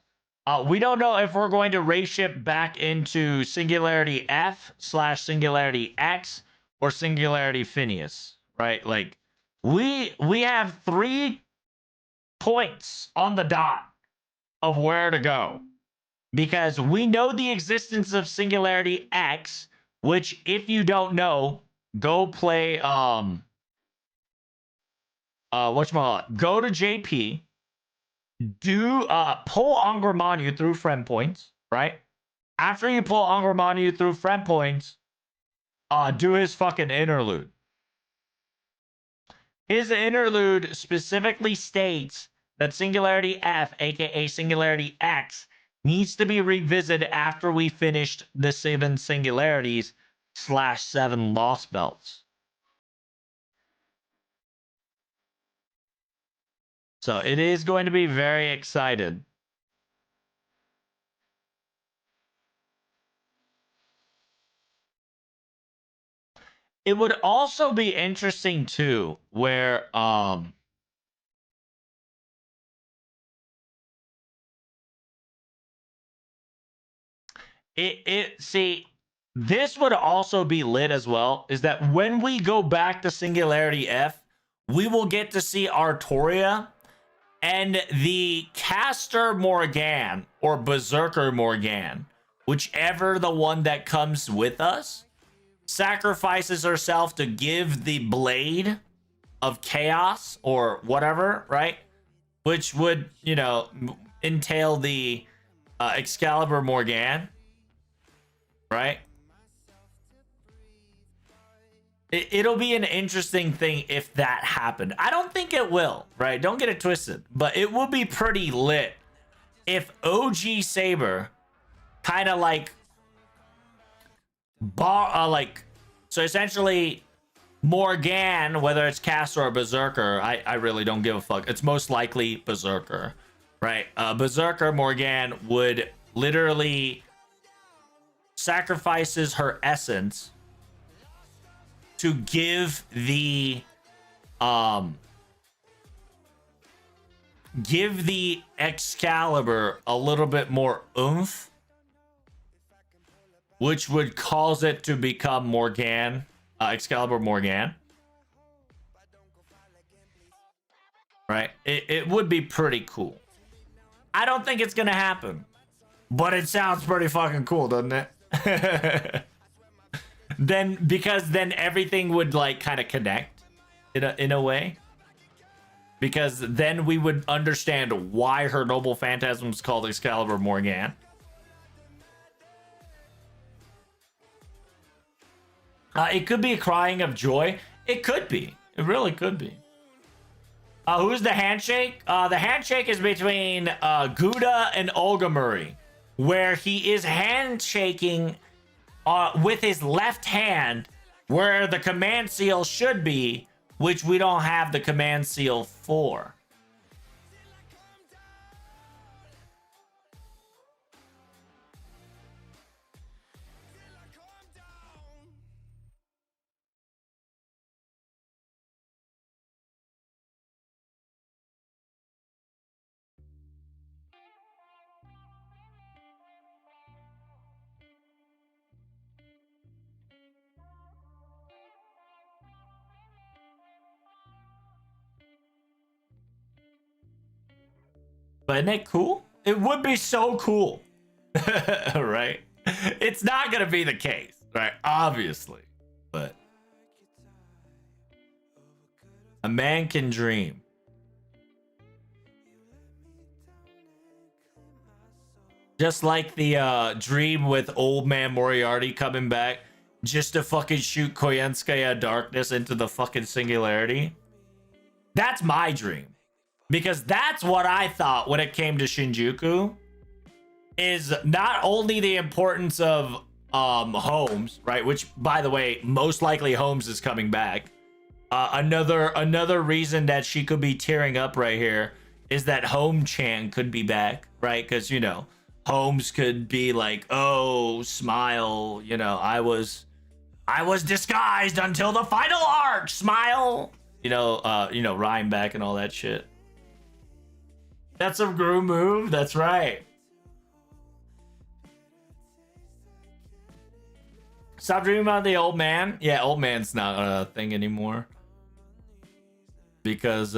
A: We don't know if we're going to race ship back into Singularity F slash Singularity X or Singularity Phineas, right? Like we have 3 points on the dot of where to go, because we know the existence of Singularity X, which if you don't know, go play whatchamacallit, go to JP, do pull Angramanu through friend points, right? After you pull Angramanu through friend points, do his fucking interlude. His interlude specifically states that Singularity F, aka Singularity X, needs to be revisited after we finished the 7 singularities slash 7 lost belts. So it is going to be very excited. It would also be interesting too, where it see, this would also be lit as well, is that when we go back to Singularity F, we will get to see Artoria and the Caster Morgan or Berserker Morgan, whichever the one that comes with us, sacrifices herself to give the blade of chaos or whatever, right? Which would, you know, entail the Excalibur Morgan, right? It'll be an interesting thing if that happened. I don't think it will, right? Don't get it twisted, but it would be pretty lit if OG Saber kind of like so essentially Morgan, whether it's Caster or Berserker, I really don't give a fuck. It's most likely Berserker, right? Berserker Morgan would literally sacrifices her essence to give the Excalibur a little bit more oomph, which would cause it to become Morgan, Excalibur Morgan. Right? It would be pretty cool. I don't think it's gonna happen, but it sounds pretty fucking cool, doesn't it? Because then everything would like kind of connect in a way. Because then we would understand why her noble phantasm is called Excalibur Morgan. It could be a crying of joy. It could be. It really could be. Who's the handshake? The handshake is between Gouda and Olga Murray, where he is handshaking with his left hand where the command seal should be, which we don't have the command seal for. But isn't it cool? It would be so cool. Right? It's not going to be the case, right? Obviously. But a man can dream. Just like the dream with old man Moriarty coming back just to fucking shoot Koyenskaya Darkness into the fucking singularity. That's my dream. Because that's what I thought when it came to Shinjuku, is not only the importance of Holmes, right? Which, by the way, most likely Holmes is coming back. Another reason that she could be tearing up right here is that Home-chan could be back, right? Because, you know, Holmes could be like, oh, smile, you know, I was disguised until the final arc, smile. You know, Rhyme back and all that shit. That's a Gru move. That's right. Stop dreaming about the old man. Yeah, old man's not a thing anymore. Because,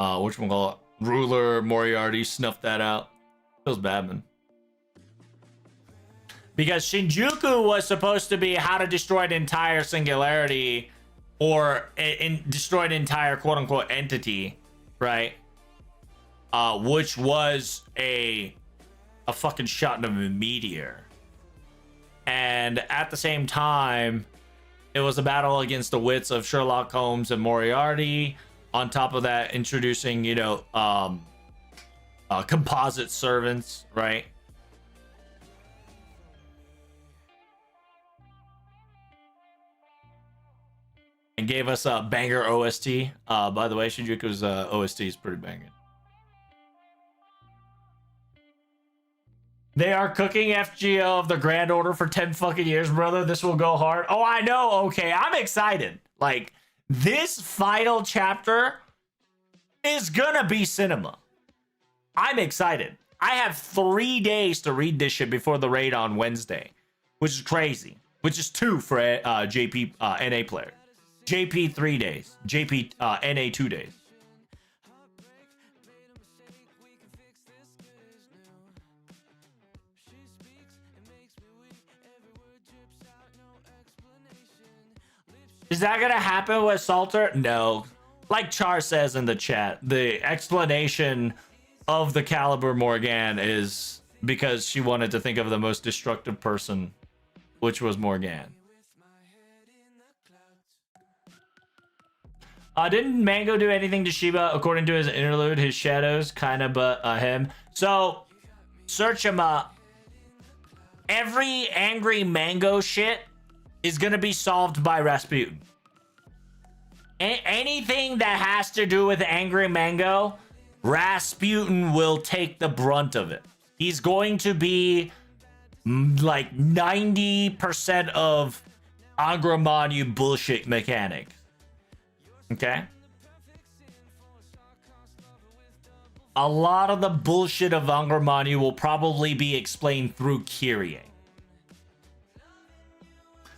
A: whatchamacallit, Ruler Moriarty snuffed that out. Feels bad, man. Because Shinjuku was supposed to be how to destroy an entire singularity or destroy an entire quote-unquote entity, right? Which was a fucking shot of a meteor. And at the same time, it was a battle against the wits of Sherlock Holmes and Moriarty. On top of that, introducing, you know, composite servants, right? And gave us a banger OST. By the way, Shinjuku's OST is pretty banging. They are cooking FGO of the Grand Order for 10 fucking years, brother. This will go hard. Oh, I know. Okay, I'm excited. Like, this final chapter is gonna be cinema. I'm excited. I have 3 days to read this shit before the raid on Wednesday, which is crazy. Which is 2 for JP NA player. JP 3 days. JP NA 2 days. Is that gonna happen with Salter? No. Like Char says in the chat, the explanation of the Caliber Morgan is because she wanted to think of the most destructive person, which was Morgan. Didn't Mango do anything to Shiba? According to his interlude, his shadows kind of but him. So, search him up. Every angry Mango shit is going to be solved by Rasputin. Anything that has to do with Angry Mango, Rasputin will take the brunt of it. He's going to be like 90% of Angramanu bullshit mechanics. Okay? A lot of the bullshit of Angramanu will probably be explained through Kyrie.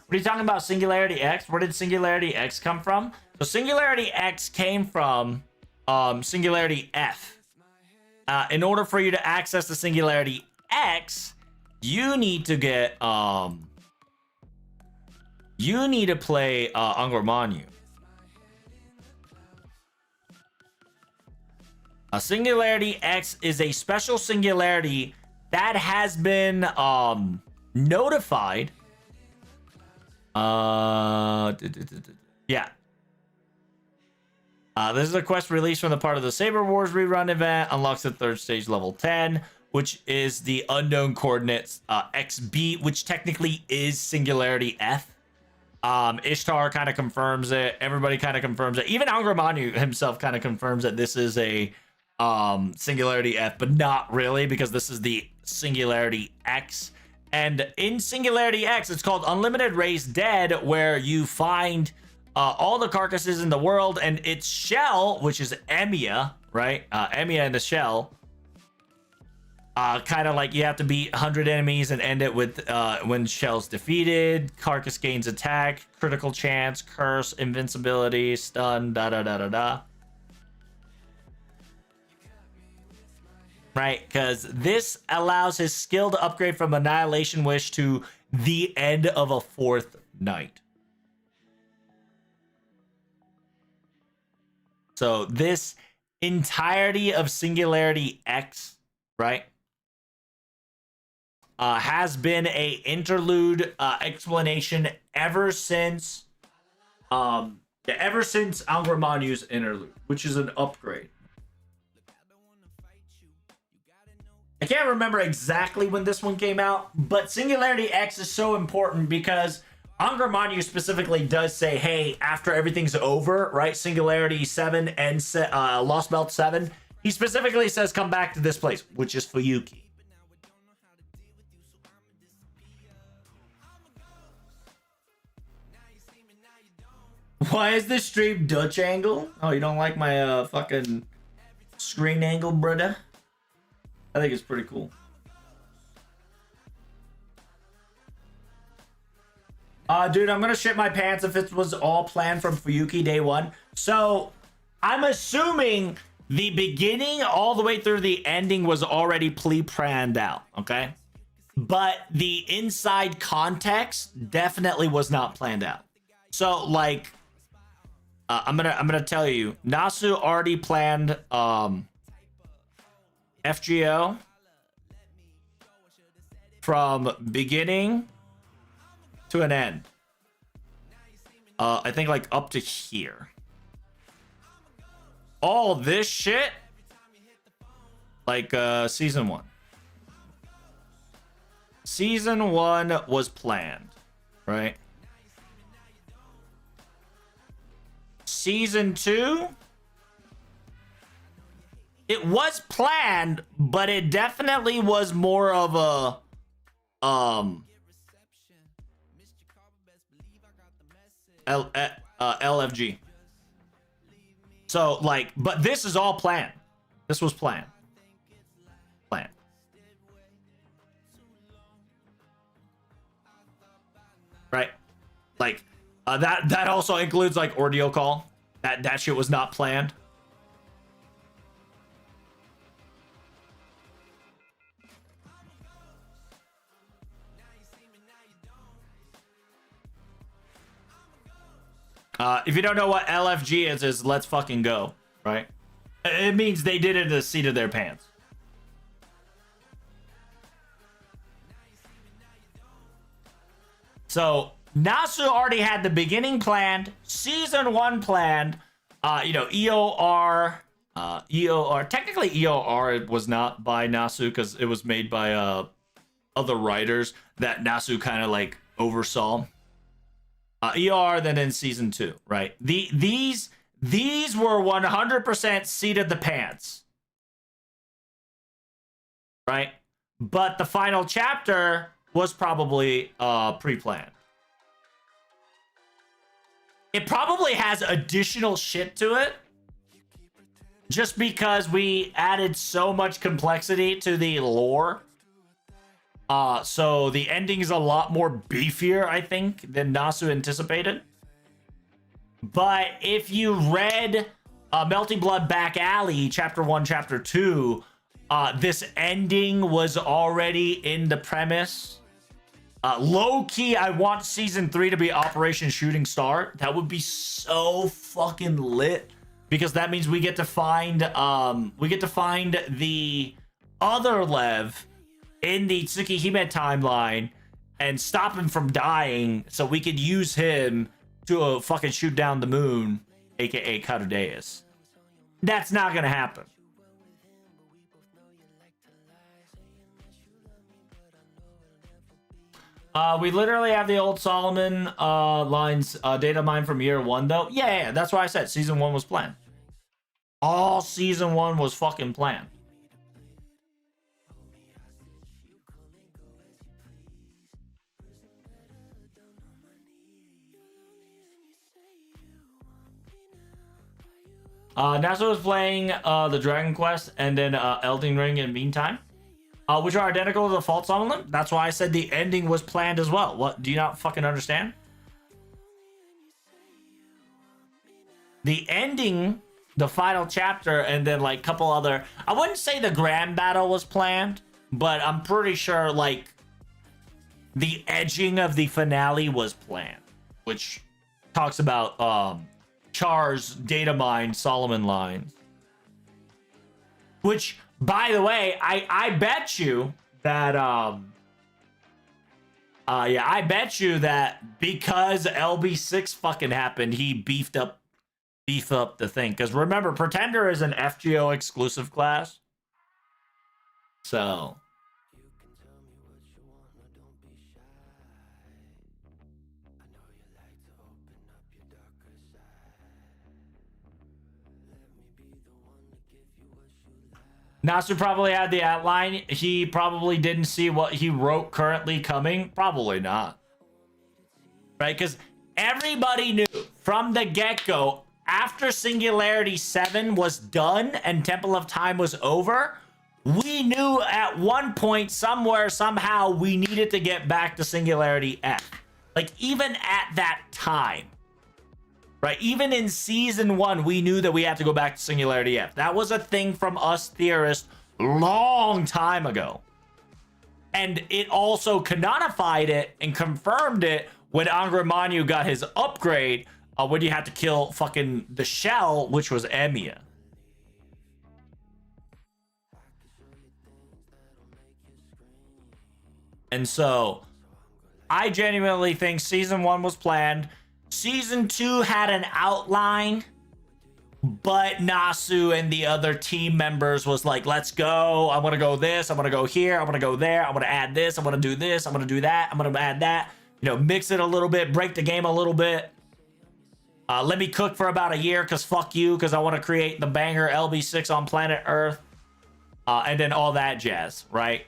A: What are you talking about, Singularity X? Where did Singularity X come from? So Singularity X came from Singularity F. In order for you to access the Singularity X, you need to get you need to play Angramanu. A Singularity X is a special singularity that has been notified Yeah. This is a quest released from the part of the Saber Wars rerun event. Unlocks the third stage level 10, which is the unknown coordinates XB, which technically is Singularity F. Ishtar kind of confirms it. Everybody kind of confirms it. Even Angramanu himself kind of confirms that this is a Singularity F, but not really, because this is the Singularity X. And in Singularity X, it's called Unlimited Race Dead, where you find all the carcasses in the world, and its shell, which is Emiya, right? Emiya in the shell. Kind of like you have to beat 100 enemies and end it with when shell's defeated. Carcass gains attack, critical chance, curse, invincibility, stun, da. Right, because this allows his skill to upgrade from Annihilation Wish to the end of a fourth night. So this entirety of Singularity X, right, has been a interlude explanation ever since Angramanu's interlude, which is an upgrade. I can't remember exactly when this one came out, but Singularity X is so important because Angramanu specifically does say, hey, after everything's over, right? Singularity 7 and Lost Belt 7, he specifically says, come back to this place, which is Fuyuki. Why is this stream Dutch angle? Oh, you don't like my fucking screen angle, brother? I think it's pretty cool. Dude, I'm gonna shit my pants if it was all planned from Fuyuki day one. So I'm assuming the beginning all the way through the ending was already planned out, okay? But the inside context definitely was not planned out. So like, I'm gonna tell you, Nasu already planned FGO from beginning to an end. I think like up to here. All this shit, like season 1. Season 1 was planned, right? Season 2, it was planned, but it definitely was more of a LFG. So like, but this is all planned. This was planned. Right? Like that also includes like Ordeal Call. That shit was not planned. If you don't know what LFG is let's fucking go, right? It means they did it in the seat of their pants. So Nasu already had the beginning planned, season 1 planned, EOR, technically EOR was not by Nasu because it was made by other writers that Nasu kind of like oversaw. ER then in season 2, right? These were 100% seat of the pants, right? But the final chapter was probably pre-planned. It probably has additional shit to it, just because we added so much complexity to the lore. So the ending is a lot more beefier, I think, than Nasu anticipated. But if you read Melting Blood Back Alley, Chapter 1, Chapter 2, this ending was already in the premise. Low-key, I want Season 3 to be Operation Shooting Star. That would be so fucking lit. Because that means we get to find the other Lev in the Tsukihime timeline, and stop him from dying so we could use him to fucking shoot down the moon, aka Cadudeus. That's not gonna happen. We literally have the old Solomon lines data mine from year 1 though. Yeah, that's why I said season 1 was planned. All season 1 was fucking planned. NASA was playing the Dragon Quest and then Elden Ring in meantime, which are identical to the Fault Summon. That's why I said the ending was planned as well. What, do you not fucking understand? The ending, the final chapter, and then like a couple other, I wouldn't say the grand battle was planned, but I'm pretty sure like the edging of the finale was planned, which talks about Char's data mine Solomon lines. Which, by the way, I bet you that I bet you that because LB6 fucking happened, he beef up the thing. Because remember, Pretender is an FGO exclusive class. So Nasu probably had the outline. He probably didn't see what he wrote currently coming. Probably not. Right? Because everybody knew from the get-go, after Singularity 7 was done and Temple of Time was over, we knew at one point, somewhere, somehow, we needed to get back to Singularity F. Like, even at that time. Right? Even in season 1, we knew that we had to go back to Singularity F. That was a thing from us theorists long time ago. And it also canonified it and confirmed it when Angra Mainyu got his upgrade, when you had to kill fucking the shell, which was Emiya. And so, I genuinely think season 1 was planned. Season 2 had an outline, but Nasu and the other team members was like, let's go. I want to go this. I want to go here. I want to go there. I want to add this. I want to do this. I want to do that. I'm going to add that. You know, mix it a little bit, break the game a little bit. Let me cook for about a year because fuck you, because I want to create the banger LB6 on planet Earth. And then all that jazz, right?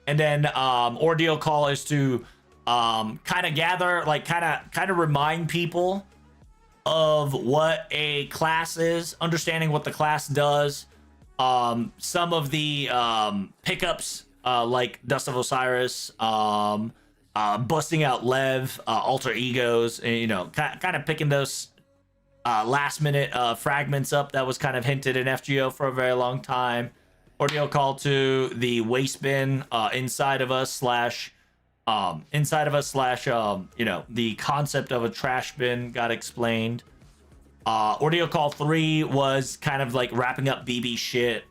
A: And then Ordeal Call is to kind of gather, like kind of remind people of what a class is, understanding what the class does. Some of the pickups, like Dust of Osiris, busting out Lev, alter egos, and, you know, kind of picking those last minute fragments up that was kind of hinted in FGO for a very long time. Ordeal Call to the waste bin inside of us slash you know, the concept of a trash bin got explained. Ordeal Call 3 was kind of like wrapping up BB shit.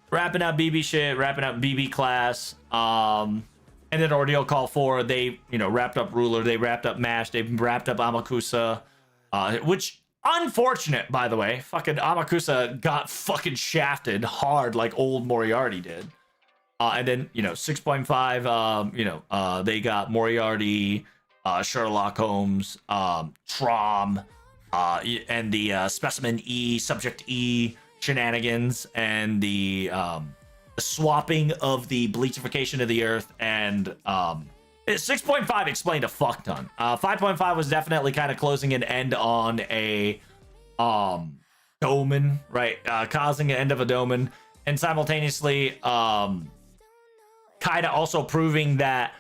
A: Wrapping up BB class. And then Ordeal Call 4, they, you know, wrapped up Ruler, they wrapped up Mash, they wrapped up Amakusa, which, unfortunate, by the way. Fucking Amakusa got fucking shafted hard like old Moriarty did. And then, you know, 6.5, you know, they got Moriarty, Sherlock Holmes, Trom, and the Specimen E, Subject E shenanigans, and the swapping of the bleachification of the Earth, and 6.5 explained a fuck ton. 5.5 was definitely kind of closing an end on a domain, right? Causing an end of a domain, and simultaneously kind of also proving that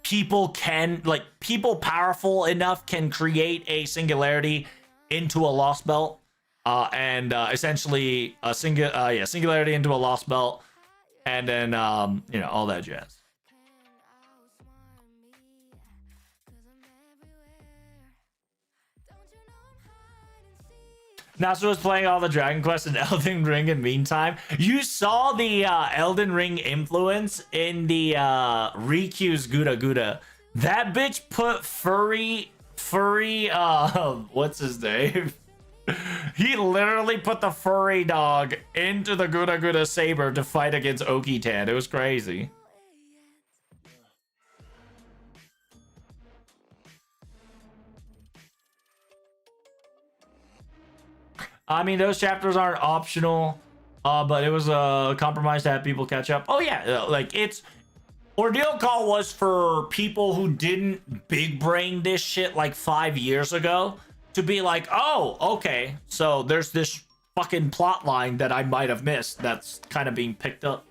A: people can, like, people powerful enough can create a singularity into a lost belt, and essentially a singularity into a lost belt, and then you know, all that jazz. Nasu was playing all the Dragon Quest and Elden Ring in meantime. You saw the Elden Ring influence in the Riku's Gura Gura. That bitch put furry, what's his name? He literally put the furry dog into the Gura Gura saber to fight against Okitan. It was crazy. I mean, those chapters aren't optional, but it was a compromise to have people catch up. Oh yeah, like it's Ordeal Call was for people who didn't big brain this shit like 5 years ago to be like, oh, okay, so there's this fucking plot line that I might have missed that's kind of being picked up,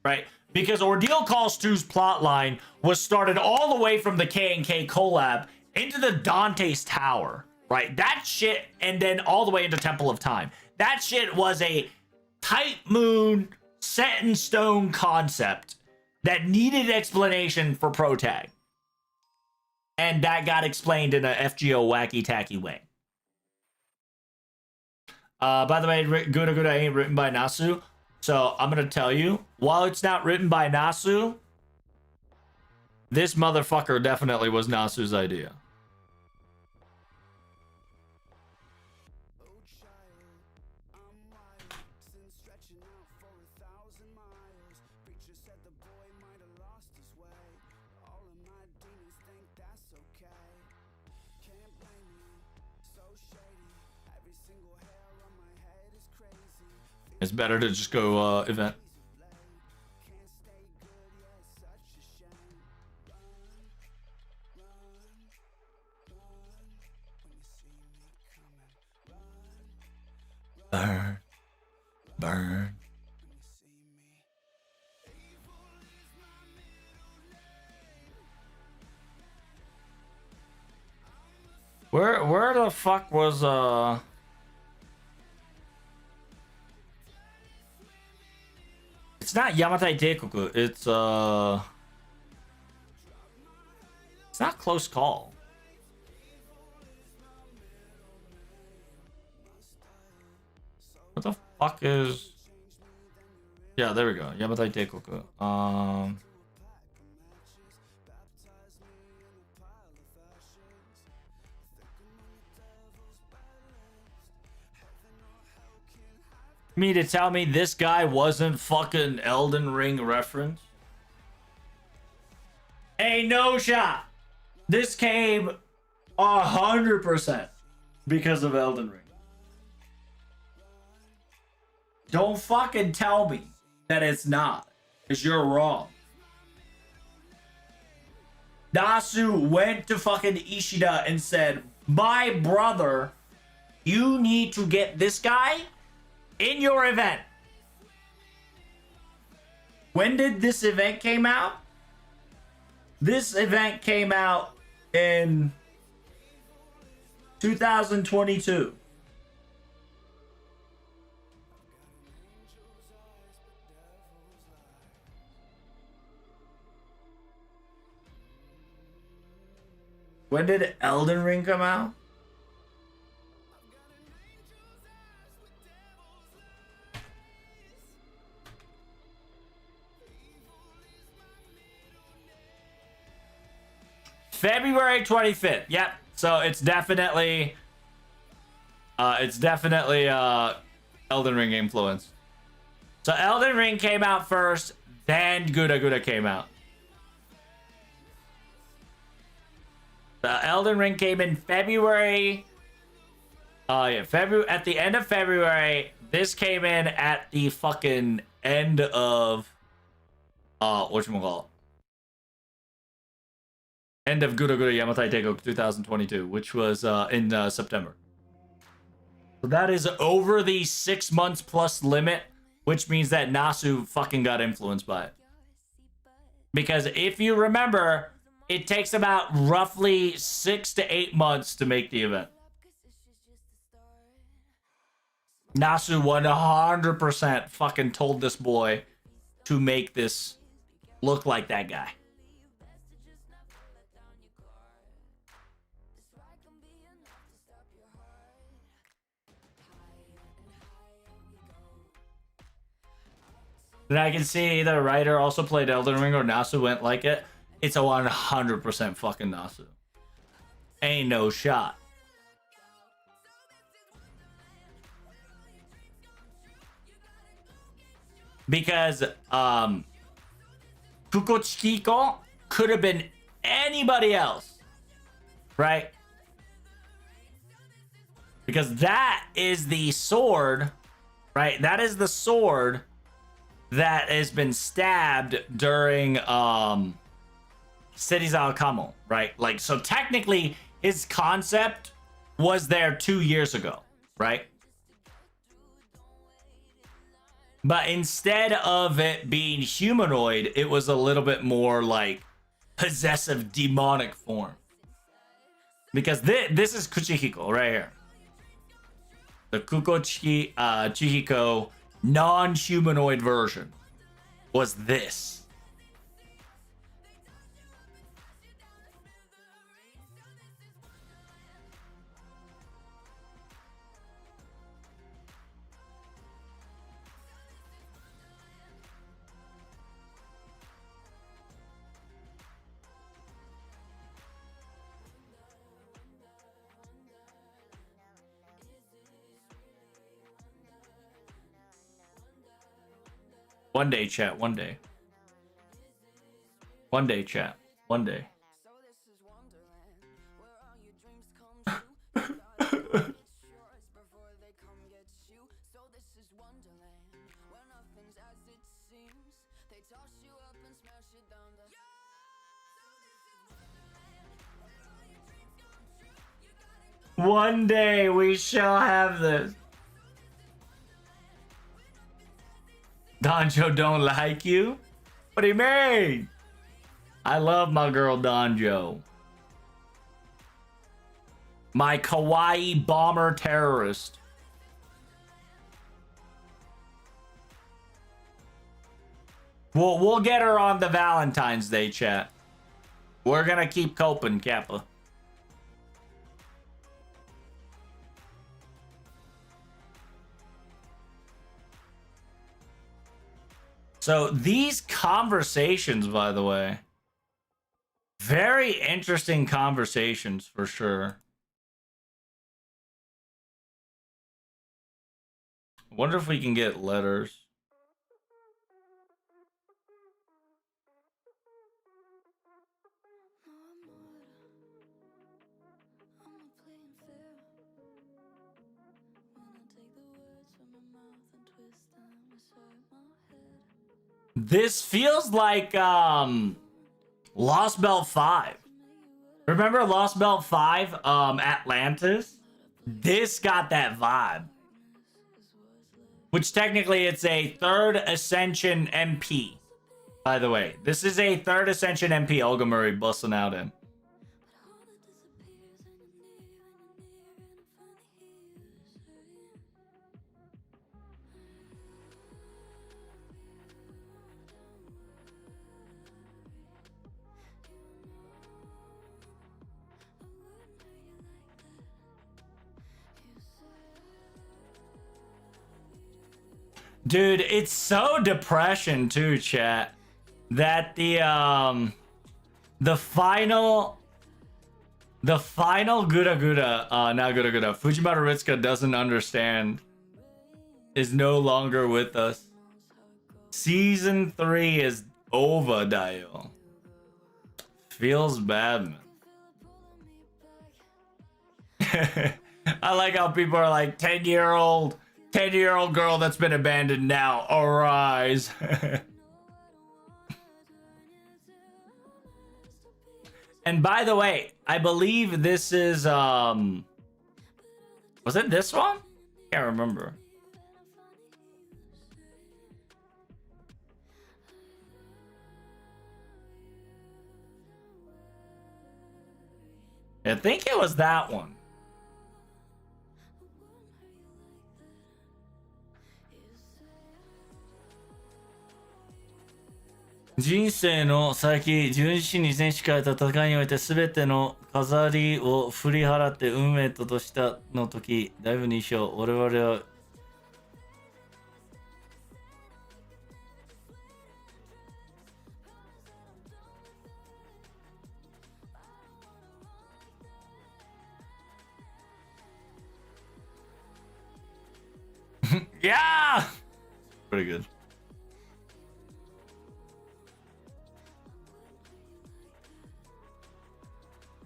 A: right? Because Ordeal Calls 2's plot line was started all the way from the K&K collab into the Dante's Tower. Right, that shit, and then all the way into Temple of Time. That shit was a tight moon, set in stone concept that needed explanation for Protag. And that got explained in a FGO wacky tacky way. By the way, Gura Gura ain't written by Nasu. So I'm gonna tell you, while it's not written by Nasu, this motherfucker definitely was Nasu's idea. It's better to just go event. Burn. Burn. Where the fuck was It's not Yamatai Teikoku, it's not Close Call. What the fuck is... Yeah, there we go. Yamatai Teikoku. Me to tell me this guy wasn't fucking Elden Ring reference? Hey, no shot. This came 100% because of Elden Ring. Don't fucking tell me that it's not, because you're wrong. Nasu went to fucking Ishida and said, my brother, you need to get this guy in your event. When did this event came out? This event came out in 2022. When did Elden Ring come out? February 25th. Yep. So it's definitely Elden Ring influence. So Elden Ring came out first, then Gura Gura came out. The Elden Ring came in February. February, at the end of February. This came in at the fucking end of whatchamacallit? End of Gura Gura Yamatai Teikoku 2022, which was in September. So that is over the 6 months plus limit, which means that Nasu fucking got influenced by it. Because if you remember, it takes about roughly 6 to 8 months to make the event. Nasu 100% fucking told this boy to make this look like that guy. Then I can see either writer also played Elden Ring or Nasu went like it. It's a 100% fucking Nasu. Ain't no shot. Because Fukochikiko could have been anybody else, right? Because that is the sword, right? That is the sword that has been stabbed during Serizawa Kamo, right? Like, so technically his concept was there 2 years ago, right? But instead of it being humanoid, it was a little bit more like possessive demonic form. Because this is Kuchihiko right here. The Chihiko non-humanoid version was this. One day, chat. One day. One day, chat. One day. One day we shall have this. Donjo don't like you? What do you mean? I love my girl Donjo. My kawaii bomber terrorist. We'll get her on the Valentine's Day chat. We're gonna keep coping, Kappa. So these conversations, by the way, very interesting conversations for sure. I wonder if we can get letters. This feels like Lost Belt 5. Remember Lost Belt 5 Atlantis? This got that vibe. Which technically it's a third Ascension MP. By the way, this is a third Ascension MP Olga Murray busting out in. Dude, it's so depression too, chat. That the final Gura Gura, not Gura Gura, Fujimaru Ritsuka doesn't understand, is no longer with us. Season 3 is over, Dio. Feels bad, man. I like how people are like 10-year-old girl that's been abandoned now. Arise. And by the way, I believe this is was it this one? Can't remember. I think it was that one.人生の先、純真に戦士から戦いにおいて全ての飾りを振り払って運命としたの時、だいぶにしよう。我々は Yeah! Pretty good.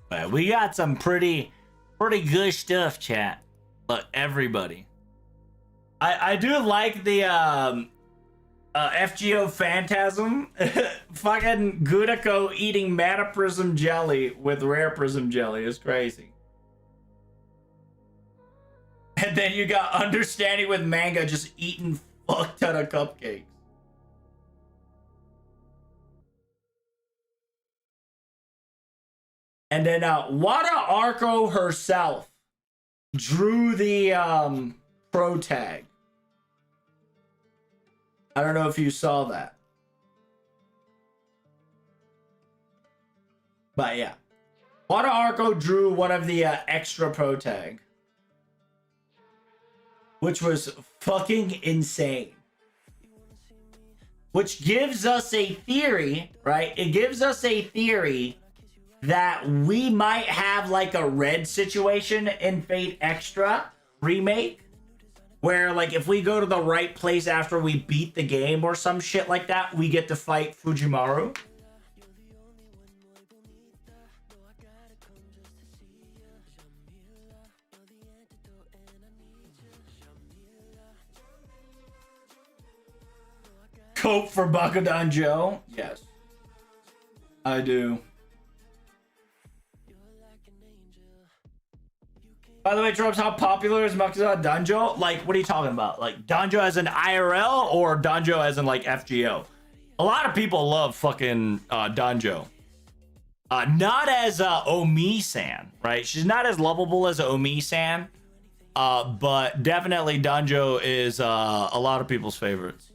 A: But we got some pretty good stuff, chat. Look, everybody. I do like the FGO Phantasm. Fucking Gudako eating Mana Prism Jelly with Rare Prism Jelly is crazy. And then you got Understanding with Manga just eating fuck ton of cupcakes. And then Wada Arco herself drew the pro tag. I don't know if you saw that. But yeah. Wada Arco drew one of the extra pro tag. Which was fucking insane. Which gives us a theory, right? It gives us a theory that we might have like a red situation in Fate Extra remake. Where like if we go to the right place after we beat the game or some shit like that, we get to fight Fujimaru. Cope for Bakudan Joe? Yes. I do. By the way, Trumps, how popular is Makuza Danjo? Like, what are you talking about? Like, Danjo as in IRL or Danjo as in, like, FGO? A lot of people love fucking Danjo. Not as Omi-san, right? She's not as lovable as Omi-san. But definitely Danjo is a lot of people's favorites.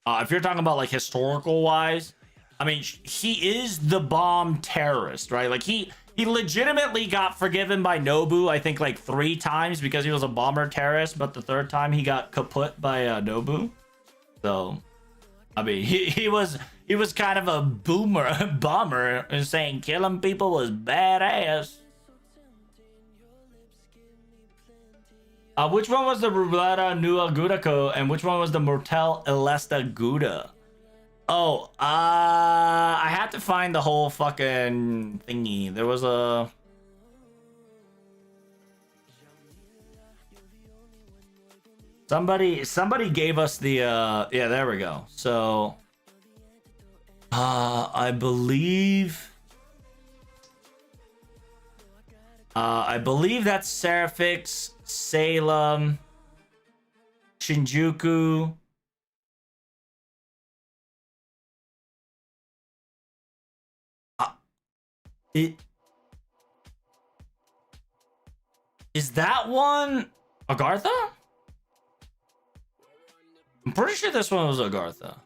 A: If you're talking about, like, historical-wise, I mean, he is the bomb terrorist, right? Like, he legitimately got forgiven by Nobu, I think, like 3 times because he was a bomber terrorist, but the 3rd time he got kaput by Nobu. So, I mean, he was kind of a bomber and saying killing people was badass. Which one was the Ruleta Nua Gudako and which one was the Mortel Elesta Guda? Oh, I had to find the whole fucking thingy. There was a... Somebody gave us the, yeah, there we go. So, I believe that's Seraphix, Salem, Shinjuku. Is that one Agartha? I'm pretty sure this one was Agartha.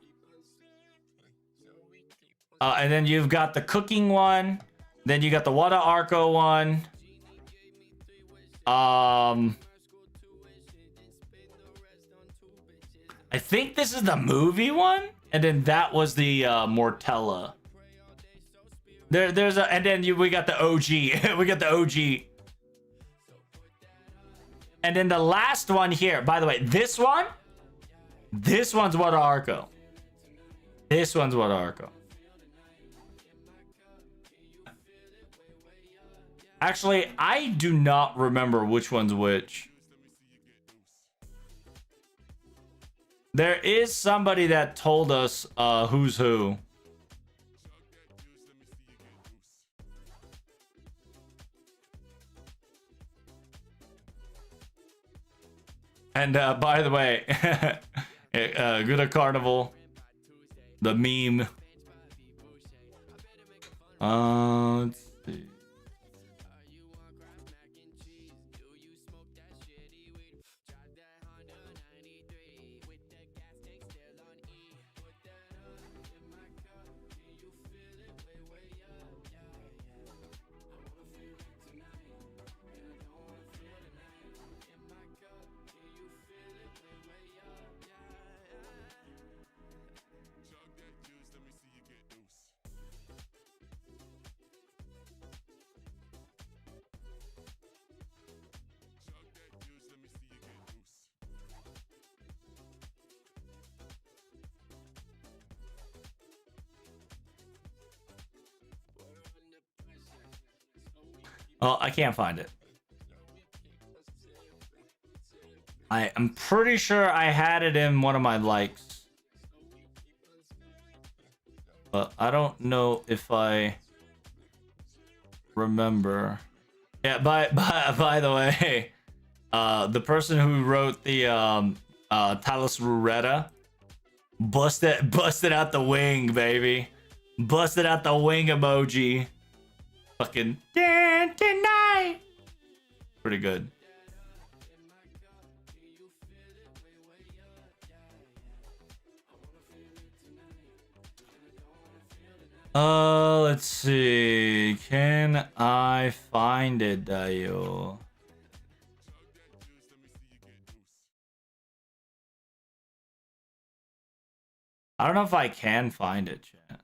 A: And then you've got the cooking one. Then you got the Wada Arco one. I think this is the movie one. And then that was the Mortella. There's a, and then we got the OG. We got the OG. And then the last one here, by the way, this one's Wada Arco. This one's Wada Arco. Actually, I do not remember which one's which. There is somebody that told us who's who. And by the way, Gouda Carnival, the meme. Let's see. Oh, I can't find it. I'm pretty sure I had it in one of my likes. But I don't know if I remember. Yeah, by the way, the person who wrote the Talos Rureta busted out the wing, baby. Busted out the wing emoji. Fucking tonight. Pretty good. Let's see. Can I find it, Dio? I don't know if I can find it, chat.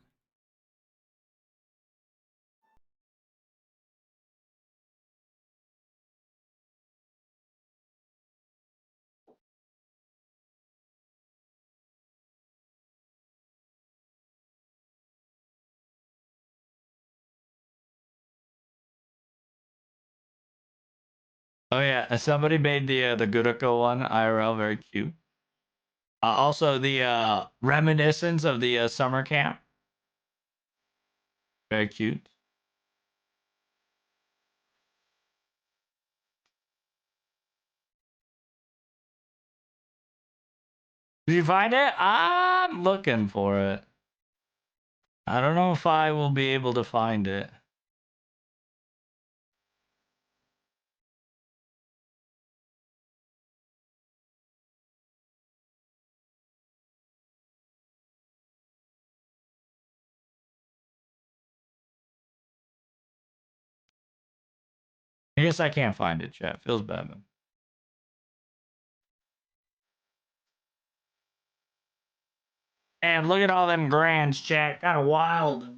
A: Oh yeah, somebody made the Gurako one IRL very cute. Also the reminiscence of the summer camp, very cute. Did you find it? I'm looking for it. I don't know if I will be able to find it. I guess I can't find it, chat. Feels bad, man. And look at all them grands, chat. Kind of wild.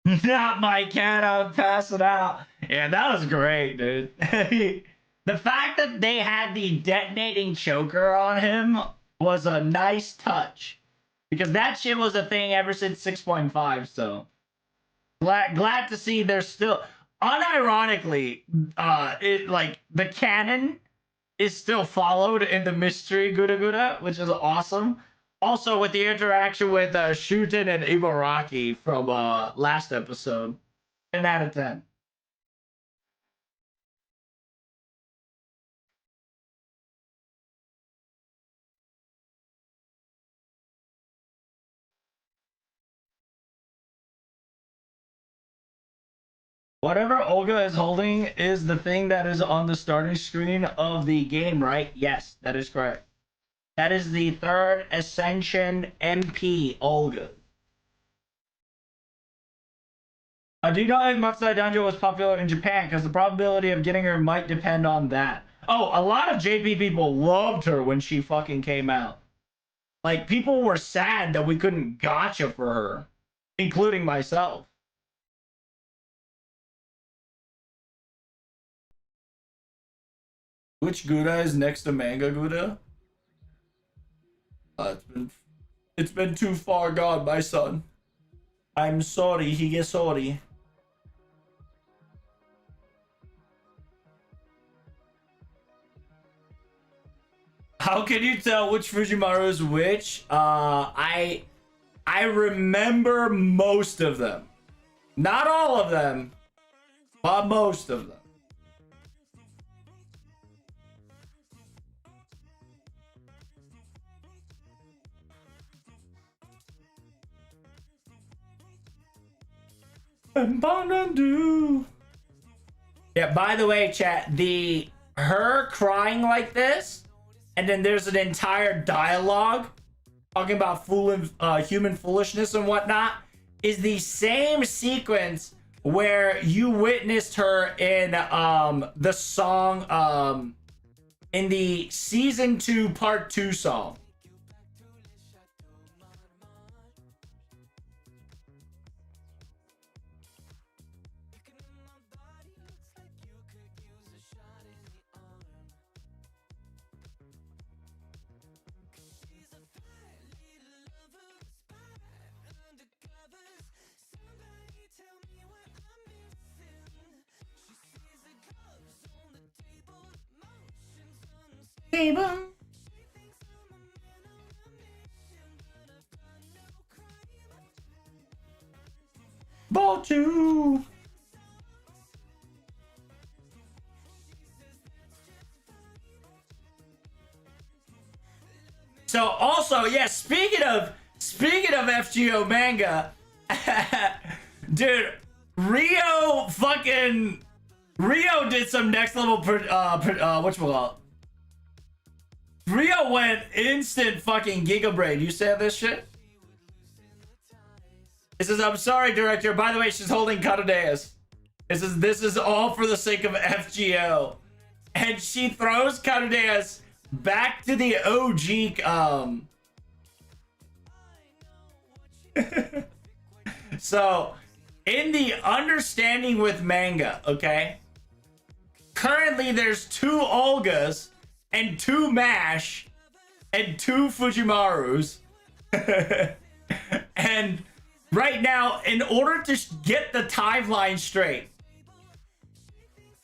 A: Not my cat, I'm passing out. Yeah, that was great, dude. The fact that they had the detonating choker on him was a nice touch. Because that shit was a thing ever since 6.5, so glad to see they're still unironically it like the canon is still followed in the mystery Gura Gura, which is awesome. Also, with the interaction with Shuten and Ibaraki from last episode, 10 out of 10. Whatever Olga is holding is the thing that is on the starting screen of the game, right? Yes, that is correct. That is the third Ascension MP Olga. Do you know if Matsai Danjo was popular in Japan? Because the probability of getting her might depend on that. Oh, a lot of JP people loved her when she fucking came out. Like, people were sad that we couldn't gotcha for her, including myself. Which Gouda is next to Manga Gouda? It's been too far gone, my son. I'm sorry, Hige sorry. How can you tell which Fujimaru is which? I remember most of them. Not all of them, but most of them. Yeah, by the way, chat, the her crying like this, and then there's an entire dialogue talking about human foolishness and whatnot, is the same sequence where you witnessed her in the song in the season 2 part 2 song. Even about you. So also, yeah, speaking of FGO manga, dude, Rio did some next level whatchamacallit. Rio went instant fucking Giga Braid. You say this shit? It says, I'm sorry, director. By the way, she's holding Katadeus. It says, this is all for the sake of FGO. And she throws Katadeus back to the OG, So, in the understanding with manga, okay? Currently, there's 2 Olgas and 2 Mash and 2 Fujimarus. And right now, in order to get the timeline straight,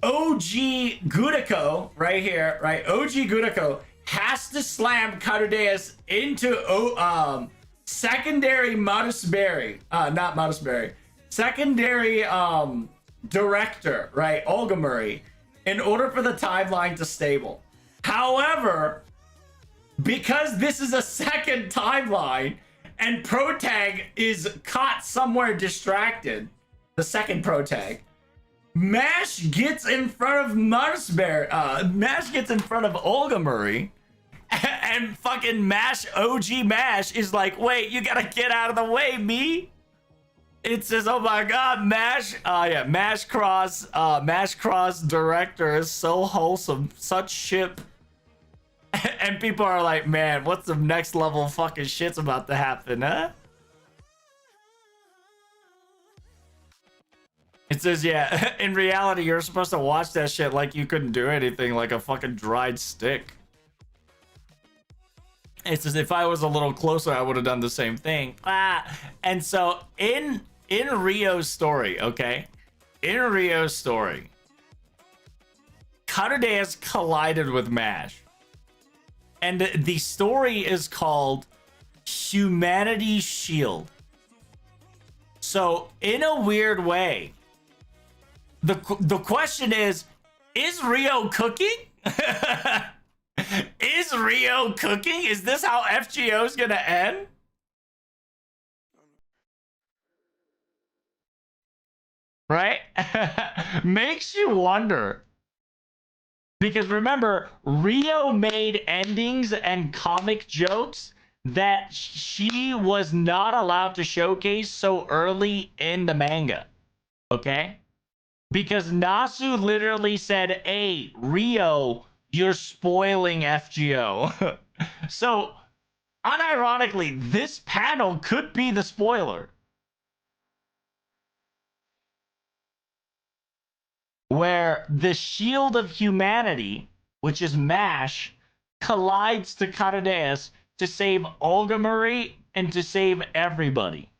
A: OG Gudako, right here, right? OG Gudako has to slam Katadeus into secondary Modusberry. Not Modusberry. Secondary director, right? Olga Murray, in order for the timeline to stable. However, because this is a second timeline and Protag is caught somewhere distracted, the second Protag, Mash gets in front of Mash gets in front of Olga Murray, and fucking OG Mash is like, wait, you gotta get out of the way, me. It says, oh my god, Mash Cross director is so wholesome, such ship. And people are like, man, what's the next level fucking shit's about to happen, huh? It says, yeah, in reality, you're supposed to watch that shit like you couldn't do anything, like a fucking dried stick. It says, if I was a little closer, I would have done the same thing. And so in Rio's story, okay? In Rio's story, Katadeus collided with Mash. And the story is called Humanity's Shield. So, in a weird way, the question is Rio cooking? Is Rio cooking? Is this how FGO is gonna end? Right? Makes you wonder. Because remember, Rio made endings and comic jokes that she was not allowed to showcase so early in the manga. Okay? Because Nasu literally said, hey, Rio, you're spoiling FGO. So, unironically, this panel could be the spoiler. Where the shield of humanity, which is MASH, collides to Katadeus to save Olga Marie and to save everybody.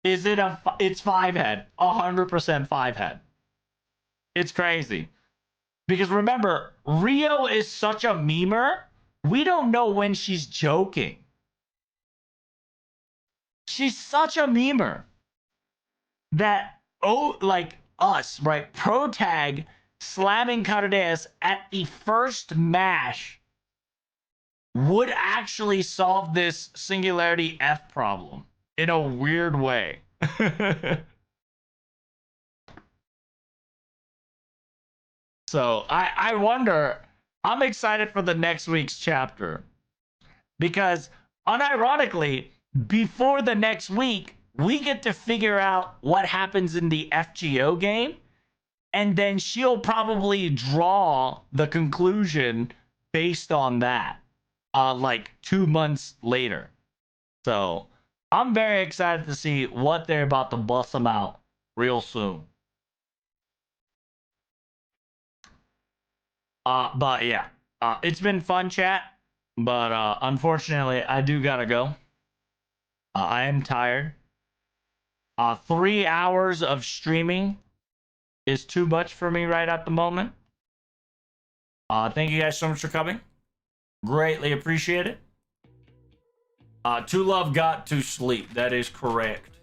A: Is it it's 5-head. 100% 5-head. It's crazy. Because remember, Rio is such a memer, we don't know when she's joking. She's such a memer that, like us, right? Protag slamming Katadeus at the first mash would actually solve this Singularity F problem in a weird way. So I wonder, I'm excited for the next week's chapter because unironically, before the next week, we get to figure out what happens in the FGO game, and then she'll probably draw the conclusion based on that, like 2 months later. So I'm very excited to see what they're about to bust them out real soon. But yeah, it's been fun chat, but unfortunately, I do gotta go. I am tired. 3 hours of streaming is too much for me right at the moment. Thank you guys so much for coming. Greatly appreciate it. To love got to sleep. That is correct.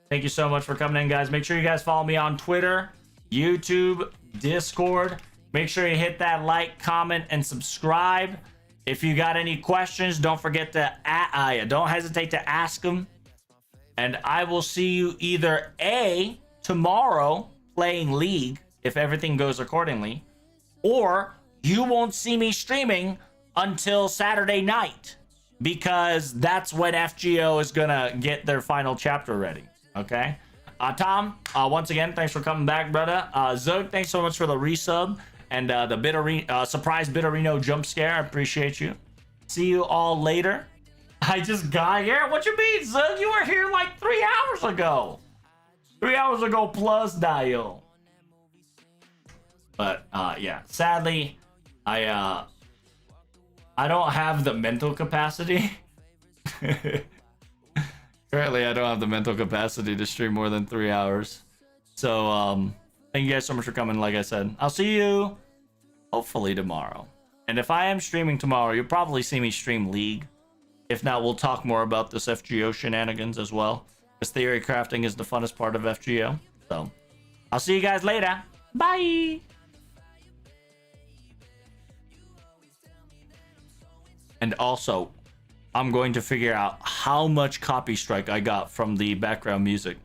A: Thank you so much for coming in, guys. Make sure you guys follow me on Twitter, YouTube, Discord. Make sure you hit that like, comment, and subscribe. If you got any questions, don't forget to don't hesitate to ask them. And I will see you either A, tomorrow playing League, if everything goes accordingly, or you won't see me streaming until Saturday night, because that's when FGO is gonna get their final chapter ready. Okay, Tom, once again, thanks for coming back, brother. Zug, thanks so much for the resub and the surprise Bitterino jump scare. I appreciate you. See you all later. I just got here. What you mean, Zug? You were here like 3 hours ago. 3 hours ago plus, Dial. But yeah, sadly, I don't have the mental capacity. Currently, I don't have the mental capacity to stream more than 3 hours. So, thank you guys so much for coming. Like I said, I'll see you hopefully tomorrow. And if I am streaming tomorrow, you'll probably see me stream League. If not, we'll talk more about this FGO shenanigans as well, because theory crafting is the funnest part of FGO. So, I'll see you guys later. Bye! And also, I'm going to figure out how much copy strike I got from the background music.